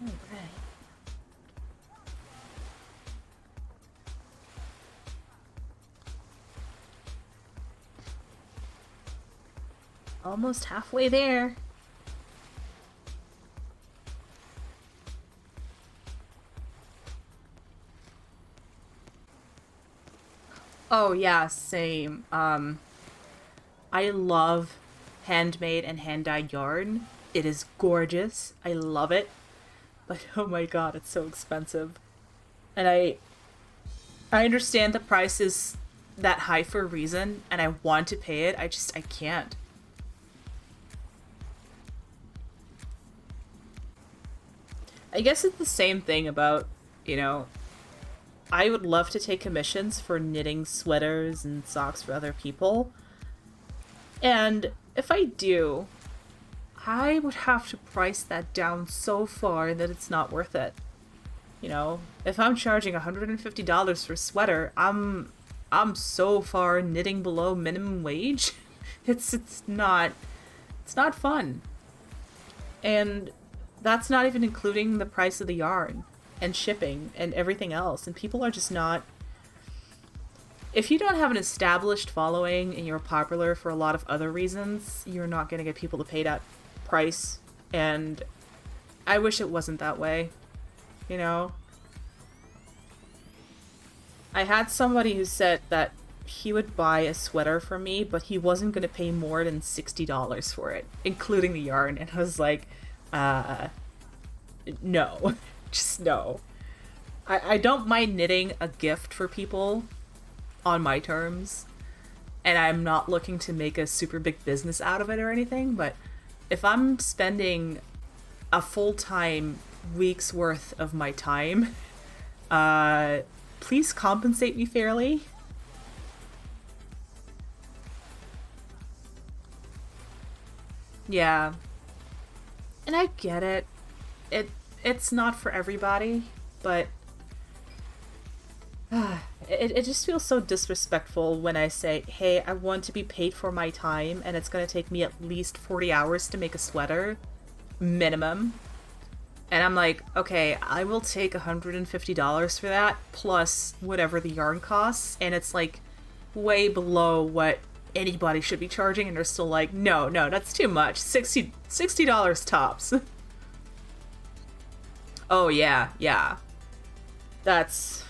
Alright. Almost halfway there. Oh yeah, same. I love handmade and hand-dyed yarn. It is gorgeous. I love it. But oh my god, it's so expensive. And I understand the price is that high for a reason and I want to pay it. I can't. I guess it's the same thing about, you know, I would love to take commissions for knitting sweaters and socks for other people. And if I do, I would have to price that down so far that it's not worth it. You know, if I'm charging $150 for a sweater, I'm so far knitting below minimum wage. It's not fun. And that's not even including the price of the yarn and shipping and everything else. And people are just not. If you don't have an established following and you're popular for a lot of other reasons, you're not going to get people to pay that price. And I wish it wasn't that way. You know? I had somebody who said that he would buy a sweater from me, but he wasn't going to pay more than $60 for it, including the yarn. And I was like, no. Just no. I don't mind knitting a gift for people on my terms, and I'm not looking to make a super big business out of it or anything, but if I'm spending a full-time week's worth of my time, please compensate me fairly. Yeah. And I get it. It's not for everybody, but it just feels so disrespectful when I say, hey, I want to be paid for my time and it's going to take me at least 40 hours to make a sweater, minimum. And I'm like, okay, I will take $150 for that, plus whatever the yarn costs, and it's like way below what anybody should be charging, and they're still like, no, that's too much. $60 tops. Oh yeah. That's...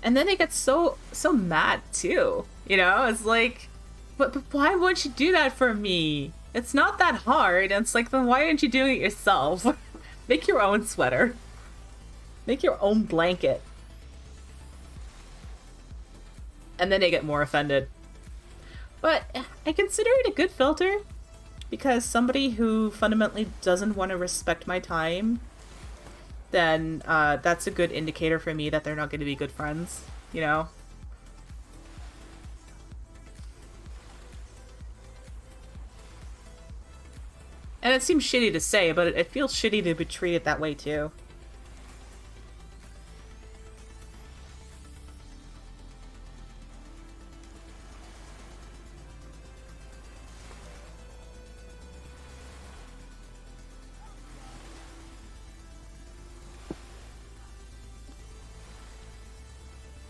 And then they get so mad too. You know, it's like, but why won't you do that for me? It's not that hard. And it's like, then why aren't you doing it yourself? Make your own sweater. Make your own blanket. And then they get more offended. But I consider it a good filter, because somebody who fundamentally doesn't want to respect my time, then that's a good indicator for me that they're not going to be good friends, you know? And it seems shitty to say, but it feels shitty to be treated that way too.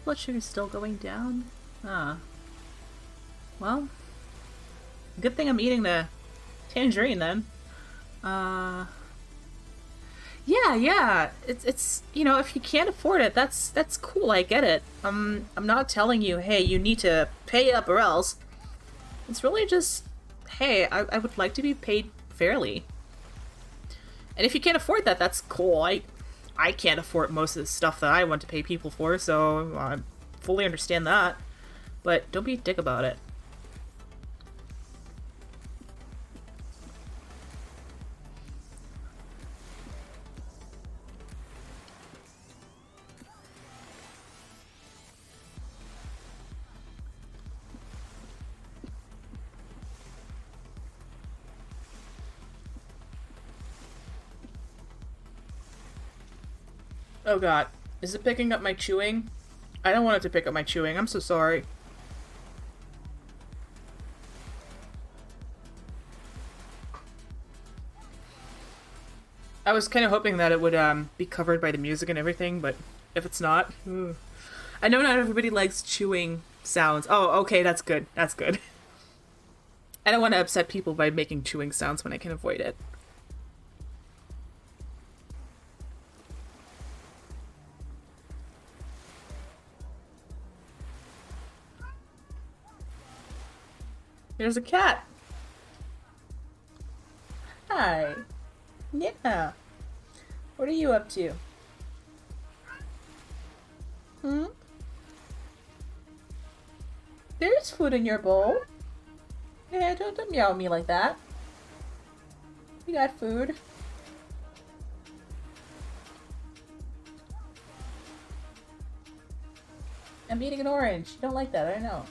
Blood sugar's still going down? Ah. Well, good thing I'm eating the tangerine then. Yeah. It's you know, if you can't afford it, that's cool. I get it. I'm not telling you, hey, you need to pay up or else. It's really just, hey, I would like to be paid fairly. And if you can't afford that, that's cool. I can't afford most of the stuff that I want to pay people for, so I fully understand that. But don't be a dick about it. Oh god. Is it picking up my chewing? I don't want it to pick up my chewing. I'm so sorry. I was kind of hoping that it would be covered by the music and everything, but if it's not, I know not everybody likes chewing sounds. Oh, okay, that's good. That's good. I don't want to upset people by making chewing sounds when I can avoid it. There's a cat. Hi. Yeah. What are you up to? Hmm? There's food in your bowl. Yeah, don't meow at me like that. We got food. I'm eating an orange. You don't like that, I know.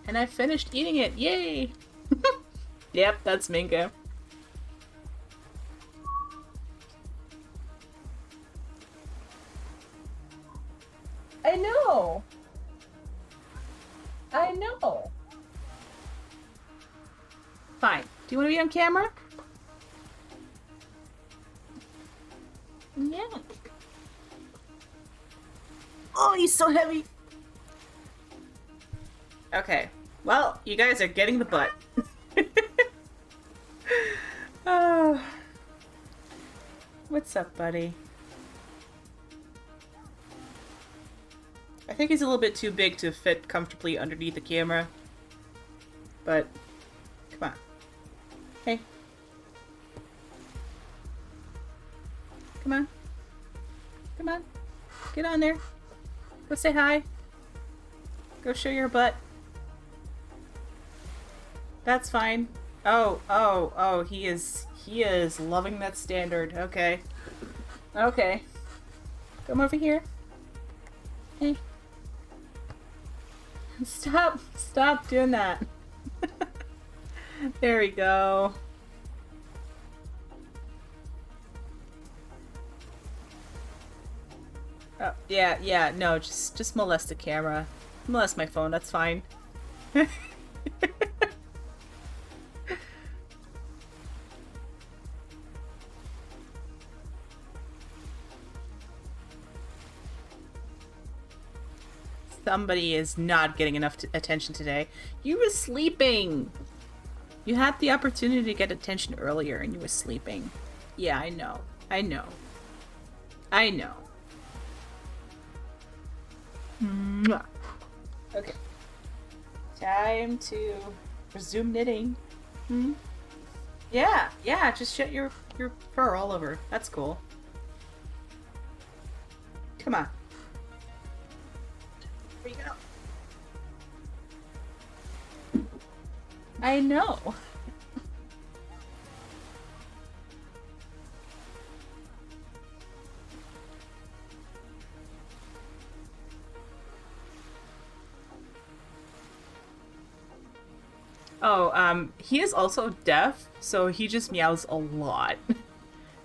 And I finished eating it. Yay! Yep, that's Minka. I know. I know. Fine. Do you want to be on camera? Yeah. Oh, he's so heavy. Okay. Well, you guys are getting the butt. Oh. What's up, buddy? I think he's a little bit too big to fit comfortably underneath the camera. But, come on. Hey. Come on. Come on. Get on there. Go say hi. Go show your butt. That's fine. Oh, he is loving that standard. Okay. Okay. Come over here. Hey. Stop doing that. There we go. Oh, yeah, no, just molest the camera. Molest my phone, that's fine. Somebody is not getting enough attention today. You were sleeping! You had the opportunity to get attention earlier and you were sleeping. Yeah, I know. I know. I know. Mwah. Okay. Time to resume knitting. Hmm? Yeah, just shut your fur all over. That's cool. Come on. Here you go. I know. Oh, he is also deaf, so he just meows a lot.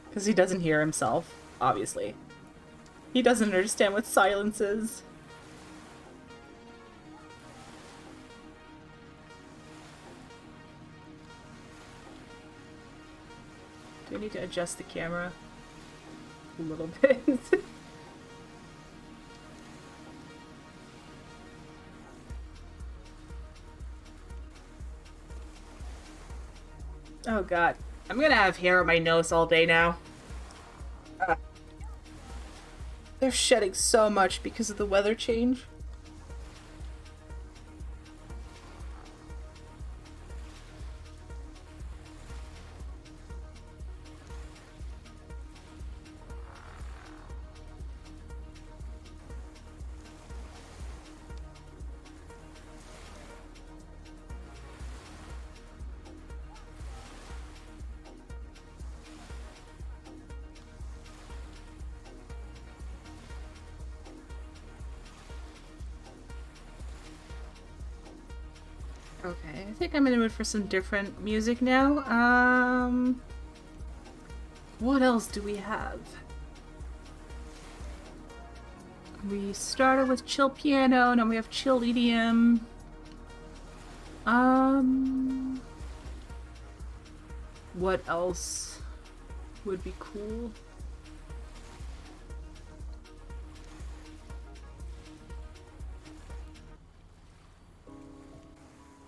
Because he doesn't hear himself, obviously. He doesn't understand what silence is. Do I need to adjust the camera a little bit? Oh god. I'm gonna have hair on my nose all day now. They're shedding so much because of the weather change. Okay, I think I'm in the mood for some different music now. What else do we have? We started with chill piano, now we have chill EDM. what else would be cool?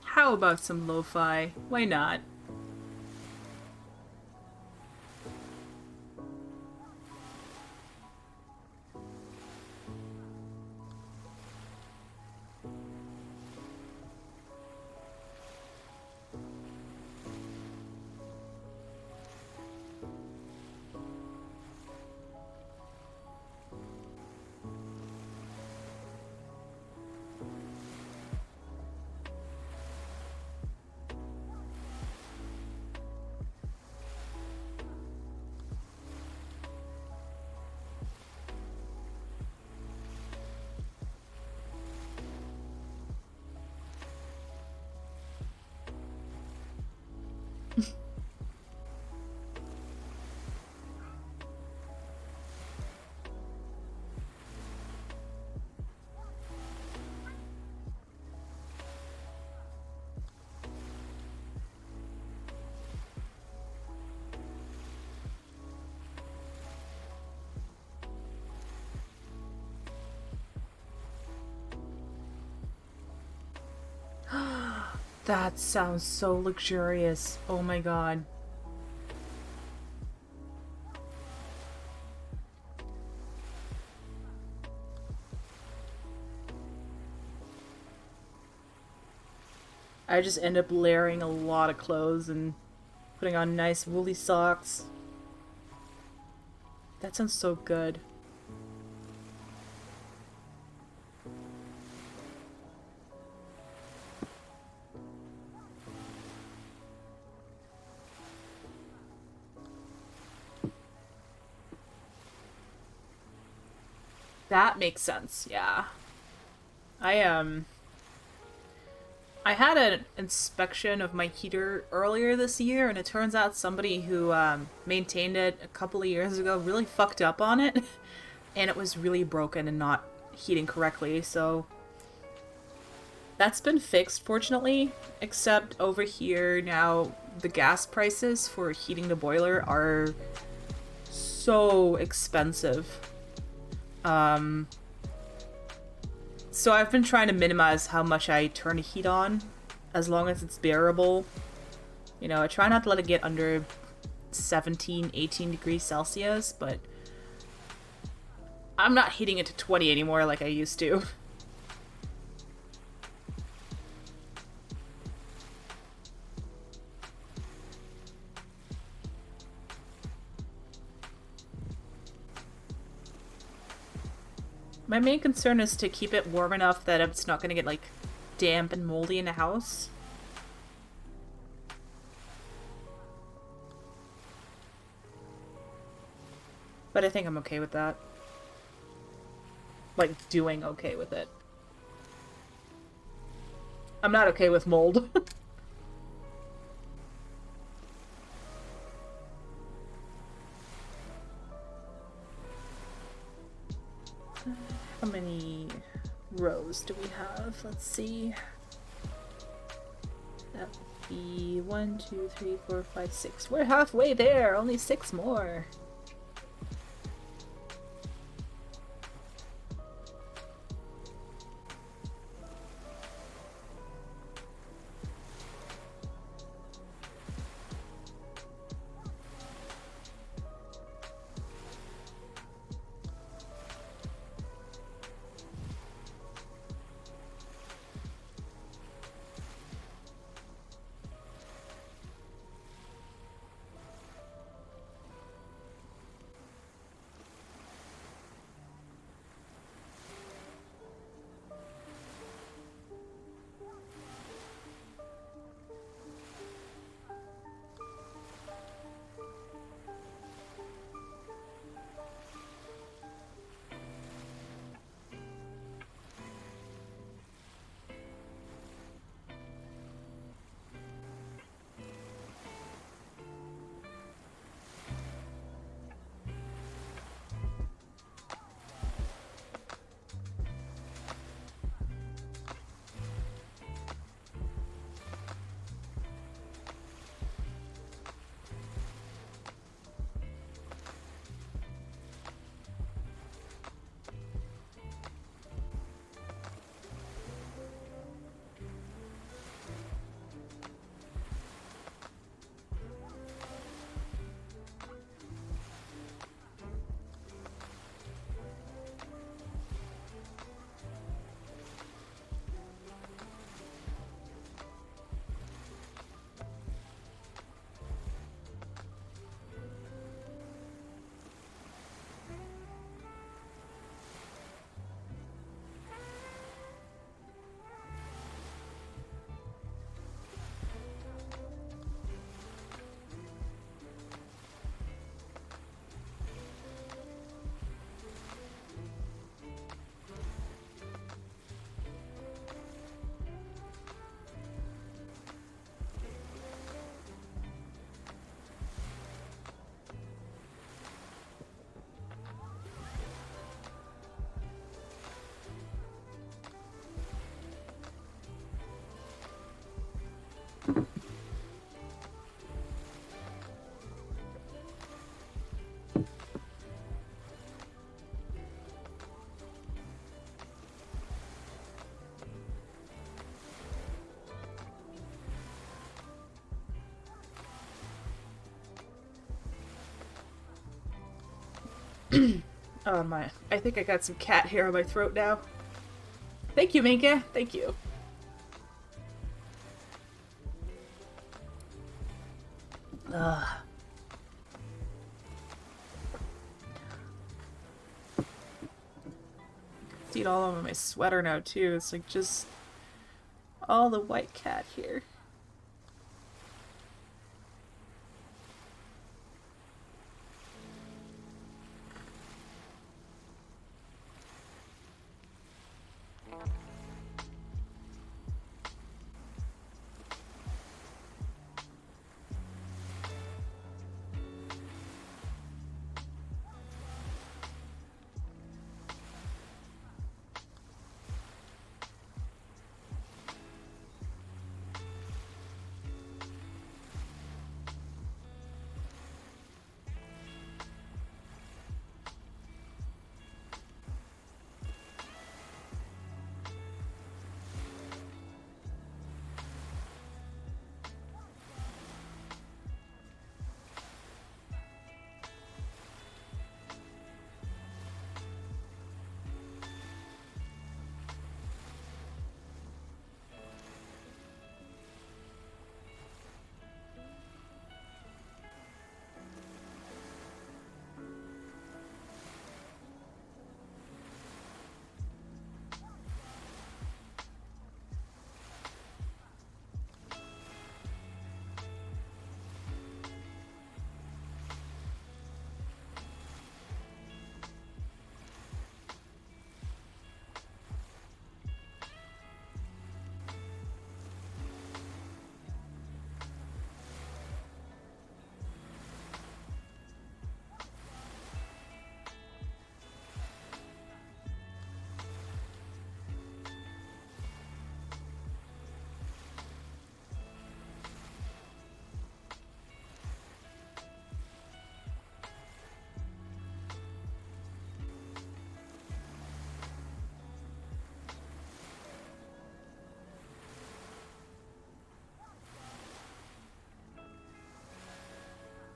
How about some lo-fi? Why not? That sounds so luxurious. Oh my god. I just end up layering a lot of clothes and putting on nice woolly socks. That sounds so good. That makes sense, yeah. I I had an inspection of my heater earlier this year, and it turns out somebody who maintained it a couple of years ago really fucked up on it, and it was really broken and not heating correctly, so that's been fixed, fortunately, except over here now the gas prices for heating the boiler are so expensive. Um, so I've been trying to minimize how much I turn the heat on, as long as it's bearable. You know, I try not to let it get under 17, 18 degrees Celsius, but I'm not heating it to 20 anymore like I used to. My main concern is to keep it warm enough that it's not gonna get, like, damp and moldy in the house. But I think I'm okay with that. Like, doing okay with it. I'm not okay with mold. How many rows do we have? Let's see. That would be 1, 2, 3, 4, 5, 6. We're halfway there! Only 6 more. Oh my, I think I got some cat hair on my throat now. Thank you, Minka. Thank you. Ugh. See it all over my sweater now too. It's like just all the white cat hair.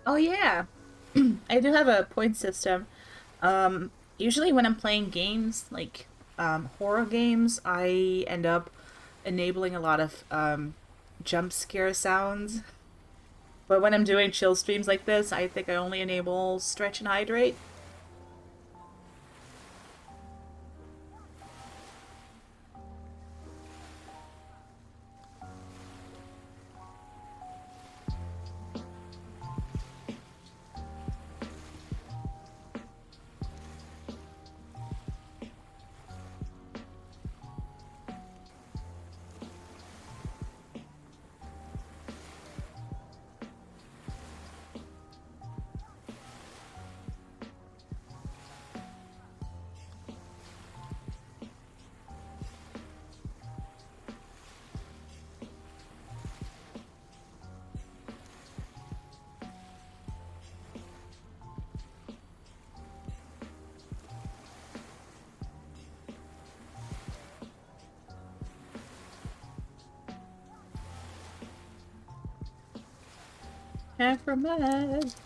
Oh yeah, I do have a point system. Usually when I'm playing games like horror games, I end up enabling a lot of jump scare sounds. But when I'm doing chill streams like this, I think I only enable stretch and hydrate. Compromise.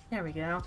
There we go.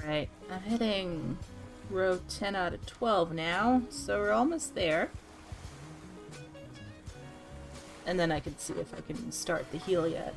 Alright, I'm hitting row 10 out of 12 now, so we're almost there. And then I can see if I can start the heal yet.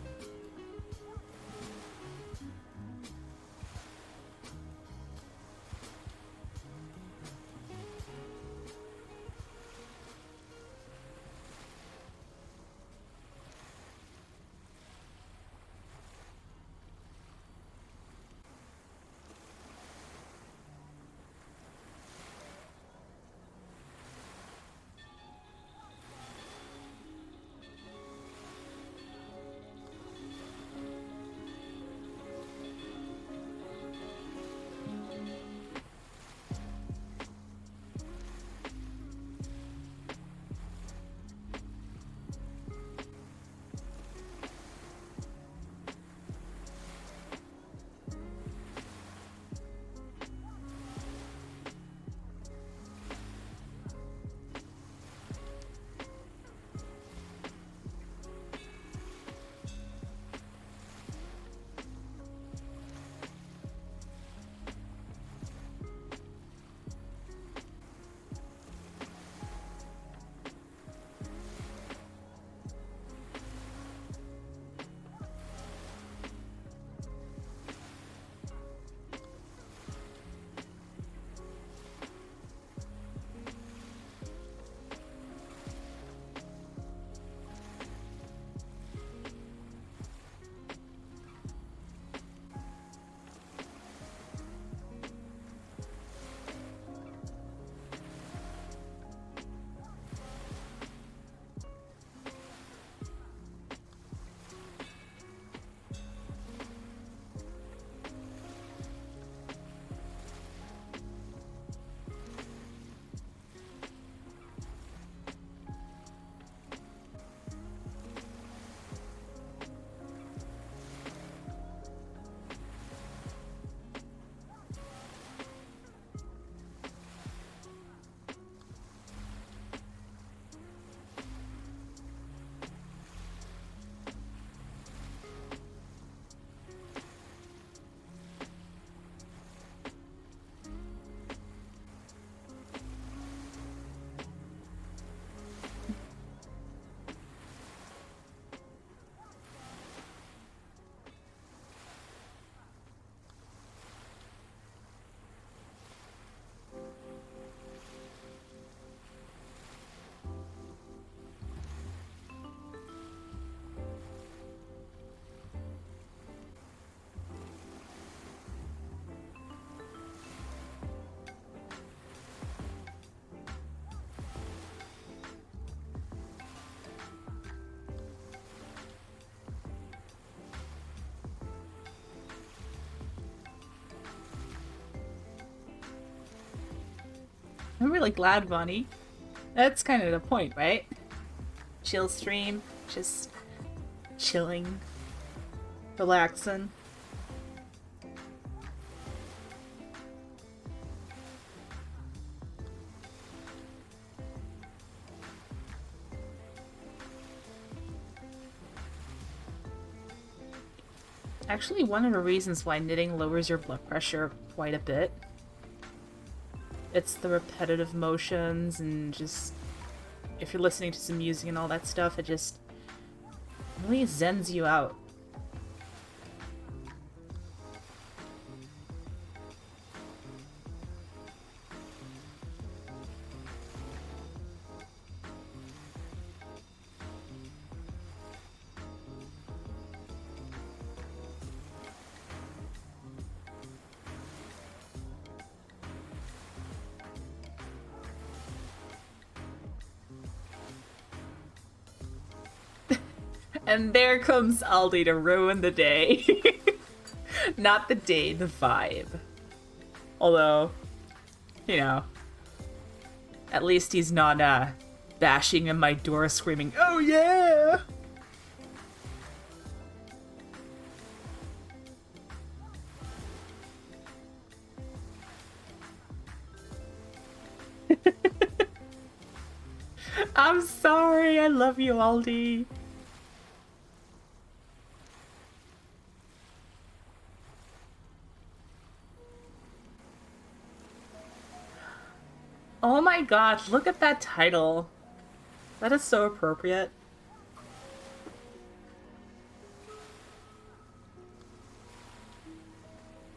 I'm really glad, Vonnie. That's kind of the point, right? Chill stream, just chilling, relaxing. Actually, one of the reasons why knitting lowers your blood pressure quite a bit. It's the repetitive motions and just if you're listening to some music and all that stuff, it just really zens you out. And there comes Aldi to ruin the day. Not the day, the vibe. Although, you know, at least he's not bashing in my door screaming, "Oh yeah!" I'm sorry, I love you, Aldi. Oh my god, look at that title. That is so appropriate.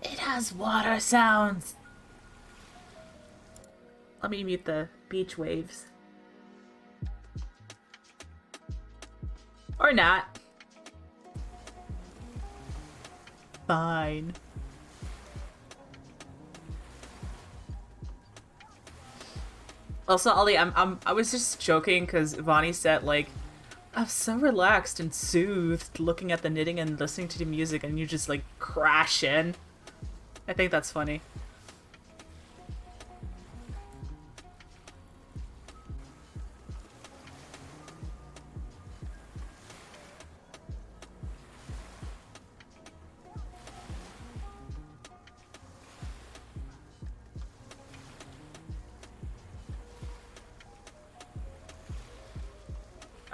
It has water sounds. Let me mute the beach waves. Or not. Fine. Also, Ollie, I was just joking because Vani said, like, I'm so relaxed and soothed looking at the knitting and listening to the music, and you just, like, crash in. I think that's funny.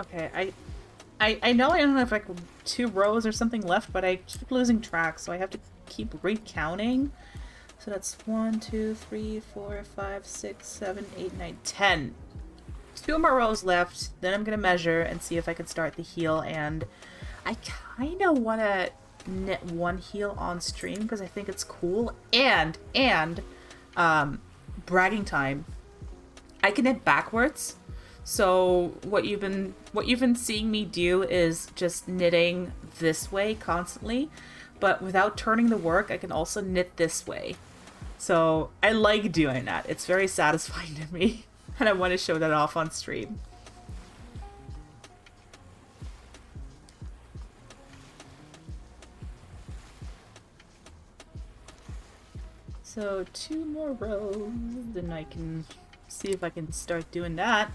Okay, I know I only have like 2 rows or something left, but I keep losing track, so I have to keep recounting. So that's 1, 2, 3, 4, 5, 6, 7, 8, 9, 10. 2 more rows left. Then I'm gonna measure and see if I can start the heel. And I kind of want to knit 1 heel on stream because I think it's cool. And bragging time. I can knit backwards. So what you've been seeing me do is just knitting this way constantly, but without turning the work, I can also knit this way. So I like doing that. It's very satisfying to me, and I want to show that off on stream. So 2 more rows, then I can see if I can start doing that.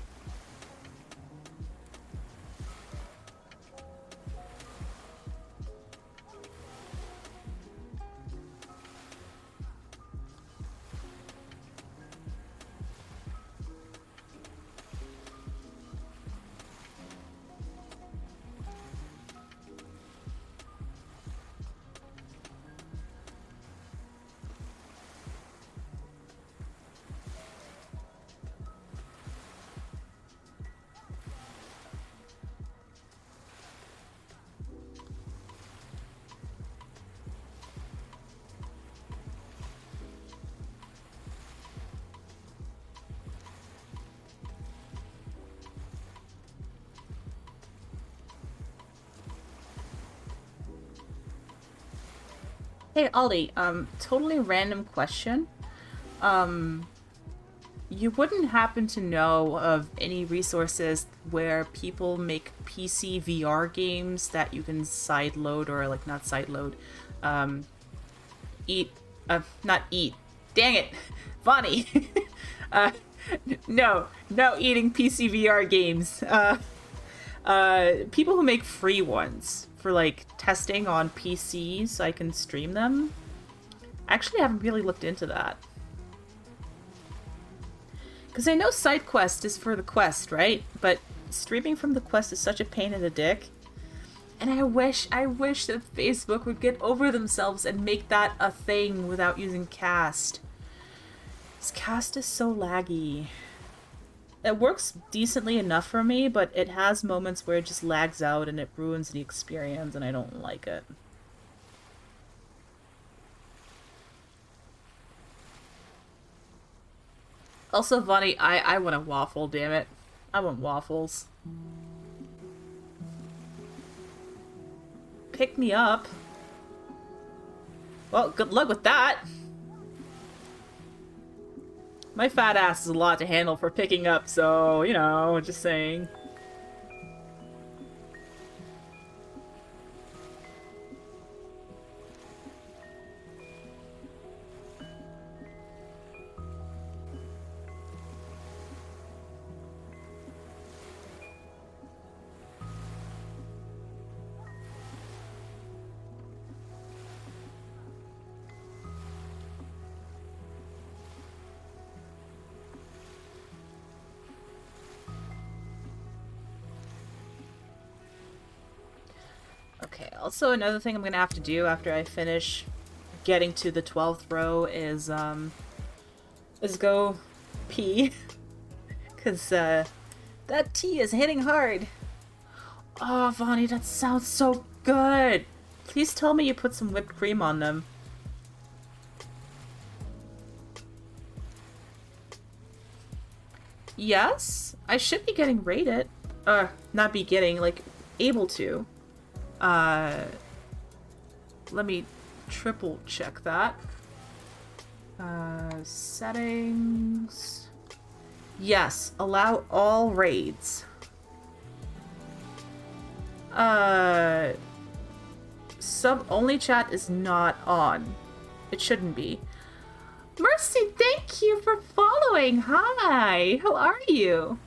Hey Ollie, totally random question. You wouldn't happen to know of any resources where people make PC VR games that you can sideload or like not sideload, eat, not eat. Dang it, Bonnie. uh, no eating PC VR games. People who make free ones for like testing on PCs so I can stream them. Actually, I haven't really looked into that. Because I know side quest is for the quest, right? But streaming from the quest is such a pain in the dick. And I wish that Facebook would get over themselves and make that a thing without using cast. This cast is so laggy. It works decently enough for me, but it has moments where it just lags out and it ruins the experience, and I don't like it. Also, Vonnie, I want a waffle, damn it. I want waffles. Pick me up. Well, good luck with that. My fat ass is a lot to handle for picking up, so, you know, just saying. Okay, also another thing I'm gonna have to do after I finish getting to the 12th row is go pee. Because, that tea is hitting hard. Oh, Vonnie, that sounds so good. Please tell me you put some whipped cream on them. Yes, I should be getting rated. Not be getting, like, able to. Let me triple check that. Settings. Yes, allow all raids. Sub only chat is not on. It shouldn't be. Mercy, thank you for following. Hi, how are you?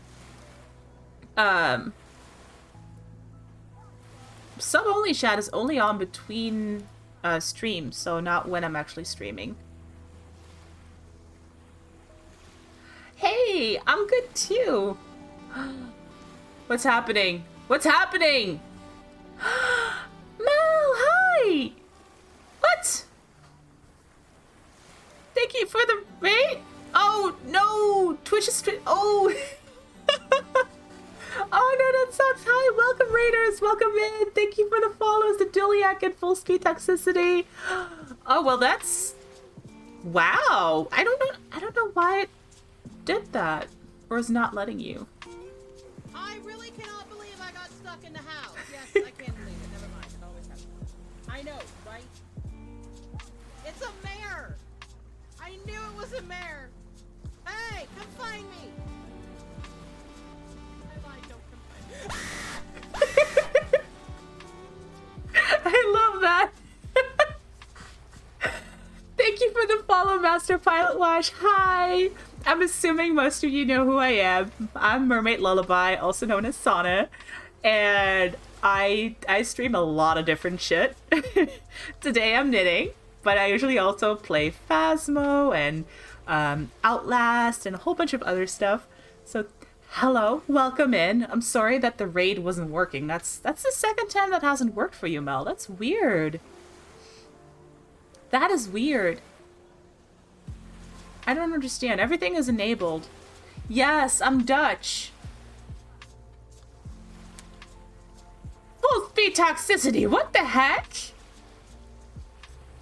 Sub only chat is only on between streams, so not when I'm actually streaming. Hey, I'm good too. What's happening? What's happening? Mel, hi! What? Thank you for the raid? Oh, no! Twitch is... Oh! Oh, no, that sucks. Hi, welcome, Raiders. Welcome in. Thank you for the follows. The Duliac and full speed toxicity. Oh, well, that's... Wow. I don't know why it did that. Or is not letting you. I really cannot believe I got stuck in the house. Yes, I can't believe it. Never mind. It always happens. I know, right? It's a mare. I knew it was a mare. Hey, come find me. I lied. Don't come find me. I love that. Thank you for the follow, Master Pilot Wash. Hi. I'm assuming most of you know who I am. I'm Mermaid Lullaby, also known as Sana, and I stream a lot of different shit. Today I'm knitting, but I usually also play Phasmo and Outlast and a whole bunch of other stuff. So hello, welcome in. I'm sorry that the raid wasn't working. That's the second time that hasn't worked for you, Mel. That's weird. That is weird. I don't understand. Everything is enabled. Yes, I'm Dutch. Full speed toxicity, what the heck?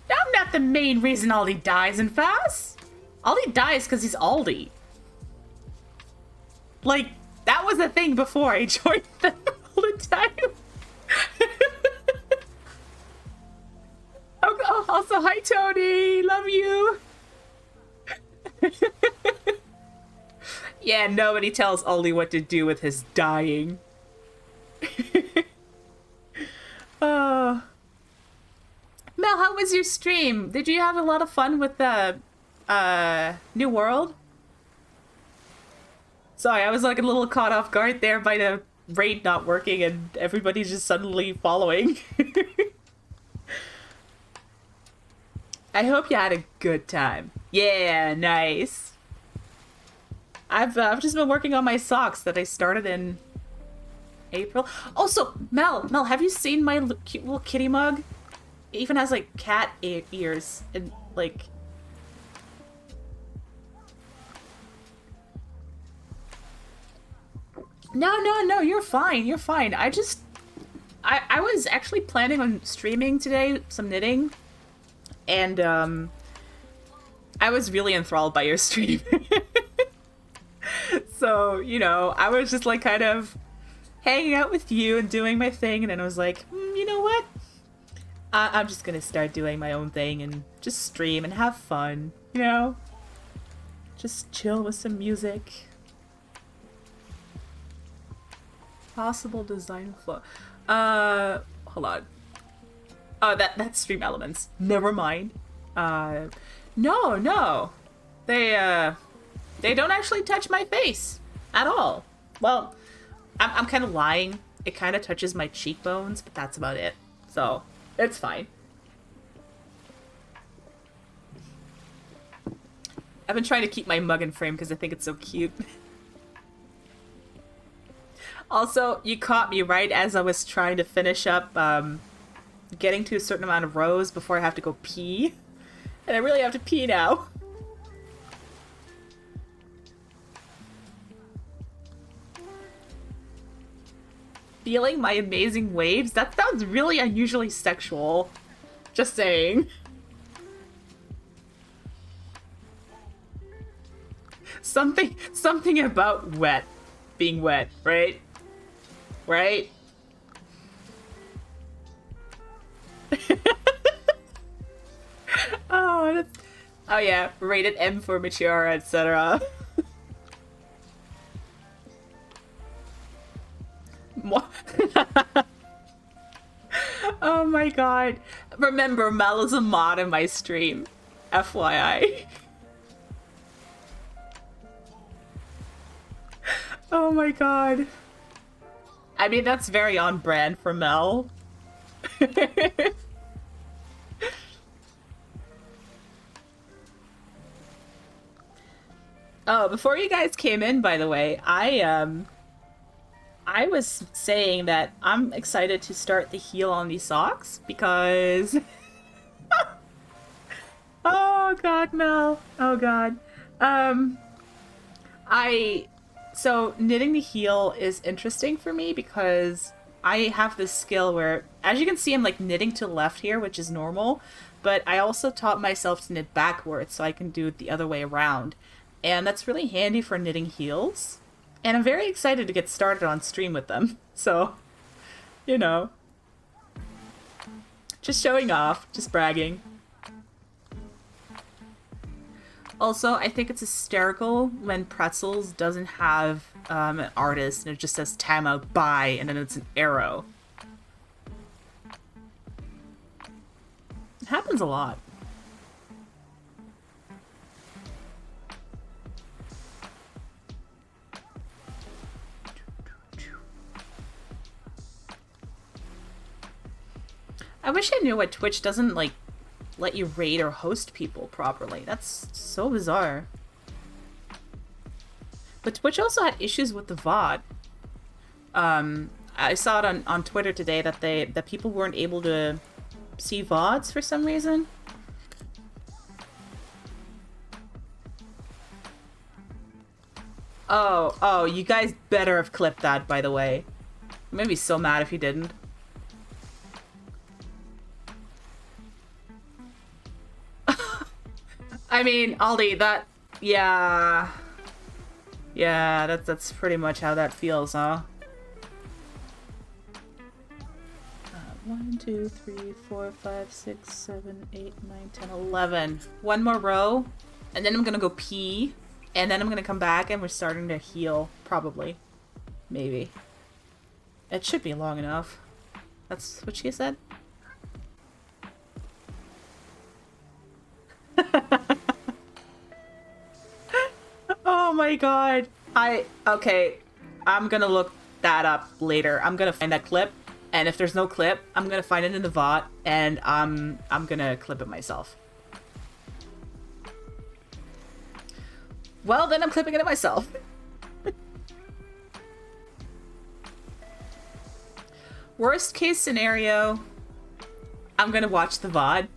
I'm not the main reason Aldi dies in Fast. Aldi dies because he's Aldi. Like, that was a thing before I joined them all the time. Oh, also, hi Tony, love you. Yeah, nobody tells Aldi what to do with his dying. Mel, how was your stream? Did you have a lot of fun with the New World? Sorry, I was like a little caught off guard there by the raid not working and everybody just suddenly following. I hope you had a good time. Yeah, nice. I've just been working on my socks that I started in April. Also, Mel, have you seen my cute little kitty mug? It even has like cat ears and like. No, you're fine. You're fine. I was actually planning on streaming today, some knitting, and I was really enthralled by your stream. So, you know, I was just like kind of hanging out with you and doing my thing, and then I was like, you know what? I'm just gonna start doing my own thing and just stream and have fun, you know? Just chill with some music. Possible design flaw. Hold on. Oh, that's stream elements. Never mind. No. They don't actually touch my face at all. Well, I'm kind of lying. It kind of touches my cheekbones, but that's about it. So, it's fine. I've been trying to keep my mug in frame because I think it's so cute. Also, you caught me right as I was trying to finish up getting to a certain amount of rows before I have to go pee. And I really have to pee now. feeling my amazing waves? That sounds really unusually sexual. Just saying. Something about wet. Being wet, right? Right? Oh yeah, rated M for mature, etc. Oh my god. Remember, Mel is a mod in my stream. FYI. Oh my god. I mean, that's very on brand for Mel. Oh, before you guys came in, by the way, I was saying that I'm excited to start the heal on these socks because oh god, Mel. Oh god. I so knitting the heel is interesting for me because I have this skill where, as you can see, I'm like knitting to the left here, which is normal, but I also taught myself to knit backwards so I can do it the other way around. And that's really handy for knitting heels. And I'm very excited to get started on stream with them. So, you know, just showing off, just bragging. Also, I think it's hysterical when Pretzels doesn't have an artist and it just says timeout by and then it's an arrow. It happens a lot. I wish I knew why Twitch doesn't, like, let you raid or host people properly. That's so bizarre. But Twitch also had issues with the VOD. I saw it on Twitter today that people weren't able to see VODs for some reason. Oh, you guys better have clipped that, by the way. I'm gonna be so mad if you didn't. I mean, Aldi, that... Yeah... Yeah, that's pretty much how that feels, huh? 1, 2, 3, 4, 5, 6, 7, 8, 9, 10, 11. One more row, and then I'm gonna go pee, and then I'm gonna come back and we're starting to heal, probably. Maybe. It should be long enough. That's what she said? Oh my god. Okay. I'm gonna look that up later. I'm gonna find that clip, and if there's no clip, I'm gonna find it in the VOD, and I'm gonna clip it myself. Well, then I'm clipping it myself. Worst case scenario, I'm gonna watch the VOD,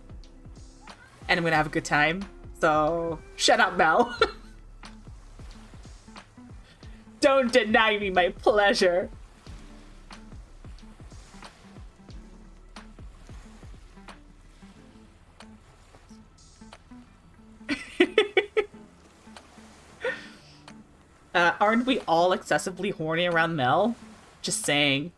and I'm gonna have a good time. So, shut up, Mel. Don't deny me my pleasure. Aren't we all excessively horny around Mel? Just saying.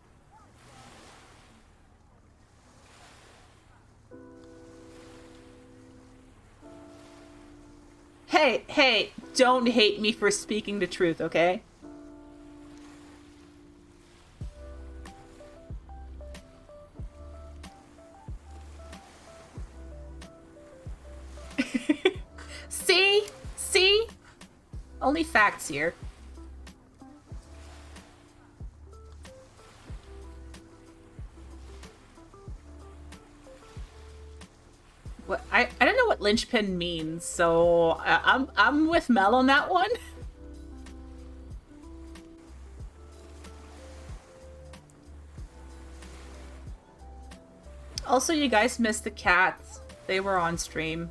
Hey, don't hate me for speaking the truth, okay? See? Only facts here. What I don't know what linchpin means, so I'm with Mel on that one. Also, you guys missed the cats. They were on stream.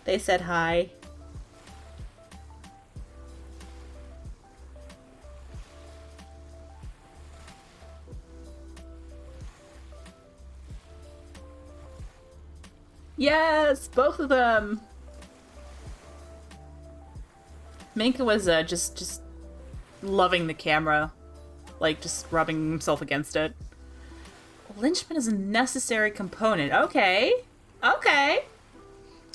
They said hi. Yes, both of them. Minka was just loving the camera, like just rubbing himself against it. Lynchman is a necessary component. Okay. Okay.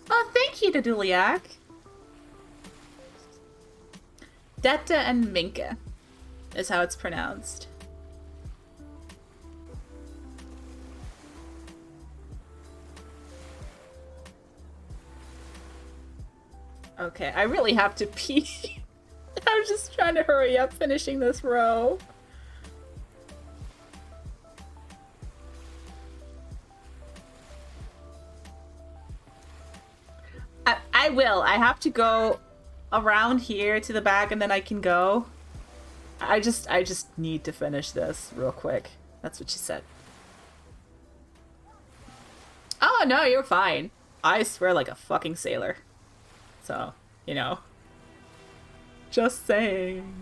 Oh, thank you, Daduliak. Detta and Minka is how it's pronounced. Okay, I really have to pee. I'm just trying to hurry up finishing this row. I will. I have to go around here to the back and then I can go. I just need to finish this real quick. That's what she said. Oh, no, you're fine. I swear like a fucking sailor. So, you know. Just saying.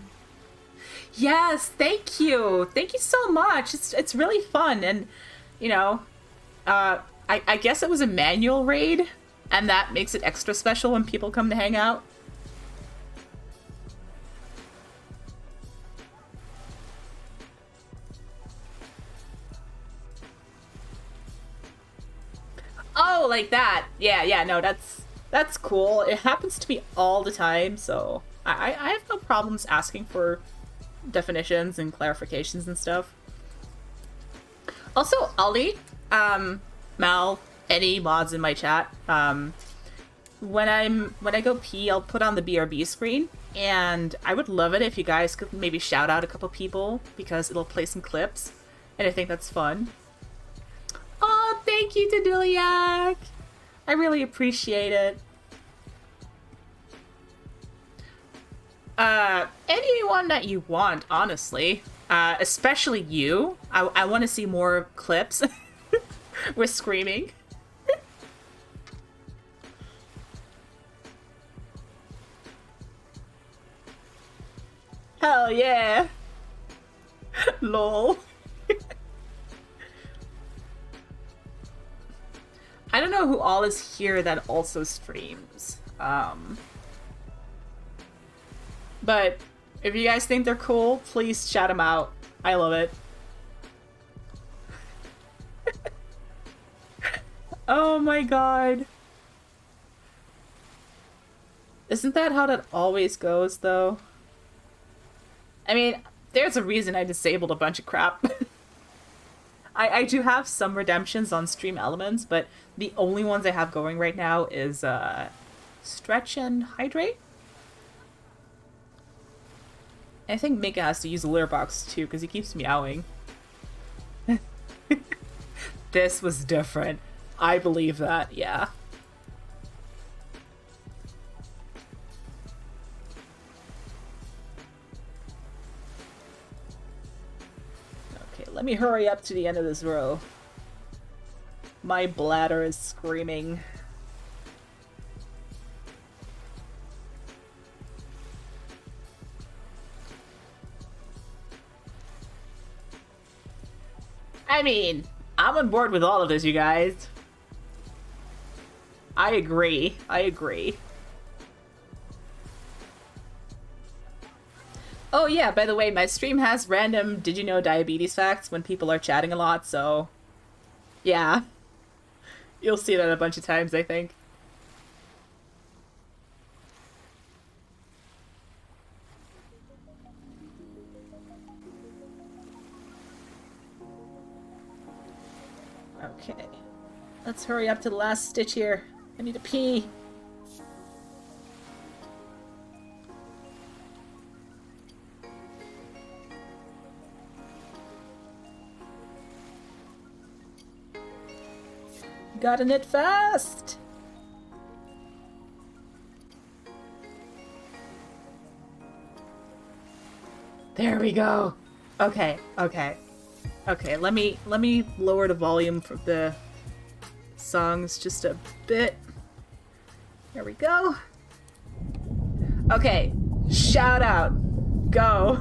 Yes, thank you. Thank you so much. It's really fun. And, you know, I guess it was a manual raid. And that makes it extra special when people come to hang out. Oh, like that. Yeah, no, that's cool. It happens to me all the time, so I have no problems asking for definitions and clarifications and stuff. Also, Ollie, Mal, any mods in my chat, when I go pee, I'll put on the BRB screen, and I would love it if you guys could maybe shout out a couple people, because it'll play some clips, and I think that's fun. Oh, thank you, Daduliak! I really appreciate it. Anyone that you want, honestly. Especially you. I want to see more clips with screaming. Hell yeah! Lol. I don't know who all is here that also streams. But if you guys think they're cool, please shout them out. I love it. Oh my god. Isn't that how that always goes, though? I mean, there's a reason I disabled a bunch of crap. I do have some redemptions on Stream Elements, but the only ones I have going right now is Stretch and Hydrate. I think Mika has to use a litter box too, because he keeps meowing. This was different. I believe that, yeah. Okay, let me hurry up to the end of this row. My bladder is screaming. I mean, I'm on board with all of this, you guys. I agree. I agree. Oh yeah, by the way, my stream has random did you know diabetes facts when people are chatting a lot, so yeah. You'll see that a bunch of times, I think. Okay. Let's hurry up to the last stitch here. I need to pee. Gotta knit fast! There we go. Okay, okay. Okay, let me lower the volume for the songs just a bit. There we go. Okay, shout out. Go.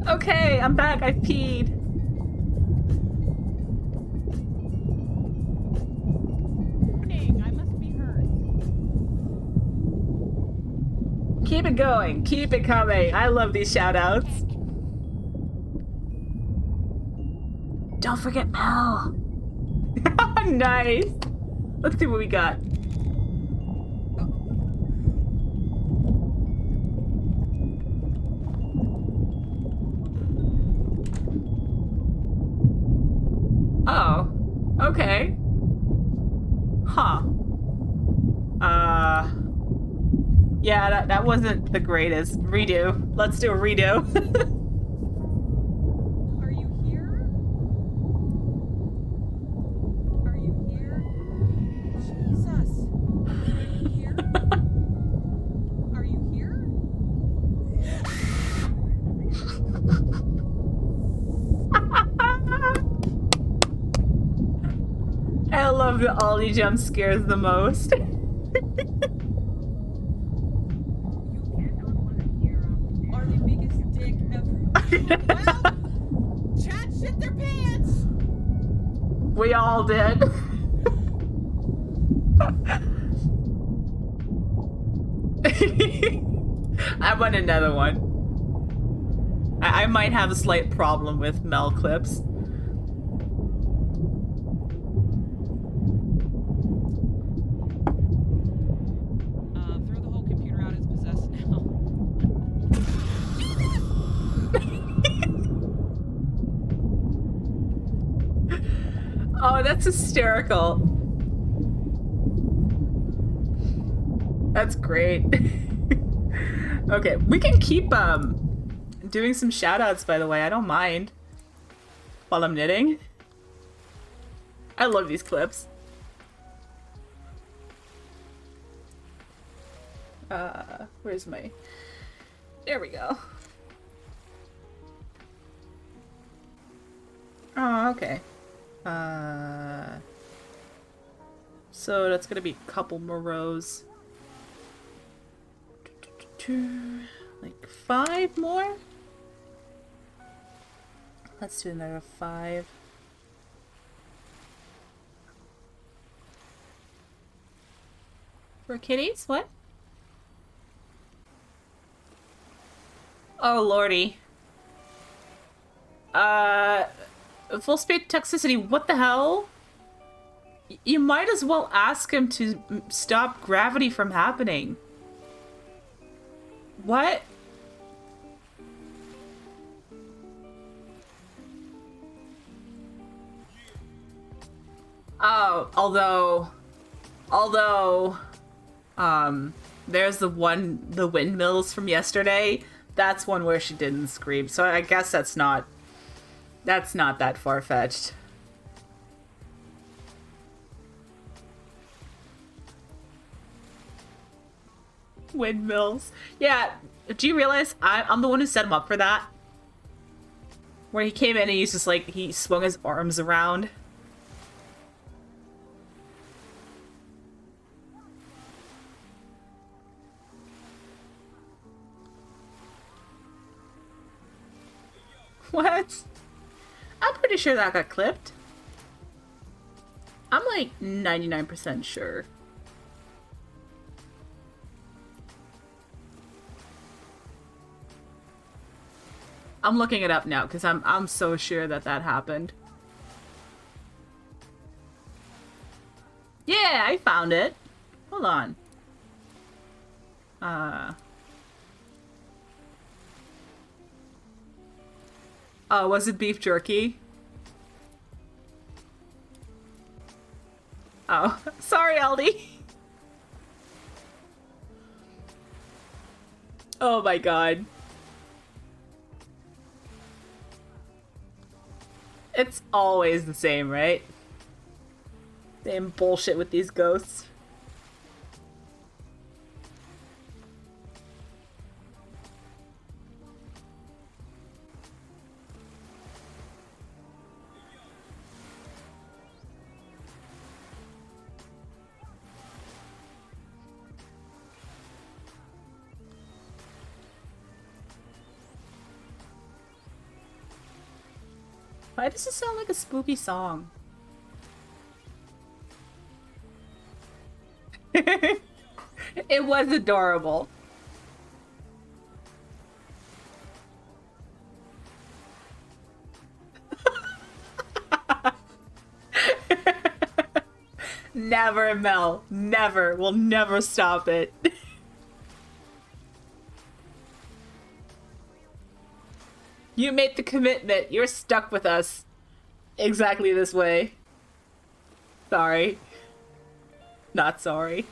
Okay, I'm back. I peed. I must be hurt. Keep it going. Keep it coming. I love these shoutouts. Don't forget Mel. Nice. Let's see what we got. Oh. Okay. Huh. Yeah, that wasn't the greatest. Redo. Let's do a redo. Are you here? Are you here? Jesus. Are you here? Are you here? I love that Ollie jump scares the most. Are the biggest dick ever. Well, chat shit their pants. We all did. I want another one. I might have a slight problem with Mel clips. Throw the whole computer out. It's possessed now. Oh, that's hysterical. That's great. Okay, we can keep doing some shoutouts, by the way. I don't mind. While I'm knitting. I love these clips. Where's my... There we go. Oh, okay. So that's gonna be a couple more rows. Like 5 more? Let's do another 5. For kitties? What? Oh, lordy. Full speed toxicity, what the hell? You might as well ask him to stop gravity from happening. What? Oh, although, there's the windmills from yesterday. That's one where she didn't scream. So I guess that's not that far-fetched. Windmills. Yeah, do you realize I'm the one who set him up for that? Where he came in and he's just like, he swung his arms around. What? I'm pretty sure that got clipped. I'm like 99% sure. I'm looking it up now because I'm so sure that happened. Yeah, I found it. Hold on. Oh, was it beef jerky? Oh, sorry, Aldi. Oh my god. It's always the same, right? Same bullshit with these ghosts. Why does it sound like a spooky song? It was adorable. Never, Mel. Never. We'll never stop it. You made the commitment. You're stuck with us. Exactly this way. Sorry. Not sorry.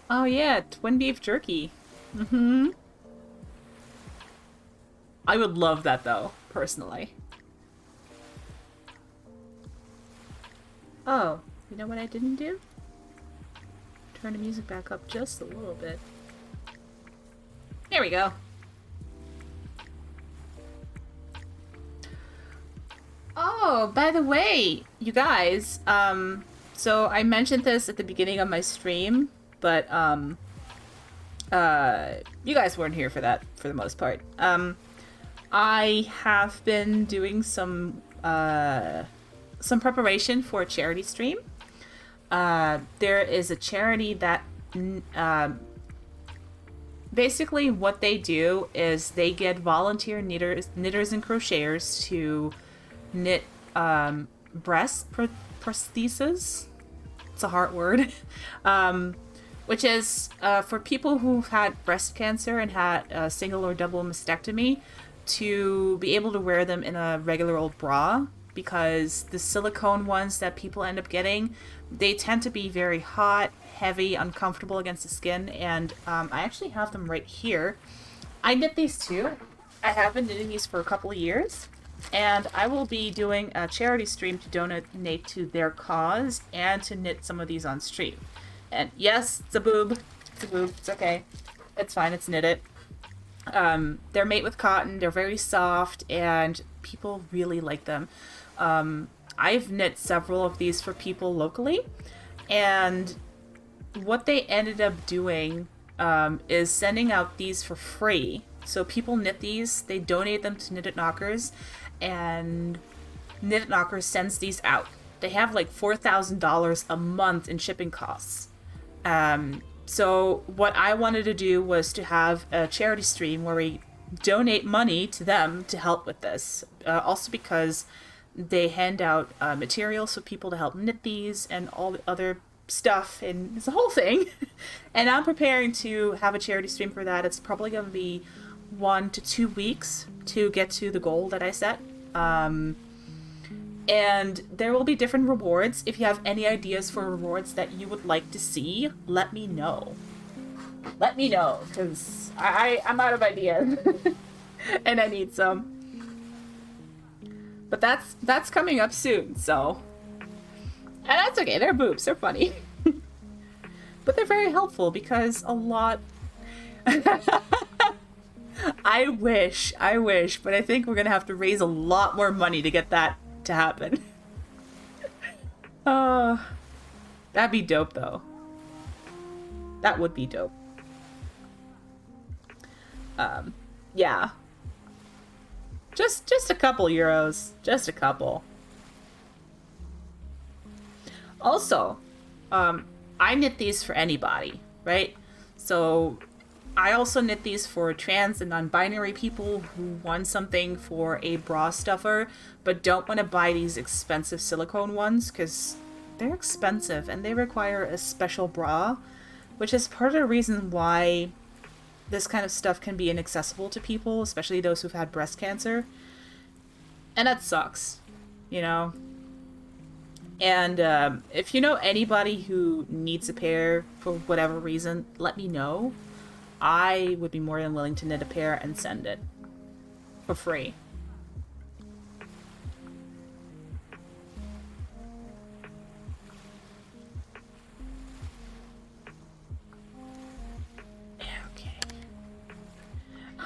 Oh yeah, twin beef jerky. Mm-hmm. I would love that though, personally. Oh, you know what I didn't do? Turn the music back up just a little bit. There we go. Oh, by the way, you guys, so I mentioned this at the beginning of my stream, but, you guys weren't here for that, for the most part. I have been doing some preparation for a charity stream. There is a charity that, basically what they do is they get volunteer knitters and crocheters to knit breast prosthesis. It's a hard word. Which is for people who've had breast cancer and had a single or double mastectomy to be able to wear them in a regular old bra, because the silicone ones that people end up getting, they tend to be very hot, heavy, uncomfortable against the skin, and I actually have them right here. I knit these too. I have been knitting these for a couple of years, and I will be doing a charity stream to donate to their cause and to knit some of these on stream. And yes, it's a boob. It's a boob. It's okay. It's fine. It's knitted. They're made with cotton. They're very soft, and people really like them. I've knit several of these for people locally, and what they ended up doing is sending out these for free. So people knit these, they donate them to Knitted Knockers, and Knitted Knockers sends these out. They have like $4,000 a month in shipping costs. So what I wanted to do was to have a charity stream where we donate money to them to help with this. Also because they hand out materials for people to help knit these and all the other stuff, and it's a whole thing. And I'm preparing to have a charity stream for that. It's probably going to be 1 to 2 weeks to get to the goal that I set. And there will be different rewards. If you have any ideas for rewards that you would like to see, let me know. Let me know, because I'm out of ideas. And I need some. But that's coming up soon, so... And that's okay, they're boobs, they're funny. But they're very helpful, because a lot... I wish, but I think we're gonna have to raise a lot more money to get that to happen. That'd be dope though. That would be dope. Yeah. Just a couple euros. Just a couple. Also, I knit these for anybody, right? So I also knit these for trans and non-binary people who want something for a bra stuffer, but don't want to buy these expensive silicone ones because they're expensive and they require a special bra, which is part of the reason why this kind of stuff can be inaccessible to people, especially those who've had breast cancer. And that sucks, you know? And if you know anybody who needs a pair for whatever reason, let me know. I would be more than willing to knit a pair and send it for free.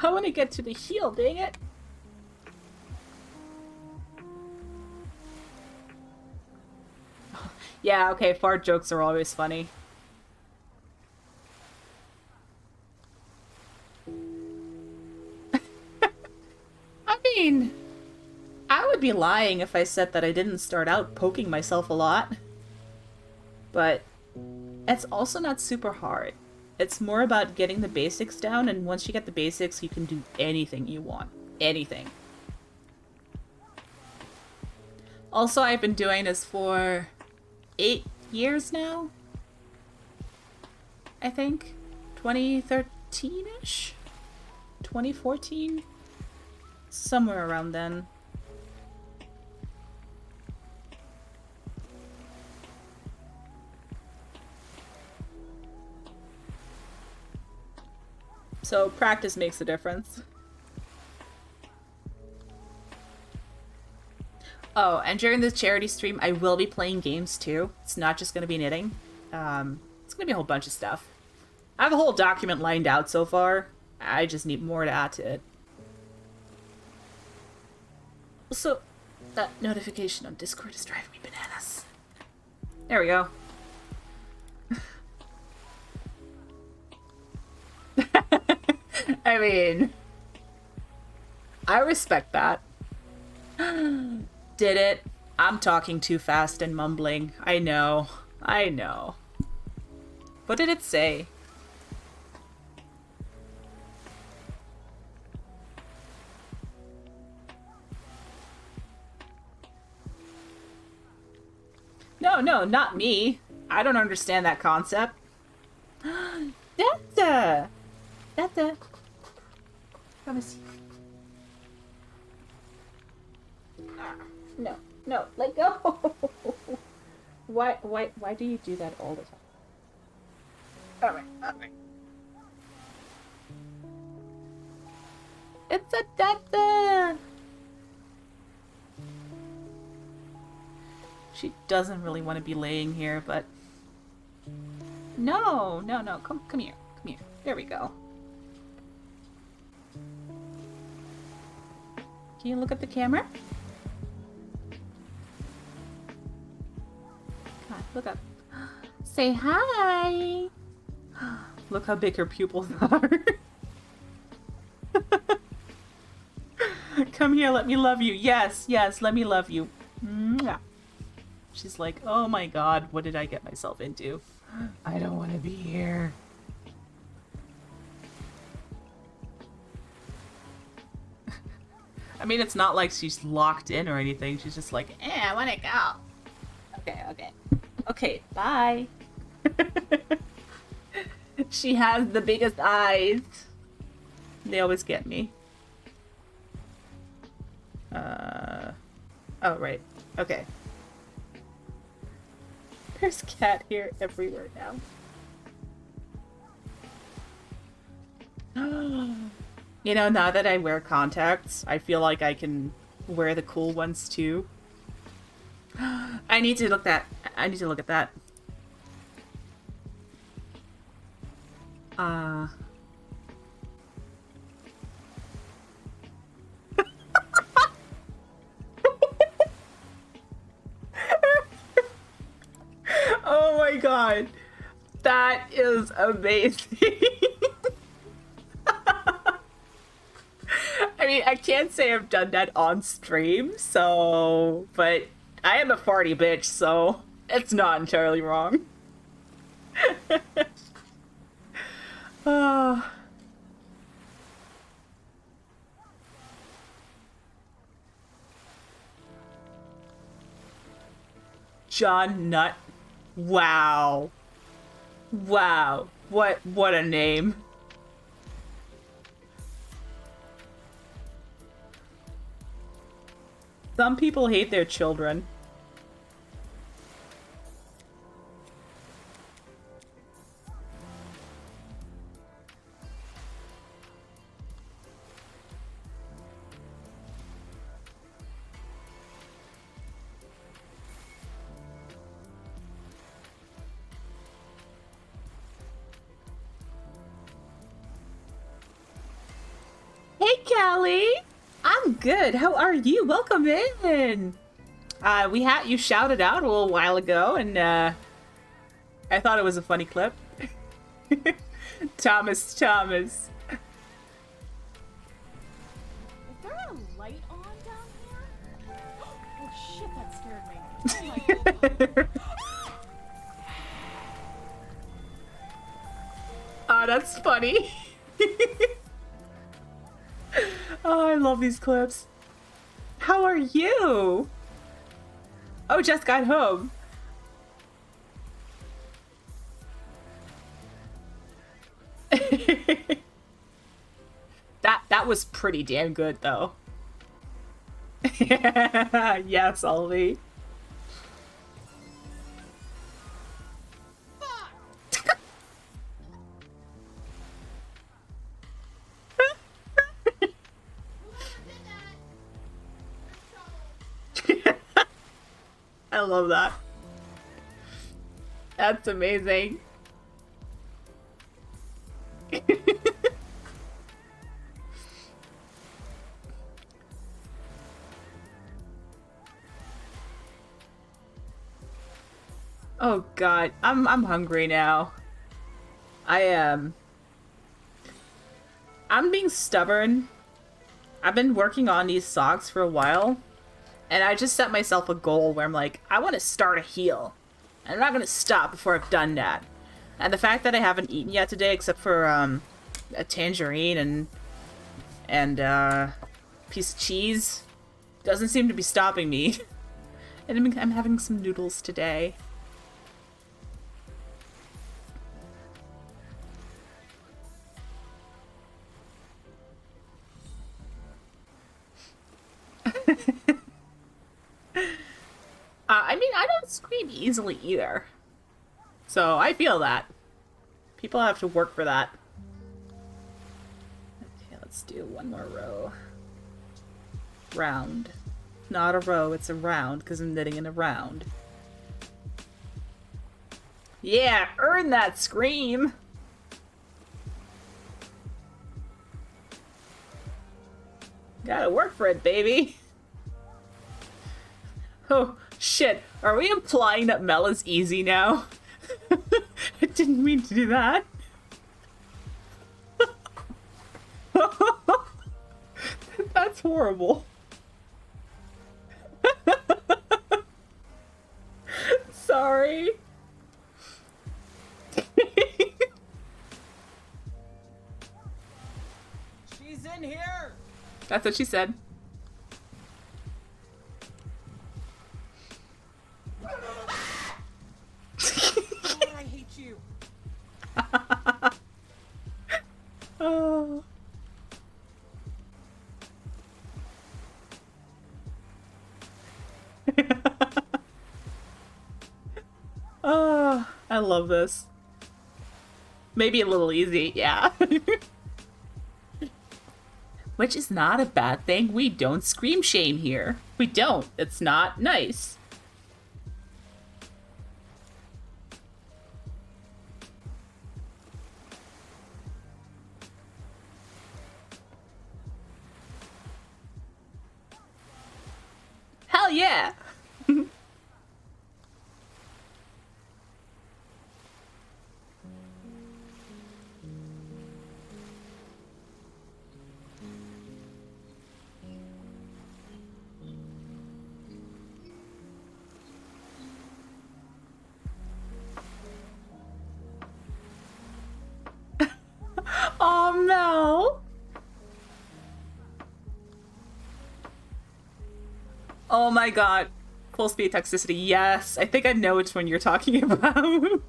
I want to get to the heel, dang it. Yeah, okay, fart jokes are always funny. I mean, I would be lying if I said that I didn't start out poking myself a lot. But it's also not super hard. It's more about getting the basics down, and once you get the basics, you can do anything you want. Anything. Also, I've been doing this for 8 years now. I think. 2013-ish? 2014? Somewhere around then. So practice makes a difference. Oh, and during the charity stream, I will be playing games too. It's not just going to be knitting. It's going to be a whole bunch of stuff. I have a whole document lined out so far. I just need more to add to it. So, that notification on Discord is driving me bananas. There we go. I mean, I respect that. Did it? I'm talking too fast and mumbling. I know. I know. What did it say? No, no, not me. I don't understand that concept. That's Have a seat. No, no, let go. Why do you do that all the time? Alright, alright. It's a Detta! She doesn't really want to be laying here, but... No, no, no, come here, come here. There we go. Can you look at the camera? Come on, look up. Say hi! Look how big her pupils are. Come here, let me love you. Yes, yes, let me love you. Mwah. She's like, oh my god, what did I get myself into? I don't want to be here. I mean, it's not like she's locked in or anything. She's just like, I want to go. Okay, okay. Okay, bye. She has the biggest eyes. They always get me. Oh, right. Okay. There's cat hair everywhere now. You know, now that I wear contacts, I feel like I can wear the cool ones too. I need to look at that. Oh my god. That is amazing. I mean, I can't say I've done that on stream, so... But I am a farty bitch, so it's not entirely wrong. John Nutt. Wow. Wow. What a name. Some people hate their children. good. How are you? Welcome in. We had you shouted out a little while ago, and I thought it was a funny clip. Thomas. Is there a light on down here? Oh shit, that scared me. Oh my god. Oh, that's funny. Oh, I love these clips. How are you? Oh, just got home. That was pretty damn good, though. Yes, Ollie. I love that. That's amazing. Oh god, I'm hungry now. I am. I'm being stubborn. I've been working on these socks for a while, and I just set myself a goal where I'm like, I want to start a heal. And I'm not going to stop before I've done that. And the fact that I haven't eaten yet today, except for a tangerine and piece of cheese, doesn't seem to be stopping me. And I'm having some noodles today. I mean, I don't scream easily either. So I feel that. People have to work for that. Okay, let's do one more row. Round. Not a row, it's a round, because I'm knitting in a round. Yeah, earn that scream! Gotta work for it, baby! Oh, shit. Are we implying that Mel is easy now? I didn't mean to do that. That's horrible. Sorry. She's in here! That's what she said. God, I hate you. Oh. Oh, I love this. Maybe a little easy, yeah. Which is not a bad thing. We don't scream shame here. We don't. It's not nice. Hell yeah! Oh no! Oh my god. Full speed toxicity, yes. I think I know which one you're talking about.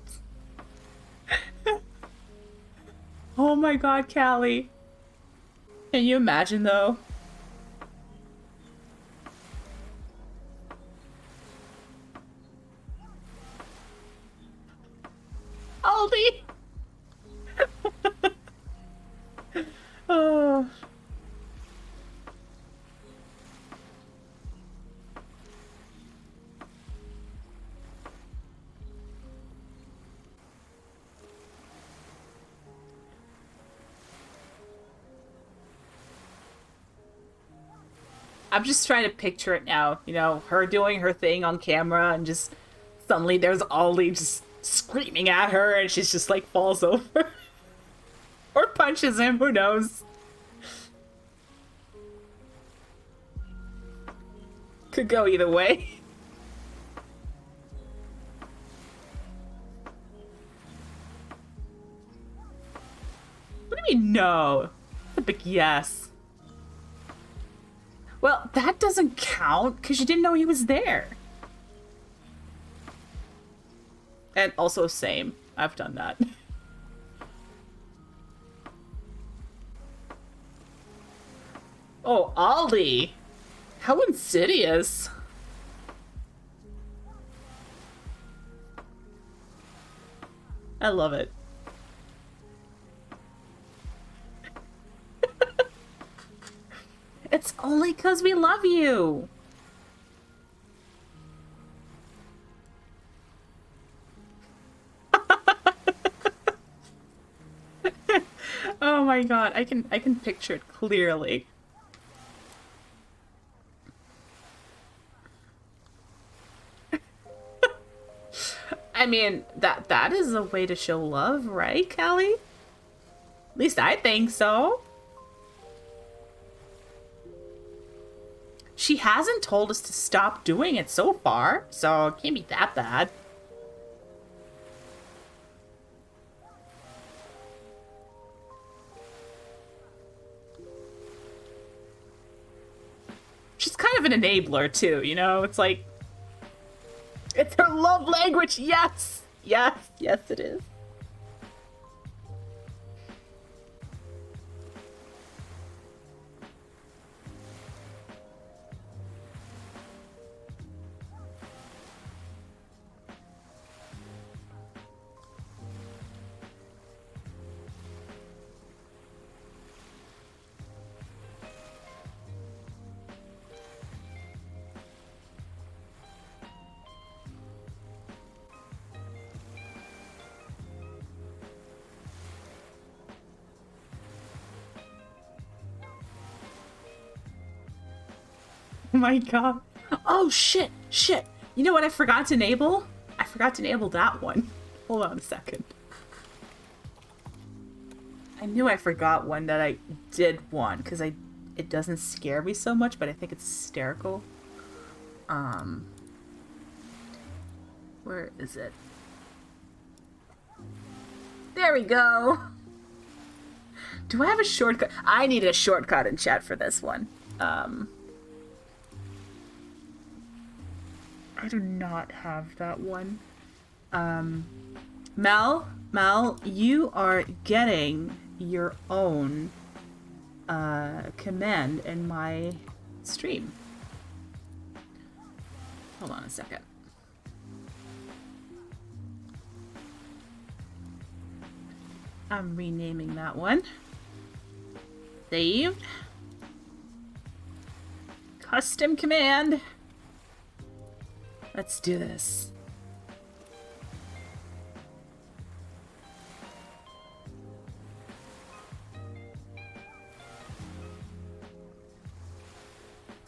Oh my god, Callie. Can you imagine though? Aldi! Oh. I'm just trying to picture it now. You know, her doing her thing on camera and just suddenly there's Ollie just screaming at her and she's just like falls over. Or punches him, who knows? Could go either way. What do you mean, no? A big yes. Well, that doesn't count, because you didn't know he was there. And also, same. I've done that. Oh, Aldi! How insidious. I love it. It's only 'cause we love you. Oh my god, I can picture it clearly. I mean, that is a way to show love, right, Callie? At least I think so. She hasn't told us to stop doing it so far, so it can't be that bad. She's kind of an enabler, too, you know? It's like... It's her love language, yes! Yes, yes it is. Oh my god. Oh, shit. Shit. You know what I forgot to enable? I forgot to enable that one. Hold on a second. I knew I forgot one that I did one, because it doesn't scare me so much, but I think it's hysterical. Where is it? There we go. Do I have a shortcut? I need a shortcut in chat for this one. I do not have that one. Mel, you are getting your own command in my stream. Hold on a second. I'm renaming that one. Saved. Custom command. Let's do this.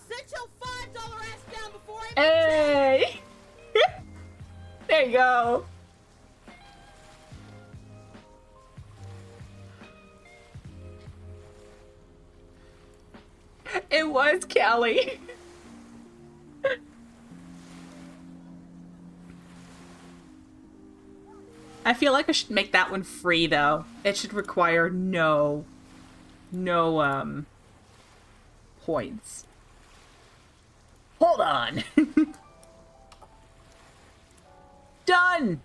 Sit your $5 ass down before I... Hey! There you go. It was Callie. I feel like I should make that one free, though. It should require no points. Hold on. Done!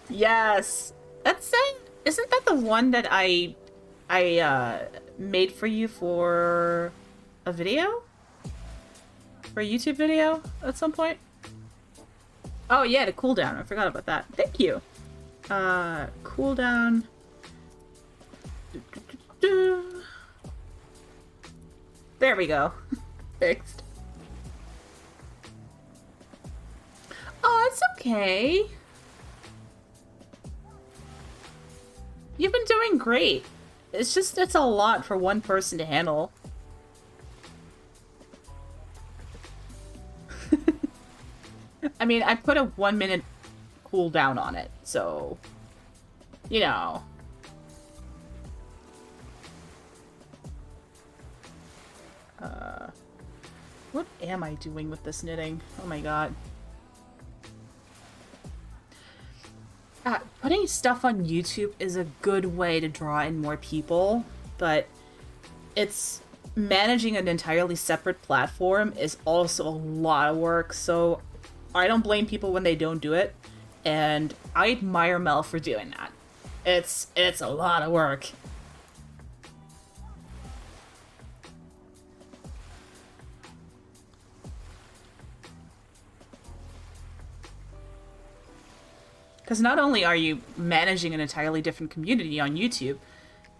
Yes! That's it! Isn't that the one that I made for you for a video? For a YouTube video at some point? Oh yeah, the cooldown. I forgot about that. Thank you. Cooldown. There we go. Fixed. Oh, it's okay. You've been doing great. it's a lot for one person to handle. I mean, I put a 1 minute cooldown on it, so, you know. What am I doing with this knitting? Oh my god. Putting stuff on YouTube is a good way to draw in more people, but it's managing an entirely separate platform is also a lot of work, so I don't blame people when they don't do it, and I admire Mel for doing that. It's a lot of work. Because not only are you managing an entirely different community on YouTube,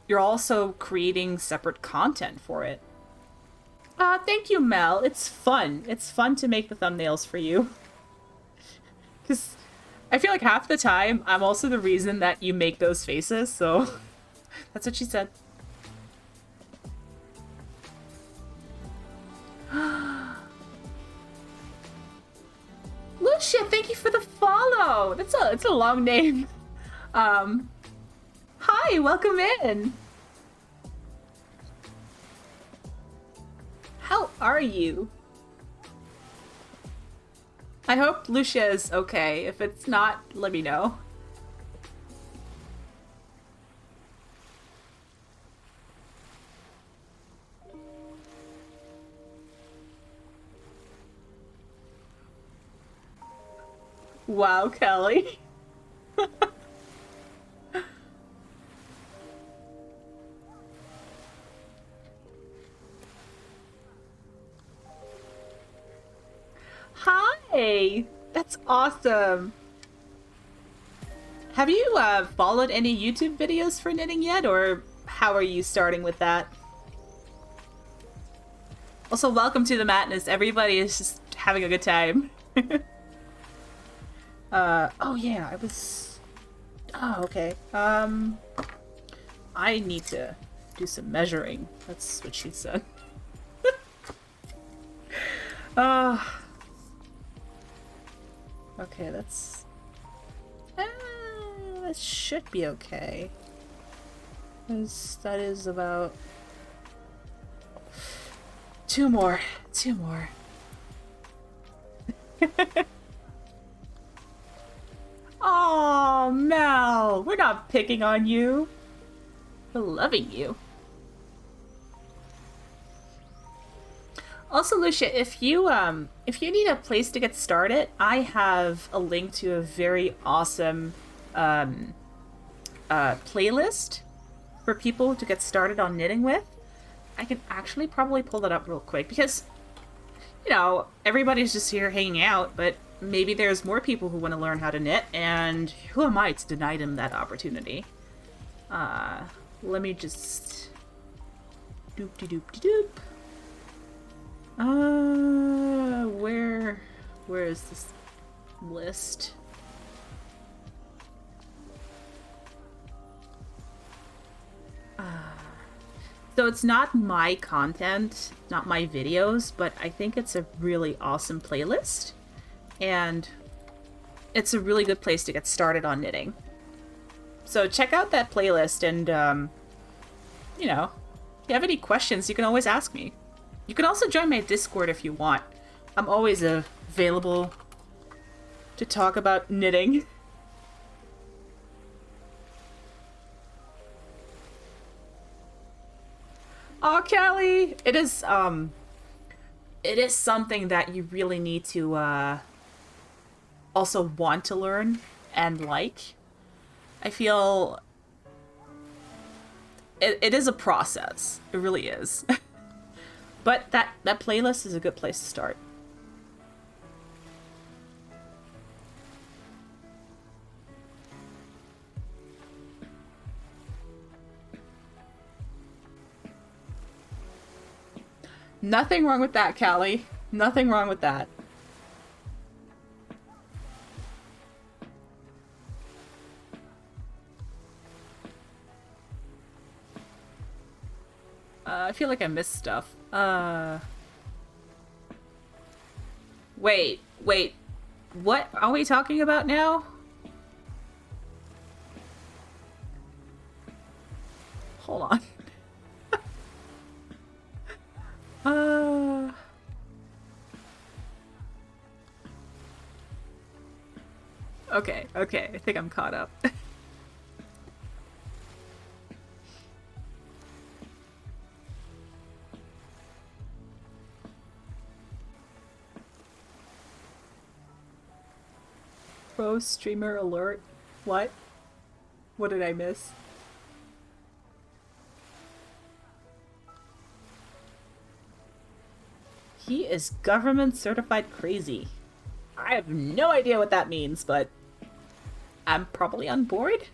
you're also creating separate content for it. Thank you, Mel. It's fun. It's fun to make the thumbnails for you. Because I feel like half the time, I'm also the reason that you make those faces, so that's what she said. Lucia, thank you for the follow. It's a long name. Hi, welcome in. How are you? I hope Lucia is okay. If it's not, let me know. Wow, Kelly. Hi! That's awesome. Have you followed any YouTube videos for knitting yet, or how are you starting with that? Also, welcome to the madness. Everybody is just having a good time. Oh yeah, I was... Oh, okay. I need to do some measuring. That's what she said. Okay, that's... that should be okay. That is about... Two more. Oh, Mel! We're not picking on you. We're loving you. Also, Lucia, if you need a place to get started, I have a link to a very awesome playlist for people to get started on knitting with. I can actually probably pull that up real quick because, you know, everybody's just here hanging out, but maybe there's more people who want to learn how to knit, and who am I to deny them that opportunity? Let me just... Doop-de-doop-de-doop. Where is this list? So it's not my content, not my videos, but I think it's a really awesome playlist, and it's a really good place to get started on knitting. So check out that playlist, and, you know, if you have any questions, you can always ask me. You can also join my Discord if you want. I'm always available to talk about knitting. Oh, Kelly! It is something that you really need to, also want to learn and like. I feel it is a process. It really is. But that playlist is a good place to start. Nothing wrong with that, Callie. Nothing wrong with that. I feel like I missed stuff. Wait, wait. What are we talking about now? Hold on. uh... Okay, okay. I think I'm caught up. Pro streamer alert. What? What did I miss? He is government certified crazy. I have no idea what that means, but I'm probably on board.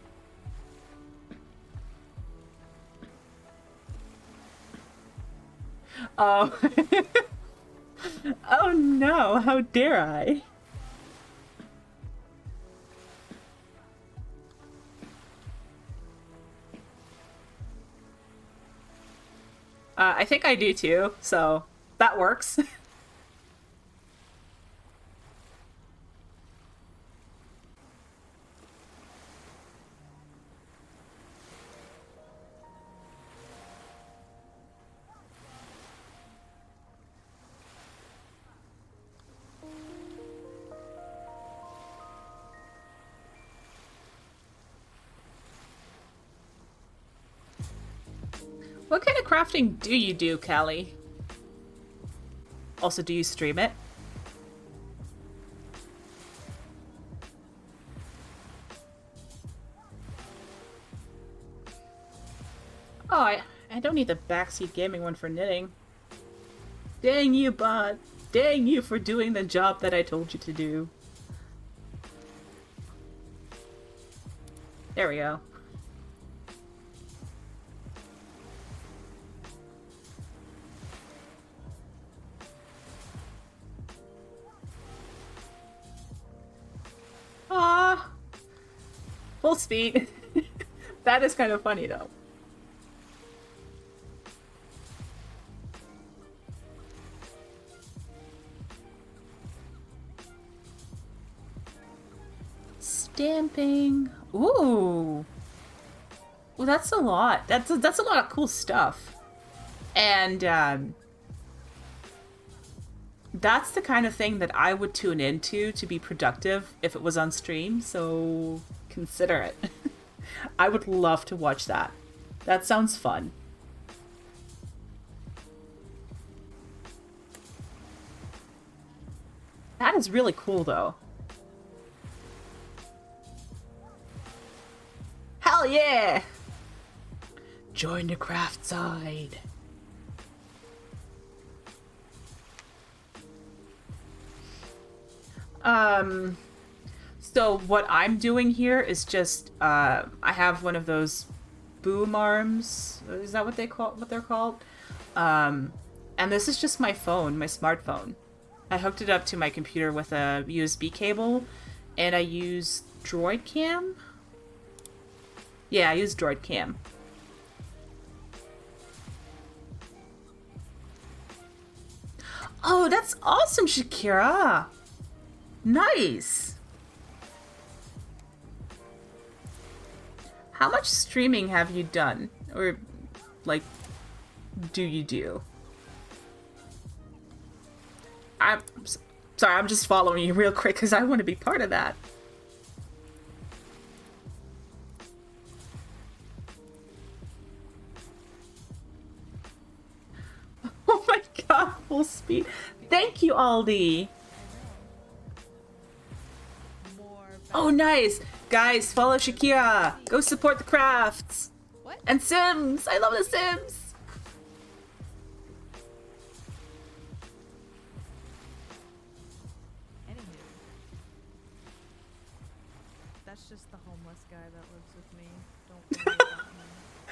Oh. Oh no, how dare I? I think I do too, so that works. What kind of crafting do you do, Callie? Also, do you stream it? Oh, I don't need the backseat gaming one for knitting. Dang you, bot. Dang you for doing the job that I told you to do. There we go. Ah, full speed. That is kind of funny though. Stamping. Ooh. Well, that's a lot. That's a lot of cool stuff. And that's the kind of thing that I would tune into to be productive if it was on stream, so consider it. I would love to watch that. That sounds fun. That is really cool, though. Hell yeah! Join the craft side. So what I'm doing here is just, I have one of those boom arms. Is that what they're called? And this is just my phone, my smartphone. I hooked it up to my computer with a USB cable, and I use Droid Cam. Yeah, I use Droid Cam. Oh, that's awesome, Shakira! Nice! How much streaming have you done? Or, like, do you do? I'm sorry, I'm just following you real quick because I want to be part of that. Oh my god, full speed. Thank you, Aldi! Oh, nice! Guys, follow Shakira! Go support the crafts! What? And Sims! I love the Sims! Anywho, that's just the homeless guy that lives with me. Don't worry about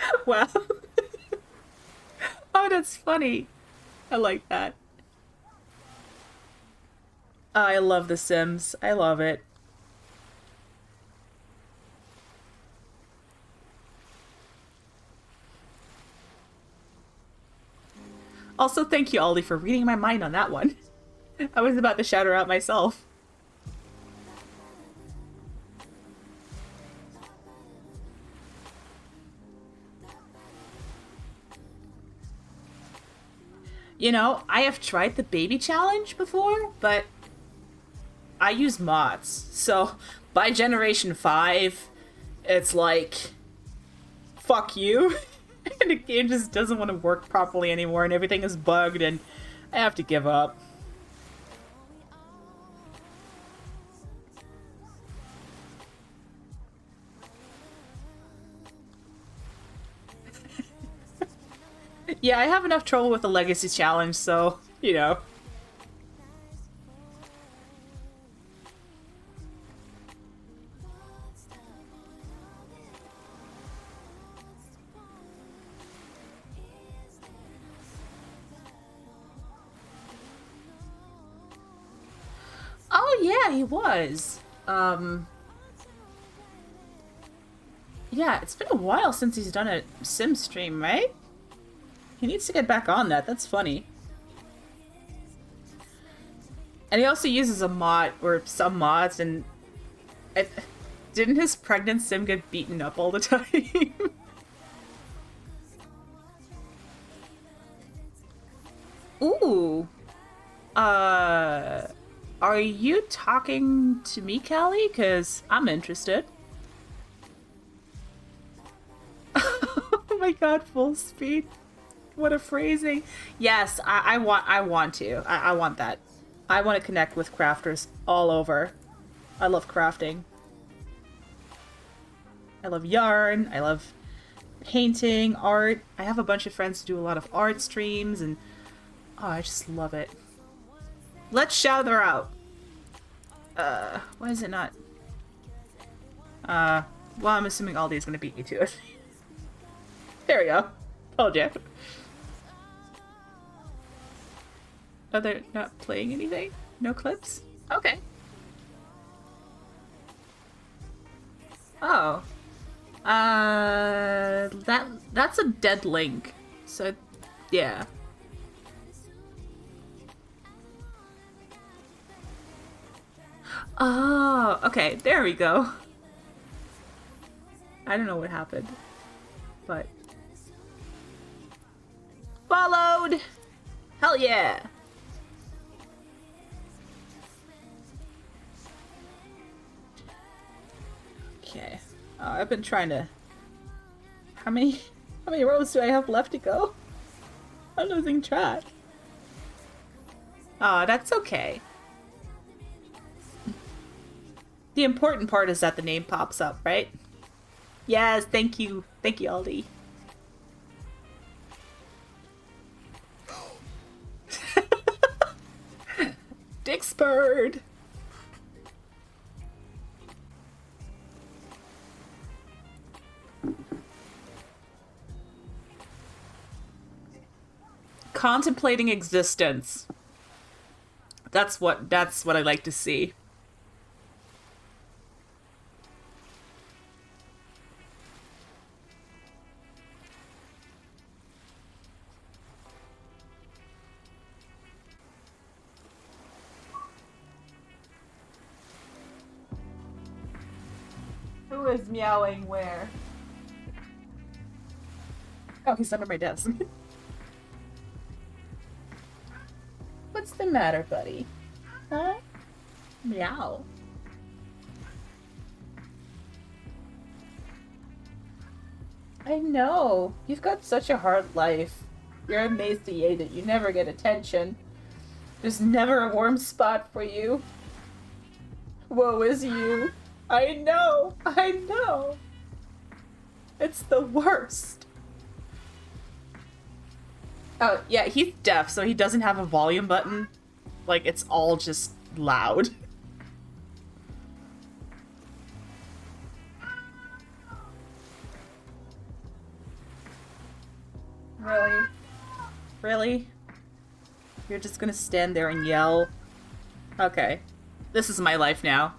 him. Wow. Oh, that's funny. I like that. I love the Sims. I love it. Also, thank you, Aldi, for reading my mind on that one. I was about to shout her out myself. You know, I have tried the baby challenge before, but I use mods. So by generation 5, it's like, fuck you. And the game just doesn't want to work properly anymore, and everything is bugged, and I have to give up. Yeah, I have enough trouble with the Legacy Challenge, so, you know. Oh, yeah, he was. Yeah, it's been a while since he's done a sim stream, right? He needs to get back on that. That's funny. And he also uses a mod, or some mods, and didn't his pregnant sim get beaten up all the time? Ooh. Are you talking to me, Callie? Because I'm interested. Oh my god, full speed. What a phrasing. Yes, I want to. I want that. I want to connect with crafters all over. I love crafting. I love yarn. I love painting, art. I have a bunch of friends who do a lot of art streams, and oh, I just love it. Let's shout her out. Why is it not? Well, I'm assuming Aldi is gonna beat me to it. There we go. Told you. Oh, they're not playing anything? No clips? Okay. Oh. That's a dead link. So, yeah. Oh, okay. There we go. I don't know what happened, but followed. Hell yeah. Okay. I've been trying to. How many rows do I have left to go? I'm losing track. Aw, that's okay. The important part is that the name pops up, right? Yes, thank you. Thank you, Aldi. Dixbird! Contemplating existence. That's what I like to see. Who is meowing where? Oh, he's under my desk. What's the matter, buddy? Huh? Meow. I know. You've got such a hard life. You're emaciated. You never get attention. There's never a warm spot for you. Woe is you. I know. I know. It's the worst. Oh, yeah, he's deaf, so he doesn't have a volume button. Like, it's all just loud. Really? Really? You're just gonna stand there and yell? Okay. This is my life now.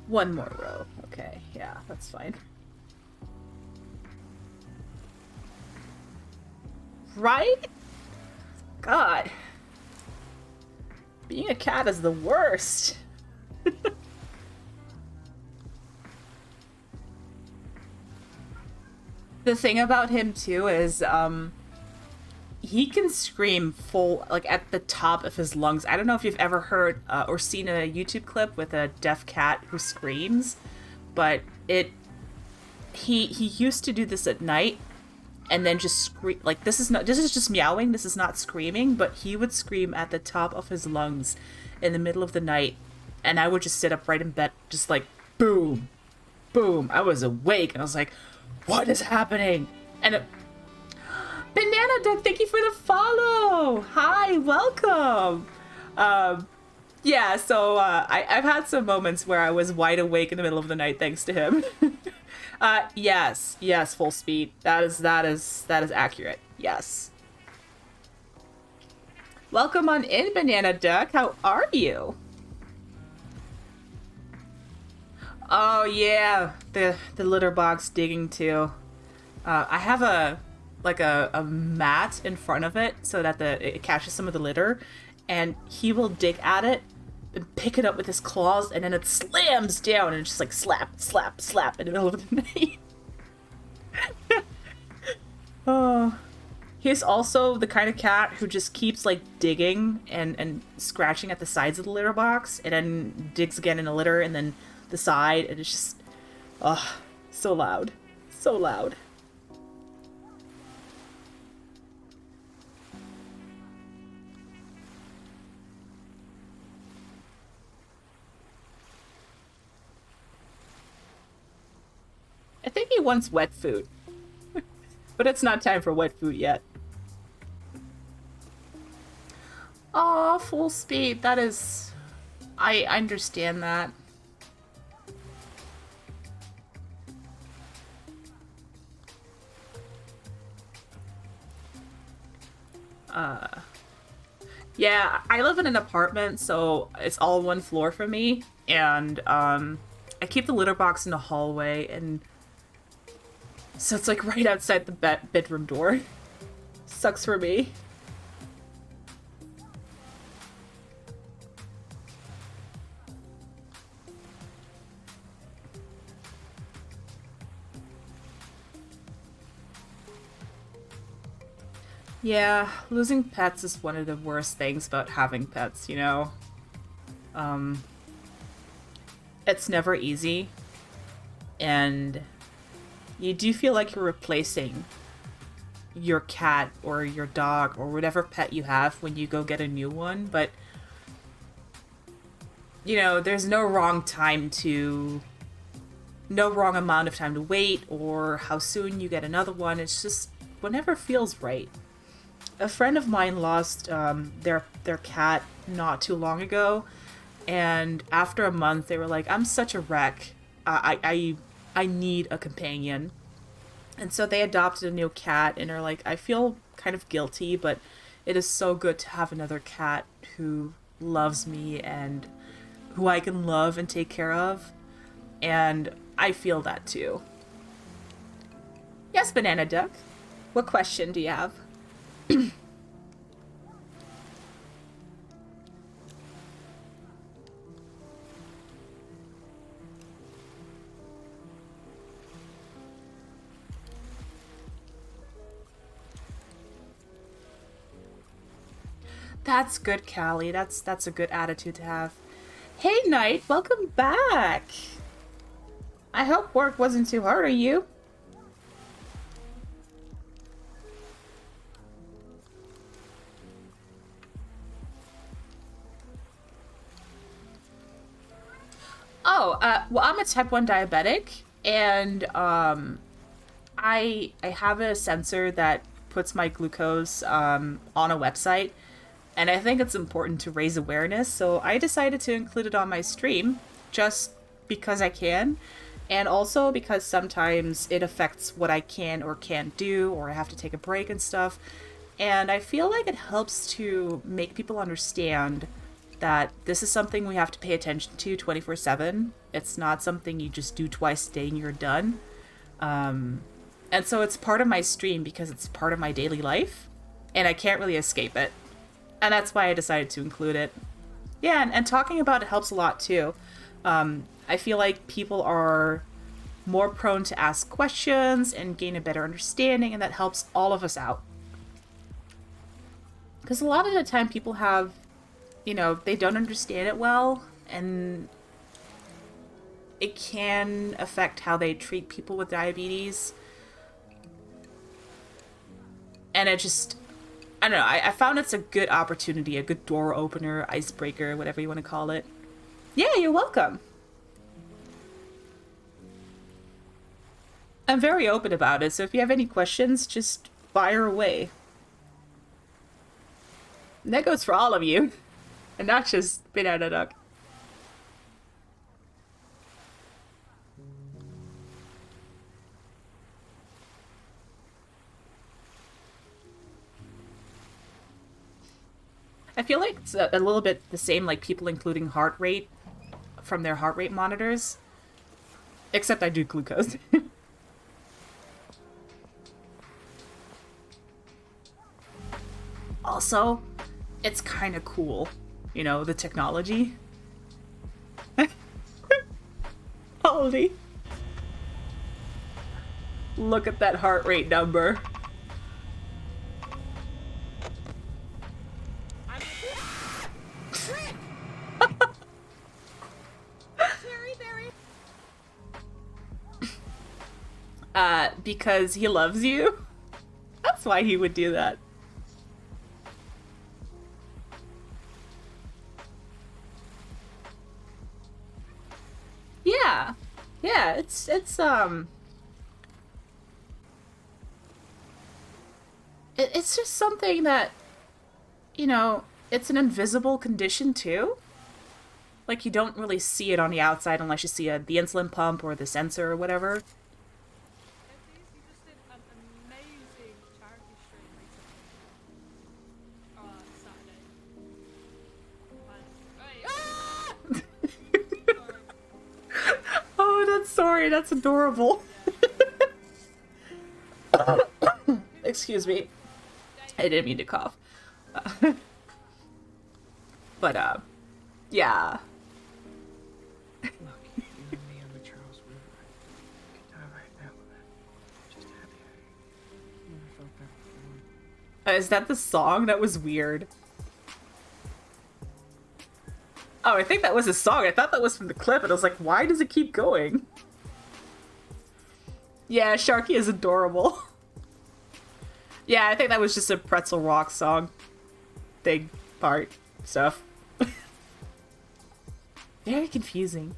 One more row. Okay, yeah, that's fine. Right? God. Being a cat is the worst. The thing about him too is he can scream full, like at the top of his lungs. I don't know if you've ever heard or seen a YouTube clip with a deaf cat who screams, but he used to do this at night and then just scream. Like, this is just meowing, this is not screaming, but he would scream at the top of his lungs in the middle of the night, and I would just sit up right in bed, just like boom, boom. I was awake and I was like, what is happening? And Banana Duck, thank you for the follow. Hi, welcome. Yeah, so I've had some moments where I was wide awake in the middle of the night thanks to him. Yes, full speed. That is accurate. Yes. Welcome on in, Banana Duck. How are you? Oh yeah, the litter box digging too. I have a mat in front of it so that it catches some of the litter, and he will dig at it and pick it up with his claws, and then it slams down and just like slap, slap, slap in the middle of the night. Oh, he's also the kind of cat who just keeps like digging and scratching at the sides of the litter box, and then digs again in the litter, and then the side, and it's just, oh, so loud, so loud. I think he wants wet food, but it's not time for wet food yet. Oh, full speed. That is, I understand that. Yeah, I live in an apartment, so it's all one floor for me, and I keep the litter box in the hallway, and so it's like right outside the bedroom door. Sucks for me. Yeah, losing pets is one of the worst things about having pets, you know? It's never easy, and you do feel like you're replacing your cat or your dog or whatever pet you have when you go get a new one, but you know, there's no wrong amount of time to wait or how soon you get another one. It's just whenever feels right. A friend of mine lost their cat not too long ago, and after a month they were like, I'm such a wreck. I need a companion. And so they adopted a new cat and are like, I feel kind of guilty, but it is so good to have another cat who loves me and who I can love and take care of. And I feel that too. Yes, Banana Duck. What question do you have? That's good, Callie. That's a good attitude to have. Hey, Knight, welcome back. I hope work wasn't too hard on you. Oh, well, I'm a type 1 diabetic, and I have a sensor that puts my glucose on a website, and I think it's important to raise awareness, so I decided to include it on my stream just because I can, and also because sometimes it affects what I can or can't do, or I have to take a break and stuff, and I feel like it helps to make people understand that this is something we have to pay attention to 24/7. It's not something you just do twice a day and you're done. And so it's part of my stream because it's part of my daily life. and I can't really escape it. And that's why I decided to include it. Yeah, and talking about it helps a lot too. I feel like people are more prone to ask questions and gain a better understanding, and that helps all of us out. Because a lot of the time people have, they don't understand it well, and it can affect how they treat people with diabetes. And it just, I don't know, I found it's a good opportunity, a good door opener, icebreaker, whatever you want to call it. Yeah, you're welcome. I'm very open about it, so if you have any questions, just fire away. And that goes for all of you, and not just Banana Duck. I feel like it's a little bit the same, like people including heart rate from their heart rate monitors. Except I do glucose. Also, it's kind of cool, the technology. Holy. Look at that heart rate number. Because he loves you? That's why he would do that. Yeah. Yeah, it's it's just something that, it's an invisible condition too. Like you don't really see it on the outside unless you see the insulin pump or the sensor or whatever. Sorry, that's adorable. Excuse me. I didn't mean to cough. But, yeah. Is that the song? That was weird. Oh, I think that was a song. I thought that was from the clip, and I was like, why does it keep going? Yeah, Sharky is adorable. Yeah, I think that was just a Pretzel Rock song. Big part stuff. Very confusing.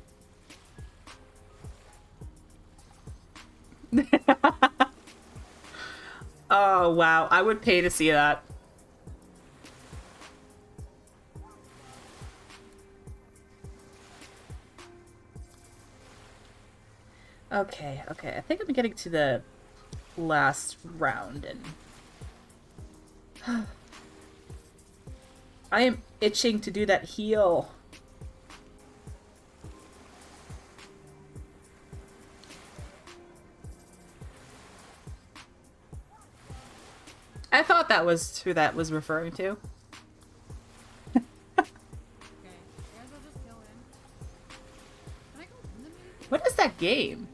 Oh, wow. I would pay to see that. Okay, okay. I think I'm getting to the last round, and I am itching to do that heal. I thought that was who that was referring to. What is that game?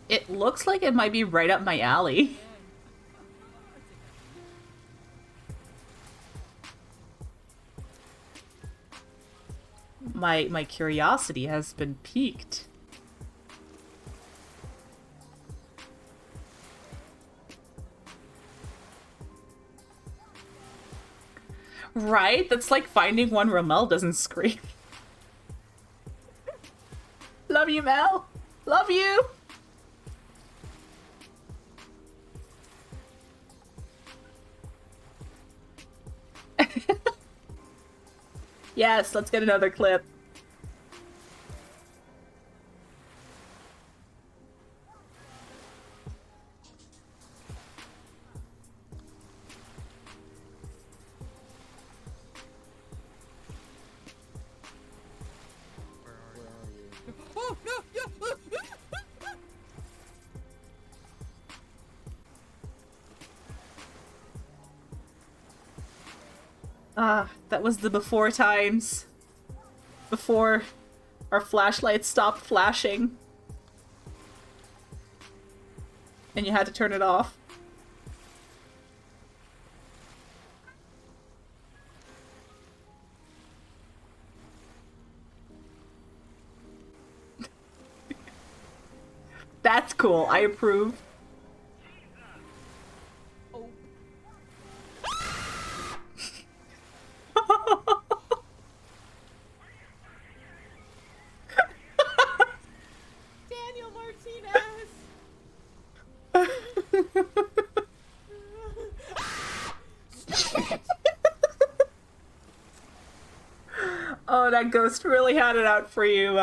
It looks like it might be right up my alley. My curiosity has been piqued. Right? That's like finding one where Mel doesn't scream. Love you, Mel. Love you. Yes, let's get another clip. Ah, that was the before times. Before our flashlights stopped flashing. And you had to turn it off. That's cool. I approve. Daniel Martinez! Oh, that ghost really had it out for you,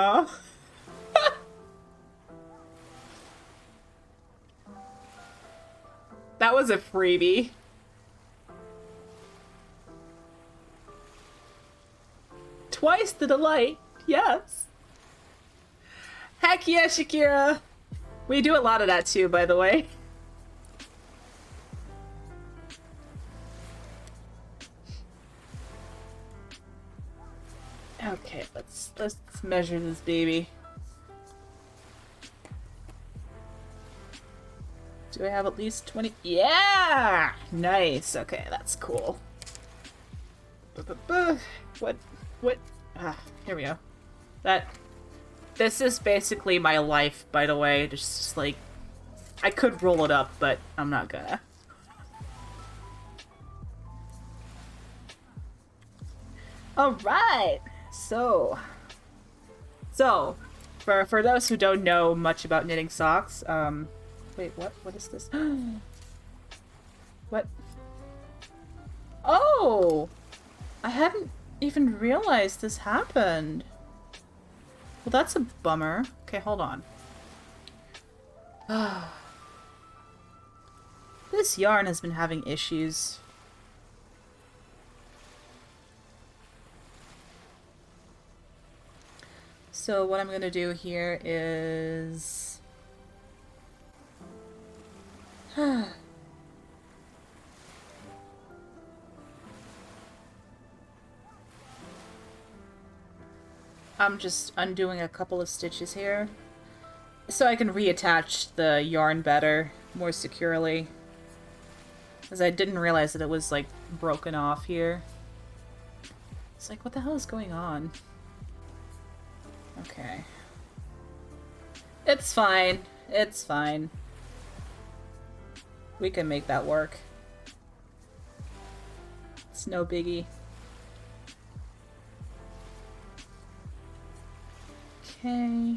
That was a freebie. Twice the delight, yes. Heck yeah, Shakira! We do a lot of that too, by the way. Okay, let's measure this baby. Do I have at least 20? Yeah! Nice. Okay, that's cool. What? Ah, here we go. This is basically my life, by the way. Just like, I could roll it up, but I'm not gonna. Alright! So, for those who don't know much about knitting socks, wait, what? What is this? What? Oh! I hadn't even realized this happened. Well, that's a bummer. Okay, hold on. This yarn has been having issues. So what I'm gonna do here is... I'm just undoing a couple of stitches here so I can reattach the yarn better, more securely. Because I didn't realize that it was, like, broken off here. It's like, what the hell is going on? Okay. It's fine. It's fine. We can make that work. It's no biggie. Okay.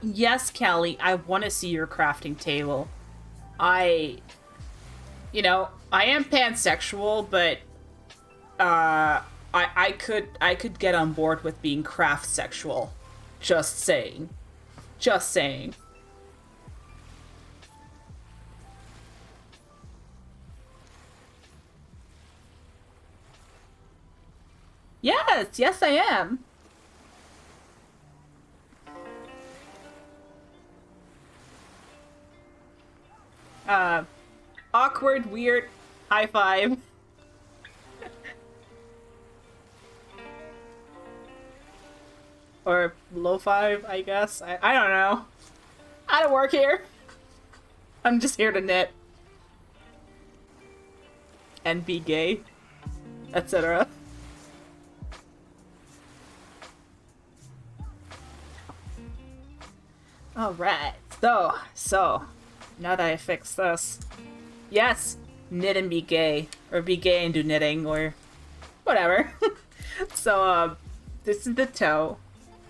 Yes, Callie, I want to see your crafting table. You know, I am pansexual, but, I could get on board with being craft sexual. Just saying. Just saying. Yes, yes I am. Awkward, weird, high five. Or low five, I guess. I don't know. I don't work here. I'm just here to knit. And be gay. Etc. Alright. So, now that I fixed this. Yes! Knit and be gay. Or be gay and do knitting, or whatever. So, this is the toe.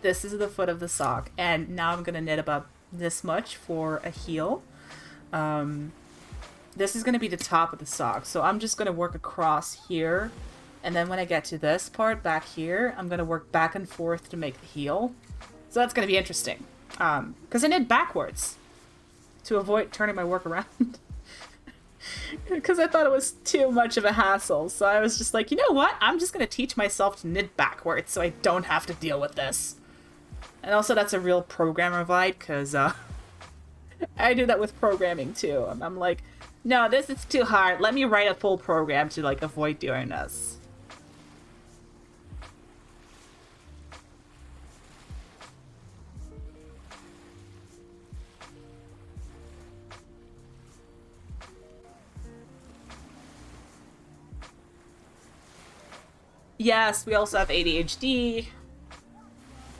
This is the foot of the sock. And now I'm gonna knit about this much for a heel. This is gonna be the top of the sock. So I'm just gonna work across here. And then when I get to this part back here, I'm gonna work back and forth to make the heel. So that's gonna be interesting. Because I knit backwards to avoid turning my work around. Because I thought it was too much of a hassle. So I was just like, you know what? I'm just going to teach myself to knit backwards so I don't have to deal with this. And also that's a real programmer vibe, because I do that with programming too. I'm like, no, this is too hard. Let me write a full program to like avoid doing this. Yes, we also have ADHD.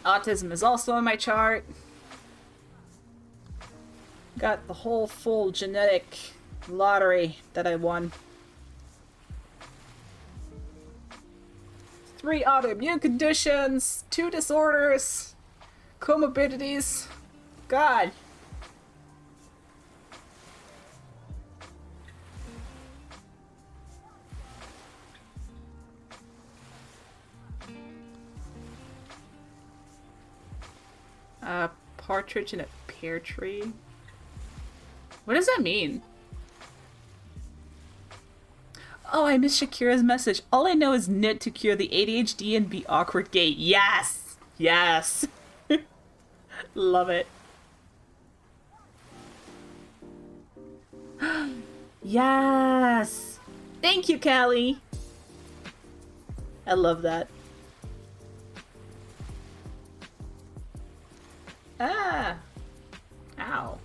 Autism is also on my chart. Got the whole full genetic lottery that I won. 3 autoimmune conditions, 2 disorders, comorbidities. God. Partridge in a pear tree. What does that mean? Oh, I missed Shakira's message. All I know is knit to cure the ADHD and be awkward gay. Yes! Yes! Love it. Yes! Thank you, Callie! I love that. Ah! Ow.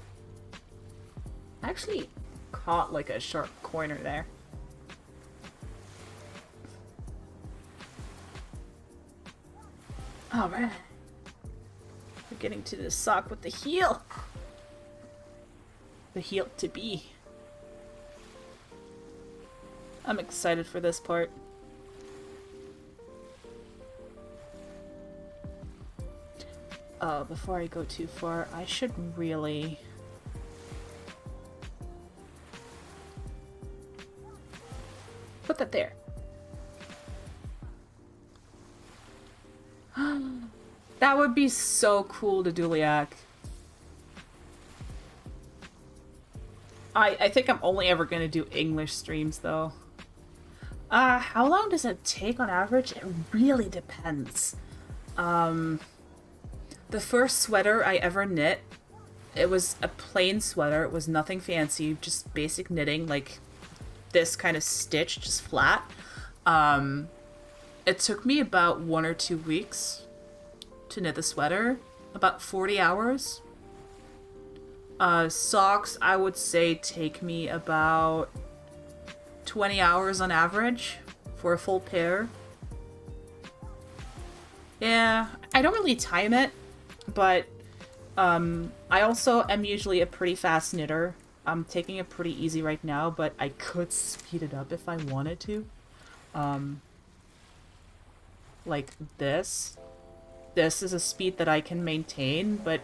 I actually caught like a sharp corner there. Alright. We're getting to the sock with the heel. The heel to be. I'm excited for this part. Before I go too far, I should really... put that there. That would be so cool to Duliak. I think I'm only ever gonna do English streams though. How long does it take on average? It really depends. The first sweater I ever knit, it was a plain sweater. It was nothing fancy, just basic knitting, like this kind of stitch, just flat. It took me about 1 or 2 weeks to knit the sweater, about 40 hours. Socks, I would say, take me about 20 hours on average for a full pair. Yeah, I don't really time it, but I also am usually a pretty fast knitter. I'm taking it pretty easy right now, but I could speed it up if I wanted to. Like this. This is a speed that I can maintain, but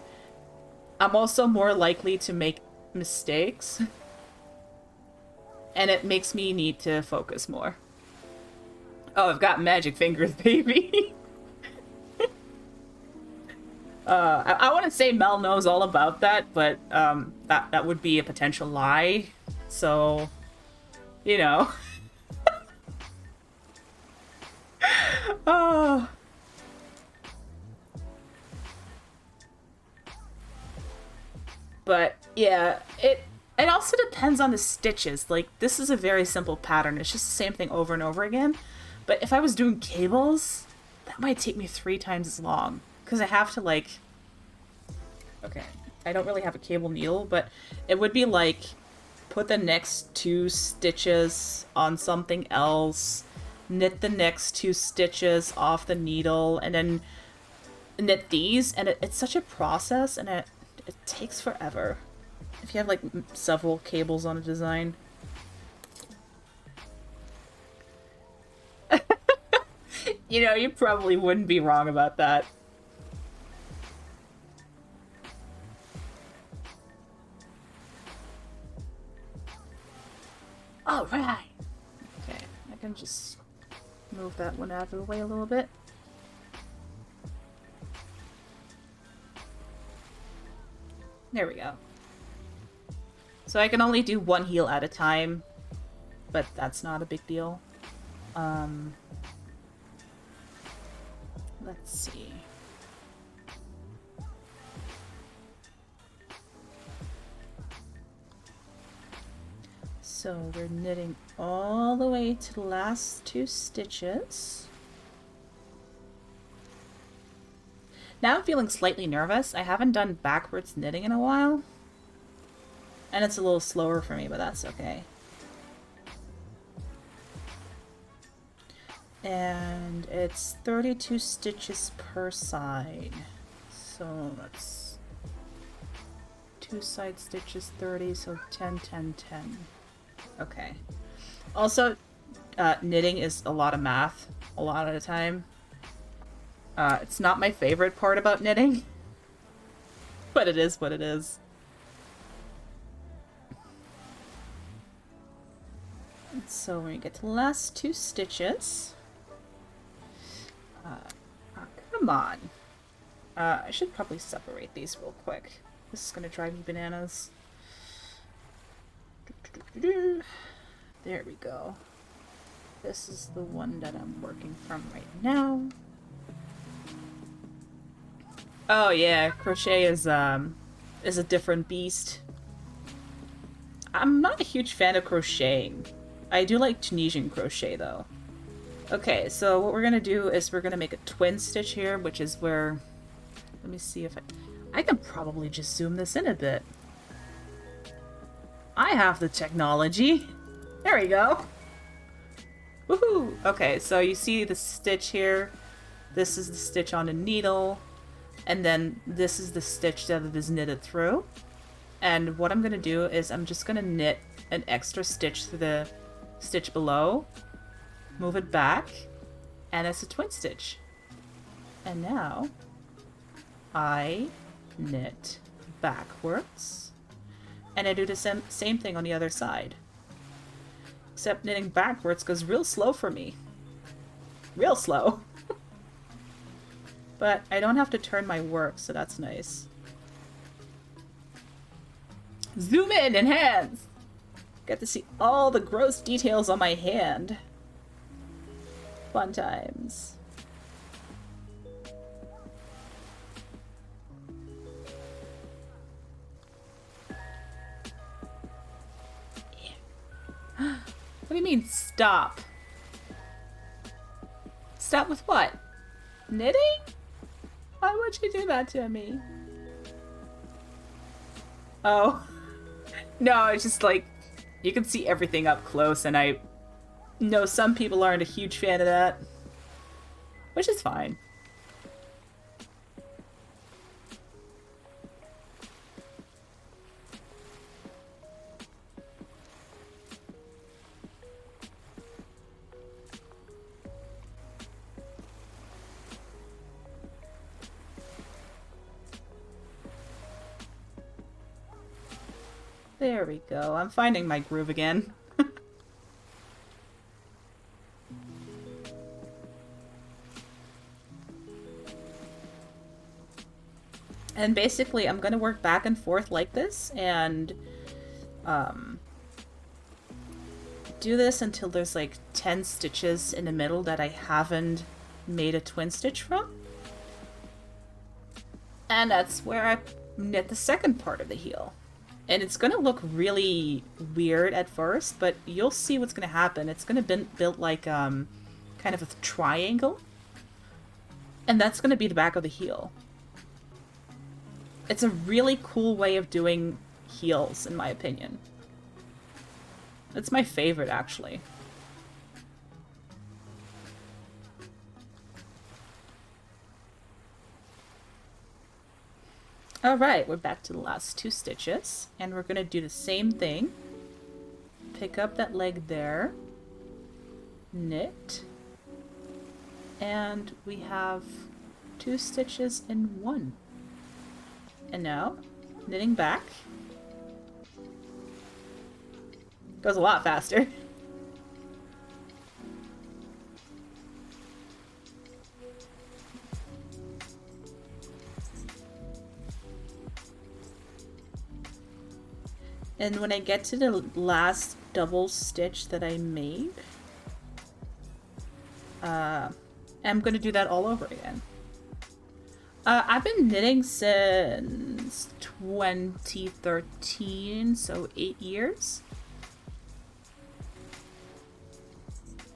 I'm also more likely to make mistakes. And it makes me need to focus more. Oh, I've got magic fingers, baby. I want to say Mel knows all about that, but that would be a potential lie. So, you know. Oh. But yeah, it also depends on the stitches. Like, this is a very simple pattern. It's just the same thing over and over again. But if I was doing cables, that might take me 3 times as long. Because I have to, like... Okay, I don't really have a cable needle, but it would be like, put the next 2 stitches on something else, knit the next 2 stitches off the needle, and then knit these, and it's such a process, and it takes forever. If you have, like, several cables on a design. You know, you probably wouldn't be wrong about that. Alright! Okay, I can just move that one out of the way a little bit. There we go. So I can only do 1 heel at a time, but that's not a big deal. Let's see. So we're knitting all the way to the last 2 stitches. Now I'm feeling slightly nervous. I haven't done backwards knitting in a while. And it's a little slower for me, but that's okay. And it's 32 stitches per side. So that's 2 side stitches, 30, so 10, 10, 10. Okay. Also, knitting is a lot of math a lot of the time. It's not my favorite part about knitting, but it is what it is. And so when we get to the last 2 stitches, oh, come on. I should probably separate these real quick. This is gonna drive me bananas. There we go. This is the one that I'm working from right now. Oh yeah, crochet is a different beast. I'm not a huge fan of crocheting. I do like Tunisian crochet though. Okay, so what we're gonna do is we're gonna make a twin stitch here, which is where, let me see if I can probably just zoom this in a bit. I have the technology. There we go. Woohoo! Okay, so you see the stitch here. This is the stitch on the needle. And then this is the stitch that it is knitted through. And what I'm going to do is I'm just going to knit an extra stitch through the stitch below. Move it back. And it's a twin stitch. And now I knit backwards. And I do the same thing on the other side. Except knitting backwards goes real slow for me. Real slow. But I don't have to turn my work, so that's nice. Zoom in, enhance! Get to see all the gross details on my hand. Fun times. Yeah. What do you mean, stop? Stop with what? Knitting? Why would you do that to me? Oh. No, it's just like, you can see everything up close, and I know some people aren't a huge fan of that. Which is fine. There we go. I'm finding my groove again. And basically, I'm going to work back and forth like this, and do this until there's like 10 stitches in the middle that I haven't made a twin stitch from. And that's where I knit the second part of the heel. And it's going to look really weird at first, but you'll see what's going to happen. It's going to be built like kind of a triangle. And that's going to be the back of the heel. It's a really cool way of doing heels, in my opinion. It's my favorite, actually. Alright, we're back to the last 2 stitches, and we're going to do the same thing. Pick up that leg there, knit, and we have 2 stitches in 1. And now, knitting back. Goes a lot faster. And when I get to the last double stitch that I made, I'm going to do that all over again. I've been knitting since 2013, so 8 years.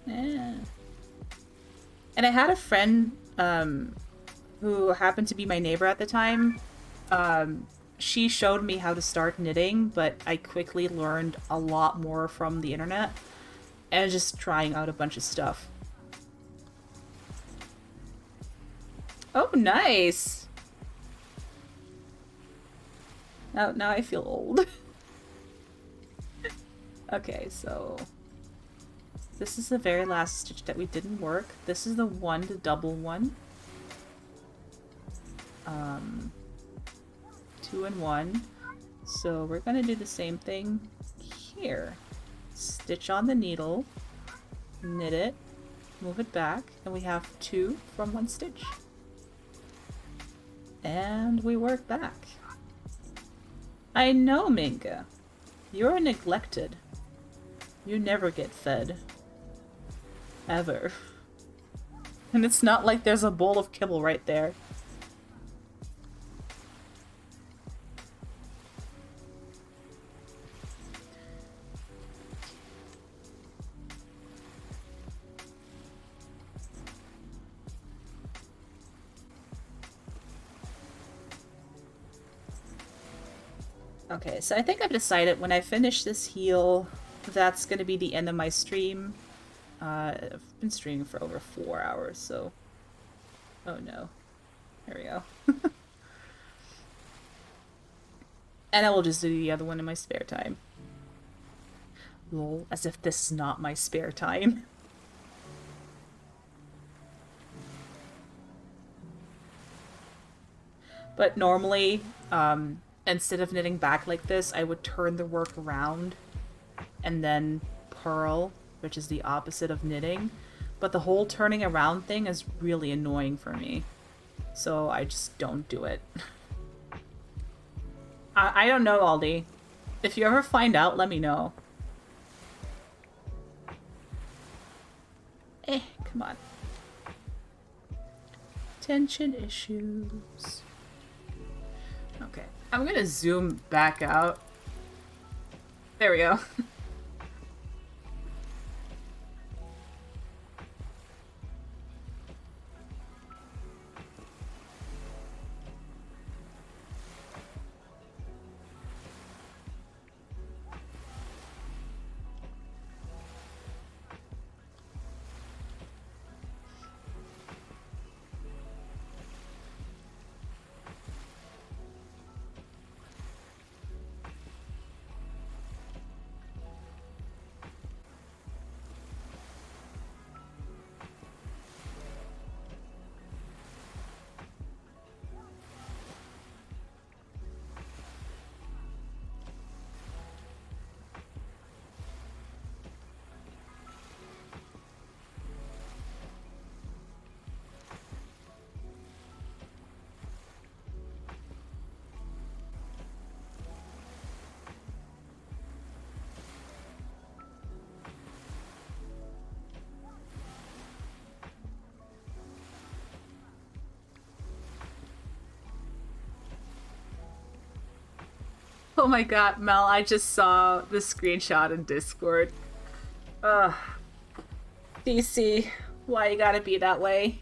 Yeah. And I had a friend who happened to be my neighbor at the time. She showed me how to start knitting, but I quickly learned a lot more from the internet and just trying out a bunch of stuff. Oh, nice! Now I feel old. Okay, so this is the very last stitch that we didn't work. This is the double one. 2 and 1. So we're gonna do the same thing here. Stitch on the needle, knit it, move it back, and we have 2 from 1 stitch. And we work back. I know, Minka. You're neglected. You never get fed. Ever. And it's not like there's a bowl of kibble right there. Okay, so I think I've decided when I finish this heel, that's gonna be the end of my stream. I've been streaming for over 4 hours, so... Oh no. There we go. And I will just do the other one in my spare time. Lol, as if this is not my spare time. But normally, instead of knitting back like this, I would turn the work around and then purl, which is the opposite of knitting. But the whole turning around thing is really annoying for me. So I just don't do it. I don't know, Aldi. If you ever find out, let me know. Come on. Tension issues. Okay, I'm gonna zoom back out. There we go. Oh my god, Mel, I just saw the screenshot in Discord. Ugh. DC, why you gotta be that way?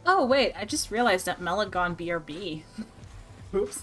Oh, wait, I just realized that Mel had gone BRB. Oops.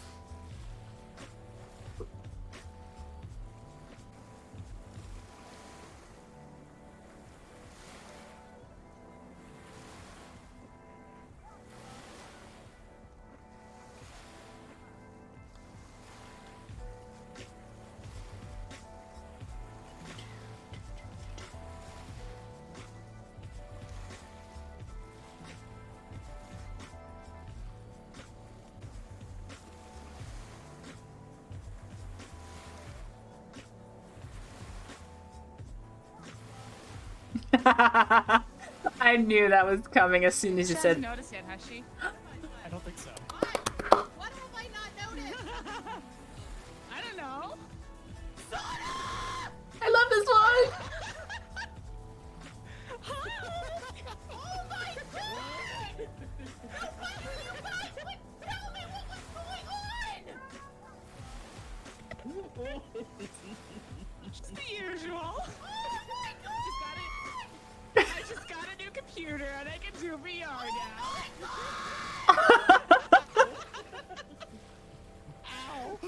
I knew that was coming as soon as you She said. hasn't noticed yet, has she? I don't think so. Why? What have I not noticed? I don't know. I love this one! Oh my god! Why were you guys like tell me what was going on? Just the usual. Oh my god! I just got a new computer and I can do VR now. Ow.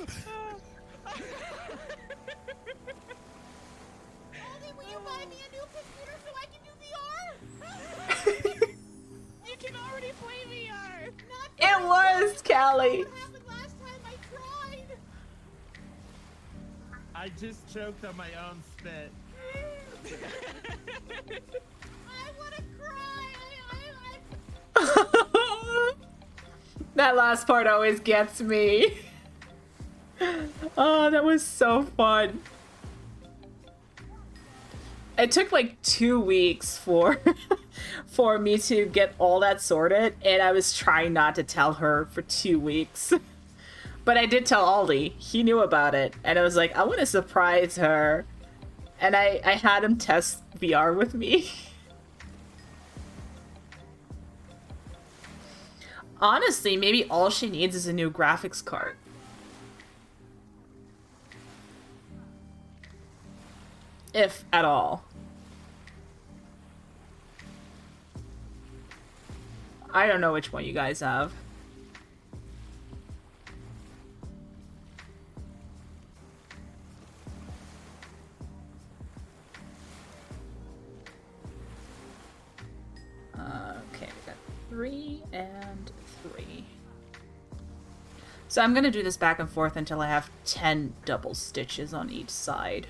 Aldi, will you buy me a new computer so I can do VR? You can already play VR. Not It was, Callie! what happened last time I tried. I just choked on my own spit. I wanna cry. That last part always gets me. Oh, that was so fun. It took like 2 weeks for for me to get all that sorted, and I was trying not to tell her for 2 weeks. But I did tell Aldi. He knew about it, and I was like, I want to surprise her. And I had him test VR with me. Honestly, maybe all she needs is a new graphics card. If at all. I don't know which one you guys have. Okay, we got 3 and 3. So I'm gonna do this back and forth until I have 10 double stitches on each side.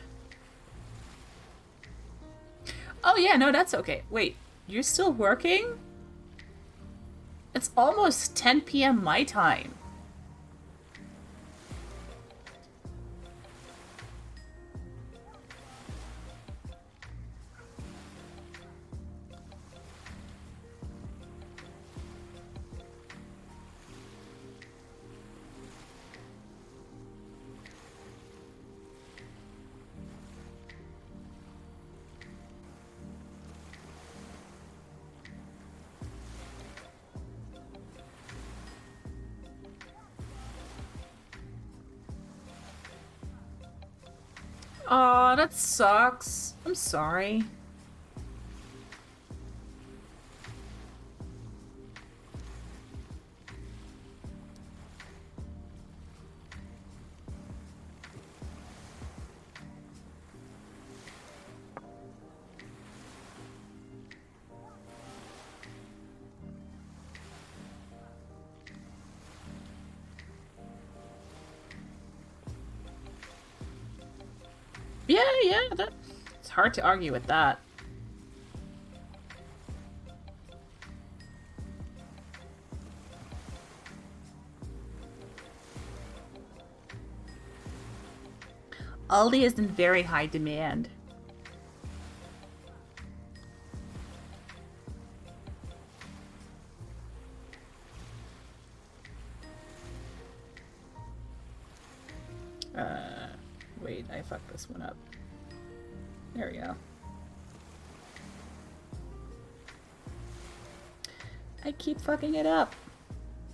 Oh yeah, no, that's okay. Wait, you're still working? It's almost 10 p.m. my time. Aw, that sucks. I'm sorry. Yeah, it's hard to argue with that. Aldi is in very high demand. Wait, I fucked this one up. There we go. I keep fucking it up.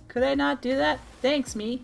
Could I not do that? Thanks, me.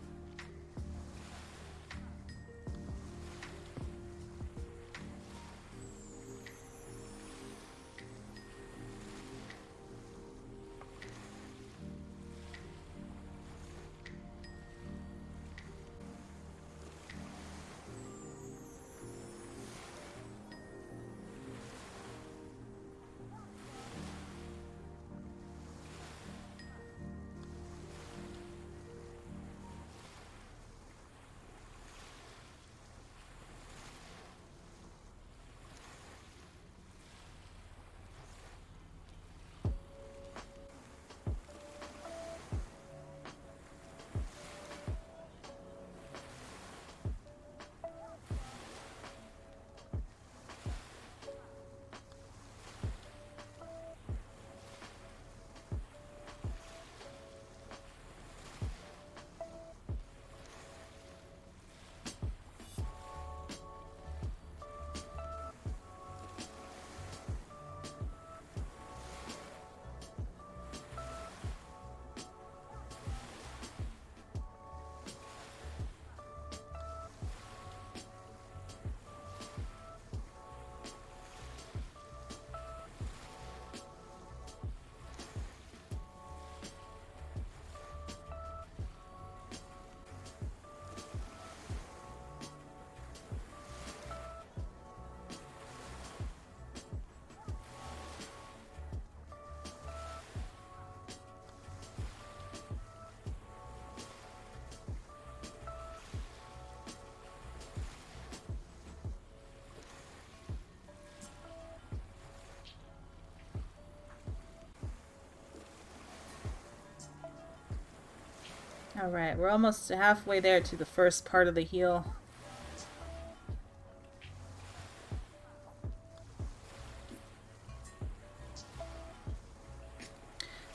Alright, we're almost halfway there to the first part of the heal.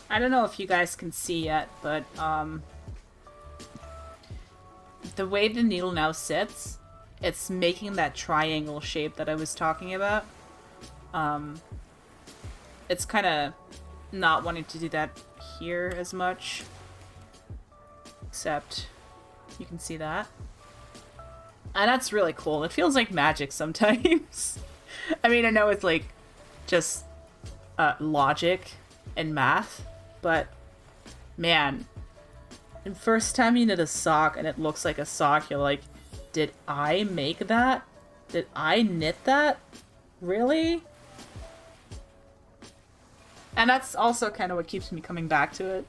I don't know if you guys can see yet, but the way the needle now sits, it's making that triangle shape that I was talking about. It's kind of not wanting to do that here as much. Except you can see that. And that's really cool. It feels like magic sometimes. I mean, I know it's like just logic and math, but man, the first time you knit a sock and it looks like a sock, you're like, did I make that? Did I knit that? Really? And that's also kind of what keeps me coming back to it.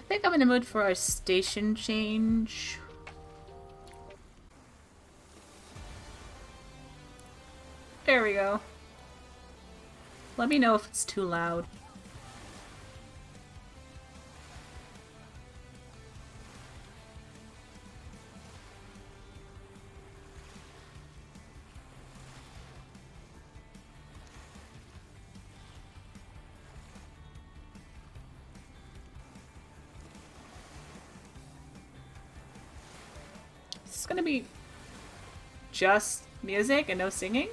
I think I'm in the mood for a station change. There we go. Let me know if it's too loud. Is this gonna be just music and no singing?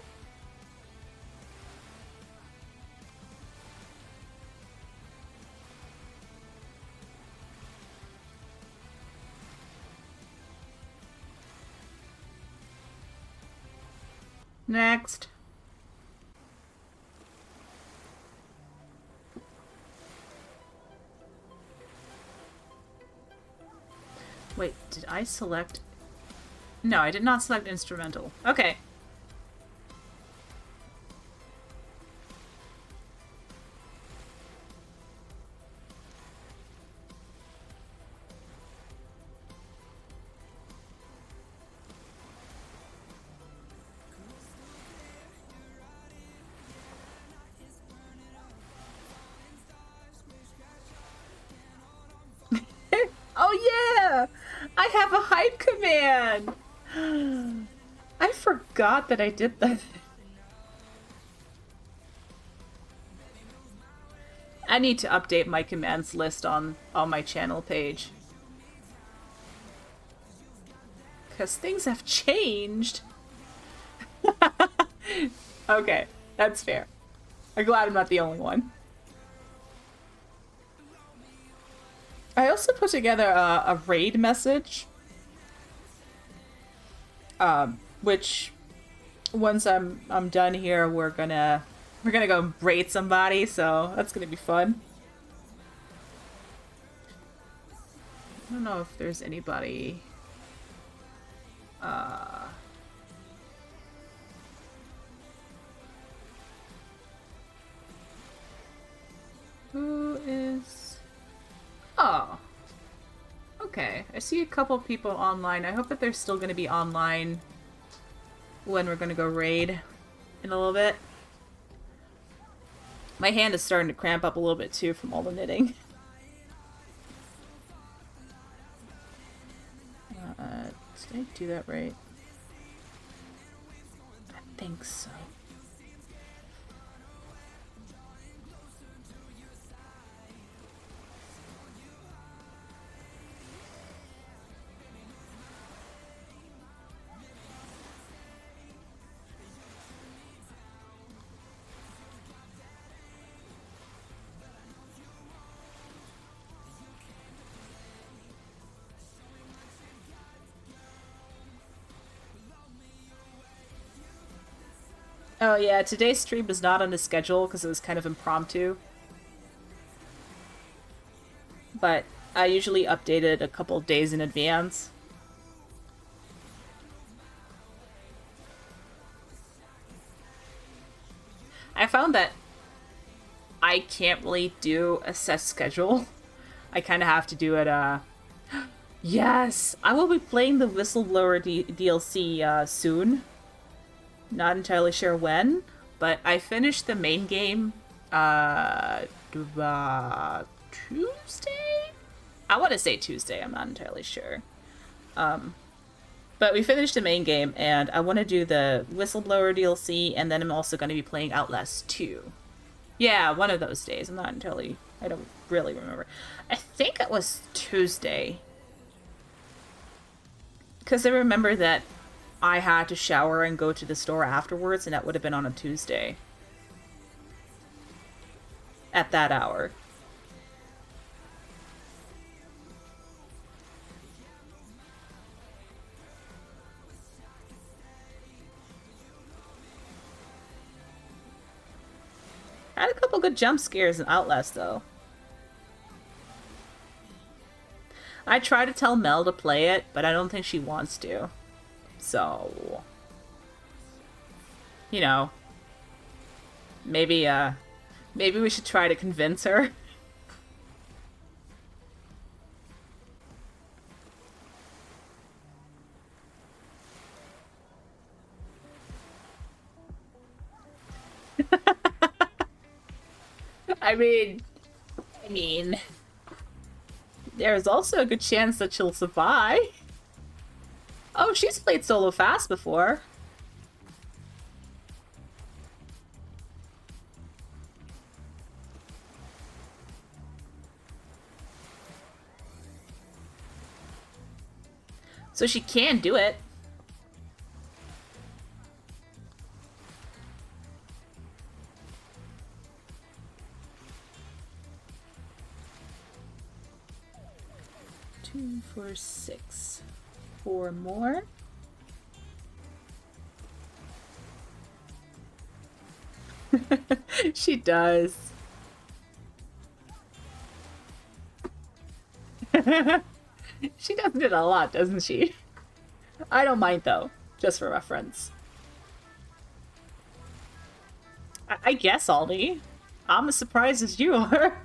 Next. Wait, did I select? No, I did not select instrumental. Okay. Oh yeah! I have a hype command! I forgot that I did that. I need to update my commands list on my channel page. Because things have changed. Okay, that's fair. I'm glad I'm not the only one. I also put together a raid message. Which once I'm done here, we're gonna go raid somebody, so that's gonna be fun. I don't know if there's anybody who is... Oh. Okay. I see a couple people online. I hope that they're still going to be online when we're going to go raid in a little bit. My hand is starting to cramp up a little bit too from all the knitting. Did I do that right? I think so. Oh yeah, today's stream was not on the schedule because it was kind of impromptu. But I usually update it a couple days in advance. I found that I can't really do a set schedule. I kind of have to do it, Yes! I will be playing the Whistleblower DLC, soon. Not entirely sure when, but I finished the main game, Tuesday? I want to say Tuesday, I'm not entirely sure. But we finished the main game, and I want to do the Whistleblower DLC, and then I'm also going to be playing Outlast 2. Yeah, one of those days. I don't really remember. I think it was Tuesday. Because I remember that I had to shower and go to the store afterwards, and that would have been on a Tuesday. At that hour. I had a couple good jump scares in Outlast, though. I try to tell Mel to play it, but I don't think she wants to. So... You know. Maybe we should try to convince her. I mean, there's also a good chance that she'll survive. Oh, she's played solo fast before. So she can do it. Two, 4, 6. 4 more. She does. She does it a lot, doesn't she? I don't mind, though, just for reference. I guess, Aldi. I'm as surprised as you are.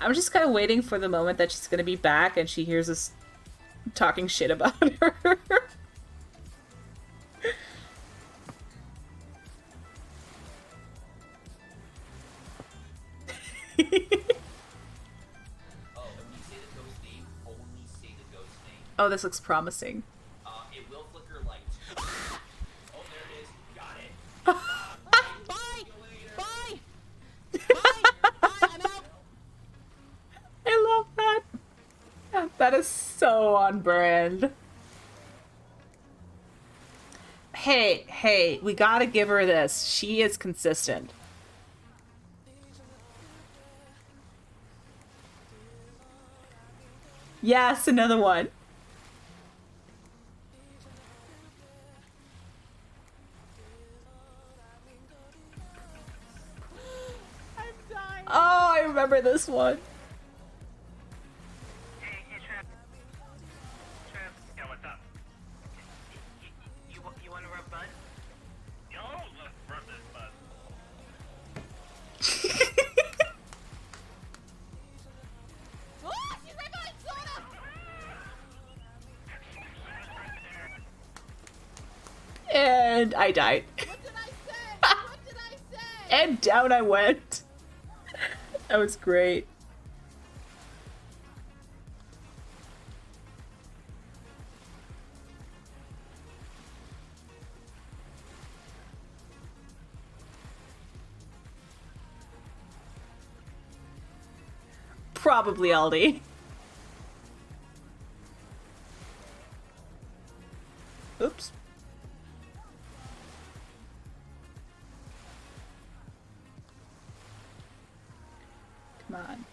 I'm just kind of waiting for the moment that she's gonna be back and she hears us talking shit about her. Oh, this looks promising. It will flicker lights. Oh, there it is. Got it. Bye! Bye! Bye! Bye! I'm out! I love that. That is so on brand. Hey, we gotta give her this. She is consistent. Yes, another one. I'm dying! Oh, I remember this one. Hey, Trev. Trev. Yeah, what's up? You want to rub bud? Yo, let's rub this bud. Ah, she's right behind Soda! And I died. What did I say? What did I say? And down I went. That was great. Probably Aldi. Come on.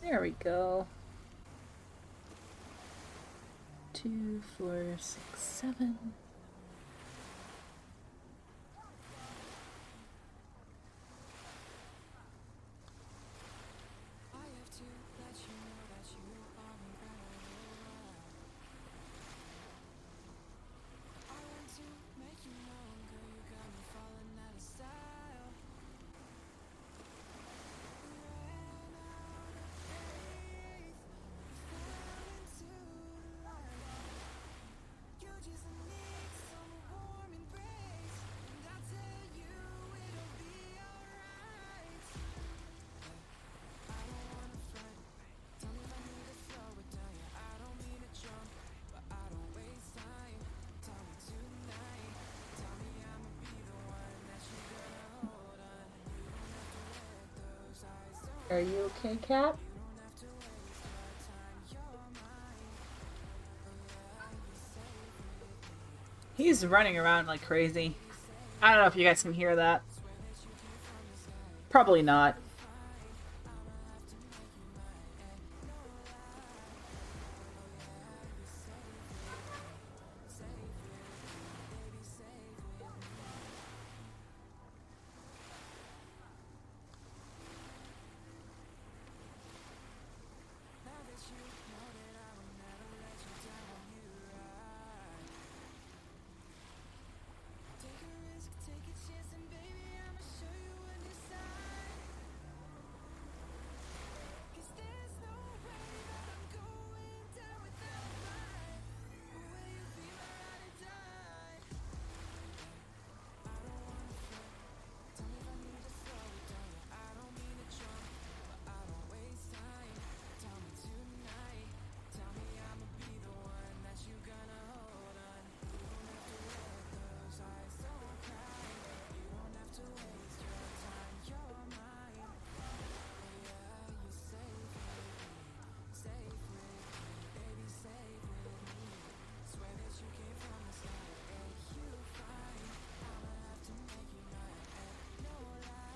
There we go. 2, 4, 6, 7. Are you okay, Cat? He's running around like crazy. I don't know if you guys can hear that. Probably not.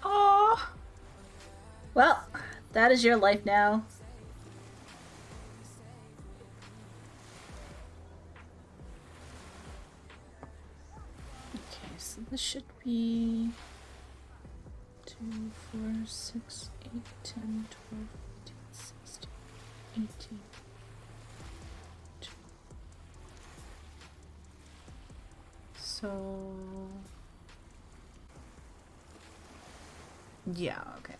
Oh, well, that is your life now. Okay, so this should be 2, 4, 6, 8, 10, 12, 15, 16, 18. So yeah, okay.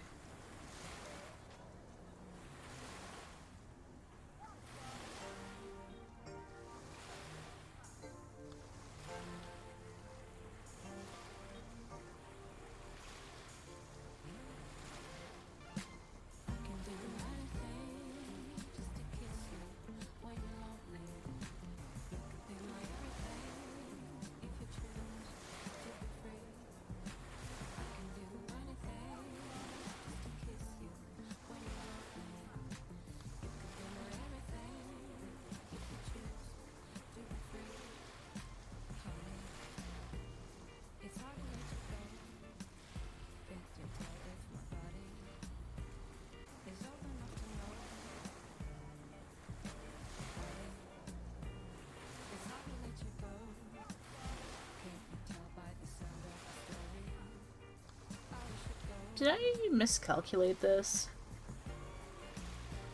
Did I miscalculate this?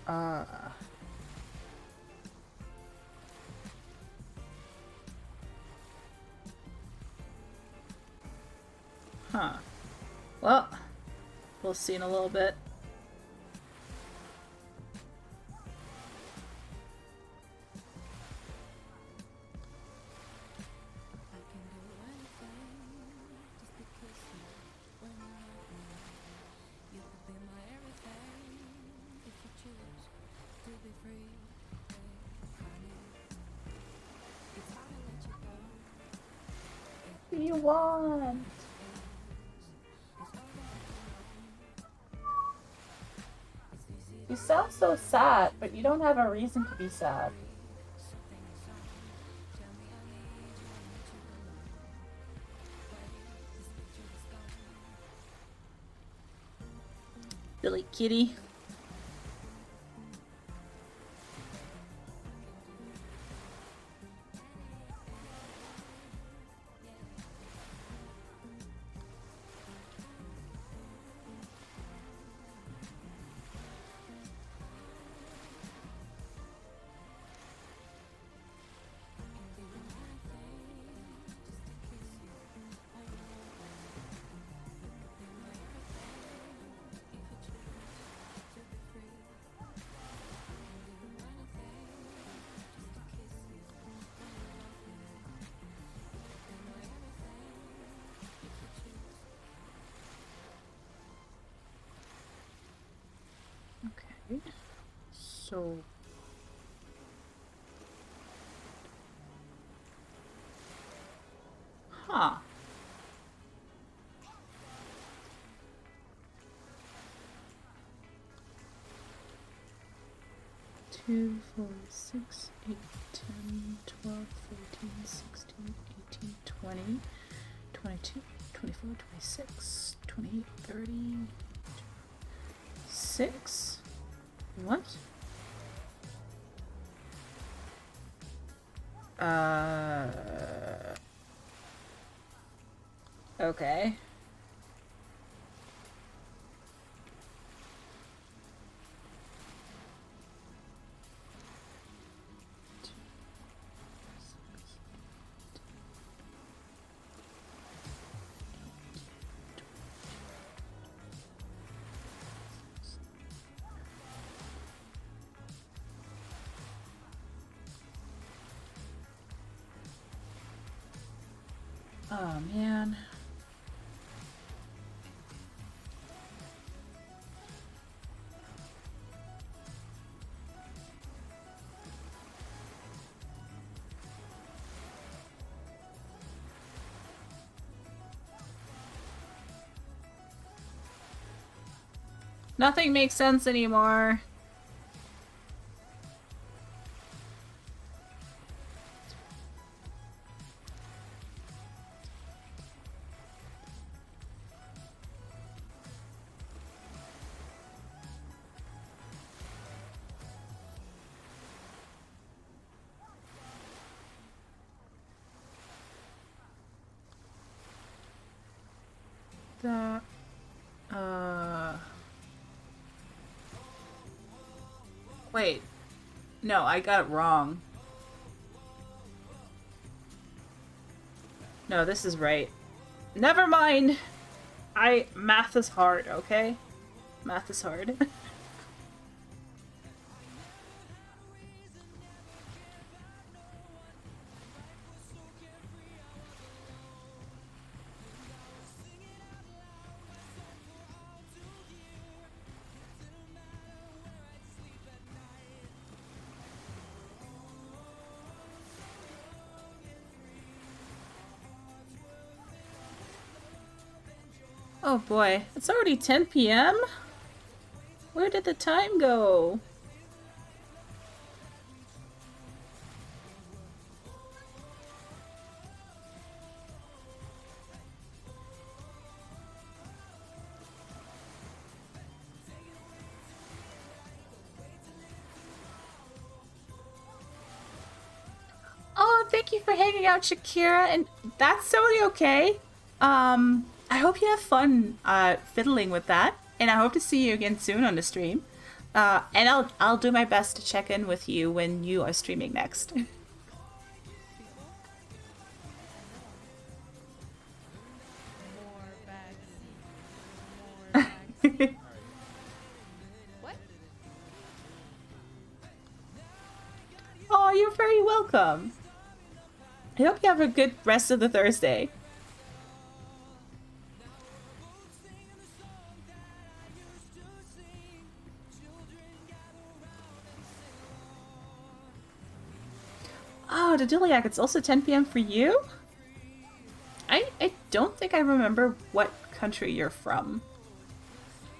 Huh. Well, we'll see in a little bit. do you want? You sound so sad, but you don't have a reason to be sad. Silly kitty. Okay. So huh. 2, 4, 6, 8, 10, 12, 13, 16, 18, 20, 22, 24, 26, 28, 30, 6. What? Okay. Oh man. Nothing makes sense anymore. The wait. No, I got it wrong. No, this is right. Never mind. Math is hard, okay? Math is hard. Oh boy, it's already 10 p.m.? Where did the time go? Oh, thank you for hanging out, Shakira, and that's totally okay. I hope you have fun fiddling with that, and I hope to see you again soon on the stream. And I'll do my best to check in with you when you are streaming next. What? Oh, you're very welcome. I hope you have a good rest of the Thursday. Oh, Didiliac, it's also 10 p.m. for you? I don't think I remember what country you're from.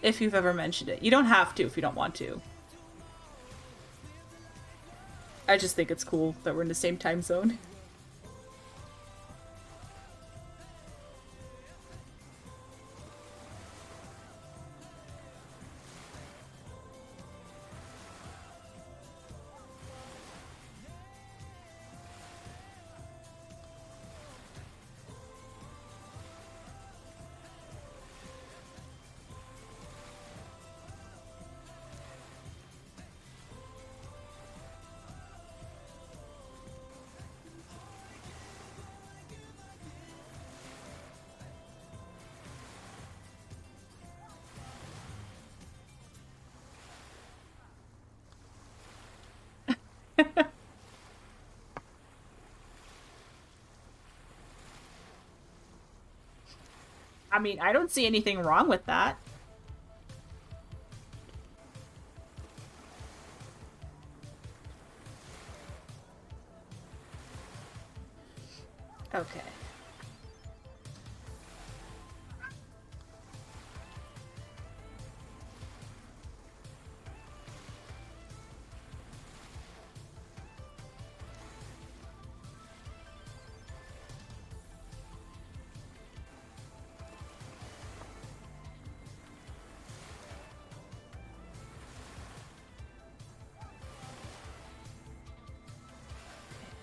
If you've ever mentioned it. You don't have to if you don't want to. I just think it's cool that we're in the same time zone. I mean, I don't see anything wrong with that. Okay.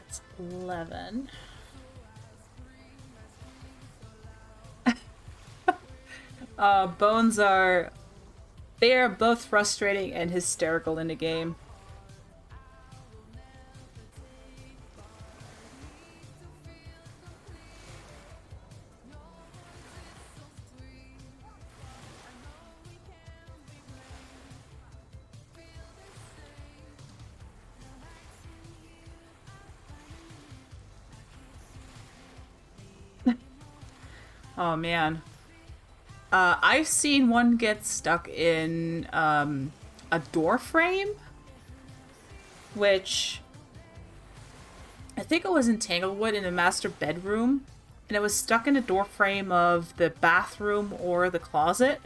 It's 11. Bones are... They are both frustrating and hysterical in the game. Oh man. I've seen one get stuck in a door frame, which I think it was in Tanglewood in the master bedroom, and it was stuck in a door frame of the bathroom or the closet,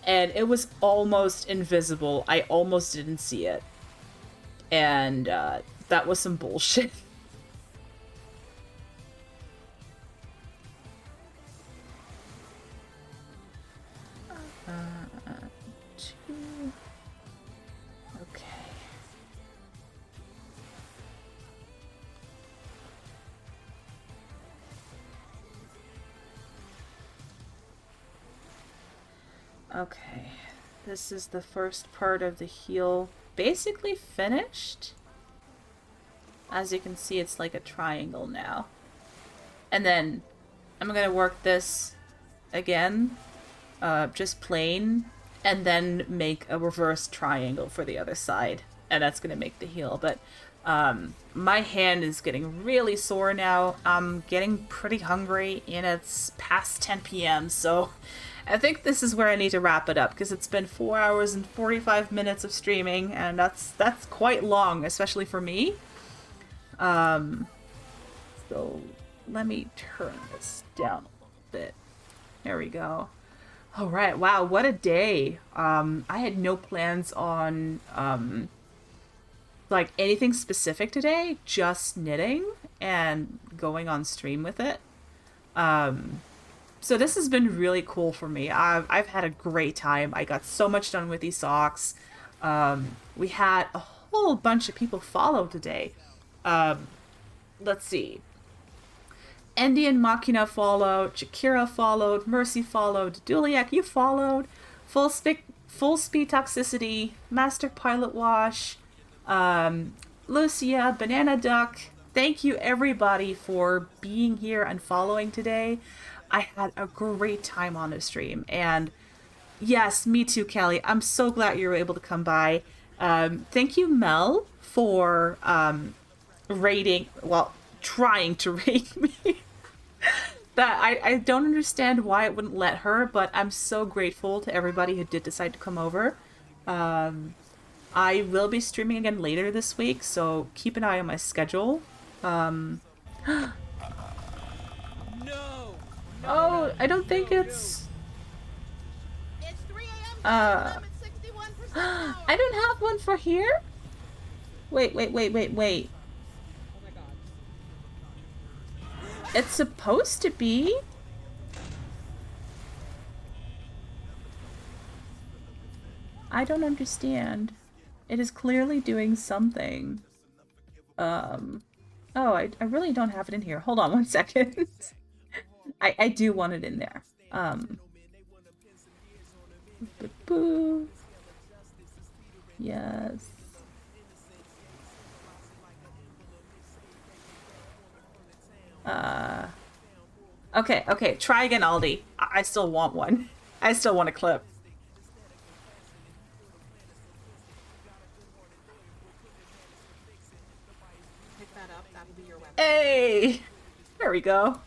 and it was almost invisible. I almost didn't see it, and that was some bullshit. Two. Okay. Okay. This is the first part of the heel basically finished. As you can see, it's like a triangle now. And then I'm gonna work this again, just plain, and then make a reverse triangle for the other side. And that's gonna make the heel. But my hand is getting really sore now. I'm getting pretty hungry, and it's past 10 p.m., so I think this is where I need to wrap it up, because it's been 4 hours and 45 minutes of streaming, and that's quite long, especially for me. So let me turn this down a little bit. There we go. All right. Wow, what a day. I had no plans on like anything specific today, just knitting and going on stream with it. So this has been really cool for me. I've had a great time. I got so much done with these socks. We had a whole bunch of people follow today. Let's see. Andy and Machina followed, Shakira followed, Mercy followed, Duliak, you followed, Full Speed Toxicity, Master Pilot Wash, Lucia, Banana Duck. Thank you everybody for being here and following today. I had a great time on the stream, and yes, me too, Kelly. I'm so glad you were able to come by. Thank you, Mel, for trying to rate me. That I don't understand why it wouldn't let her, but I'm so grateful to everybody who did decide to come over. I will be streaming again later this week, so keep an eye on my schedule. No. Oh, I don't think it's. It's 3 a.m. Uh, I'm at 61% I power. don't have one for here. Wait. Oh my god. It's supposed to be. I don't understand. It is clearly doing something. Oh, I really don't have it in here. Hold on one second. I do want it in there. Boo. Yes. Okay, try again, Aldi. I still want one. I still want a clip. Pick that up. That'll be your weapon. Hey! There we go.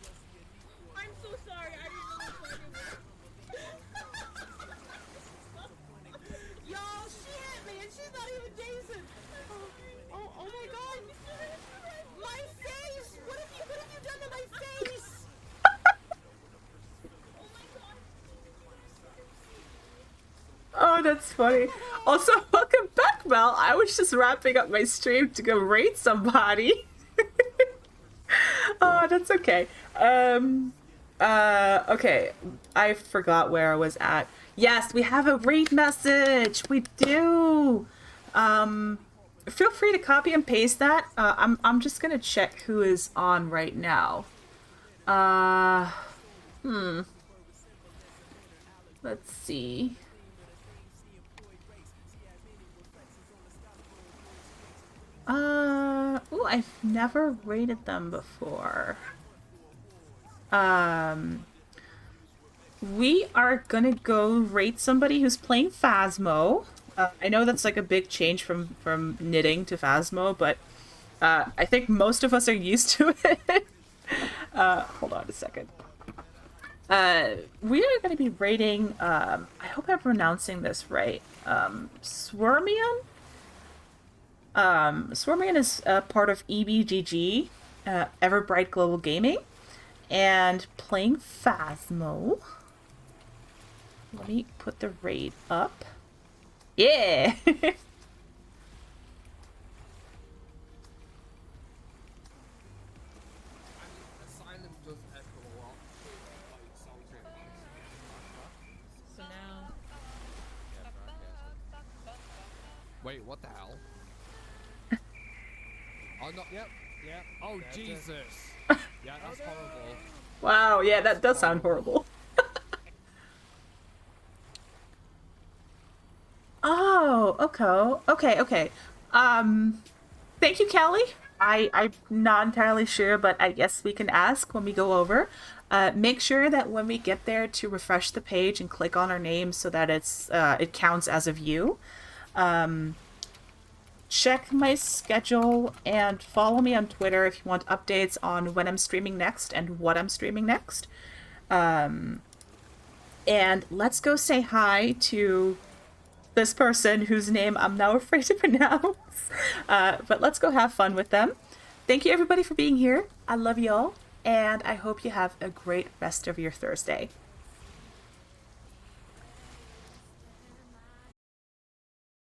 I'm so sorry. I didn't know Y'all, she hit me, and she's not even decent. Oh my god. My face. What have you done to my face? Oh my god. Oh, that's funny. Also, welcome back, Mel. I was just wrapping up my stream to go raid somebody. Oh, that's okay. Okay. I forgot where I was at. Yes, we have a raid message. We do. Feel free to copy and paste that. I'm just gonna check who is on right now. Let's see. Ooh, I've never rated them before. We are gonna go rate somebody who's playing Phasmo. I know that's like a big change from knitting to Phasmo, but I think most of us are used to it. Hold on a second. We are going to be rating, I hope I'm pronouncing this right, Swarmian? Swarmian is part of EBGG, Everbright Global Gaming, and playing Phasmo. Let me put the raid up. Yeah! So now. Wait, what the hell? Oh no! Yep. Oh Jesus! Yeah, that's horrible. Wow, yeah, that does sound horrible. Oh, okay. Thank you, Kelly. I'm not entirely sure, but I guess we can ask when we go over. Make sure that when we get there to refresh the page and click on our name so that it counts as a view. Check my schedule and follow me on Twitter if you want updates on when I'm streaming next and what I'm streaming next. And let's go say hi to this person whose name I'm now afraid to pronounce. But let's go have fun with them. Thank you everybody for being here. I love y'all, and I hope you have a great rest of your Thursday.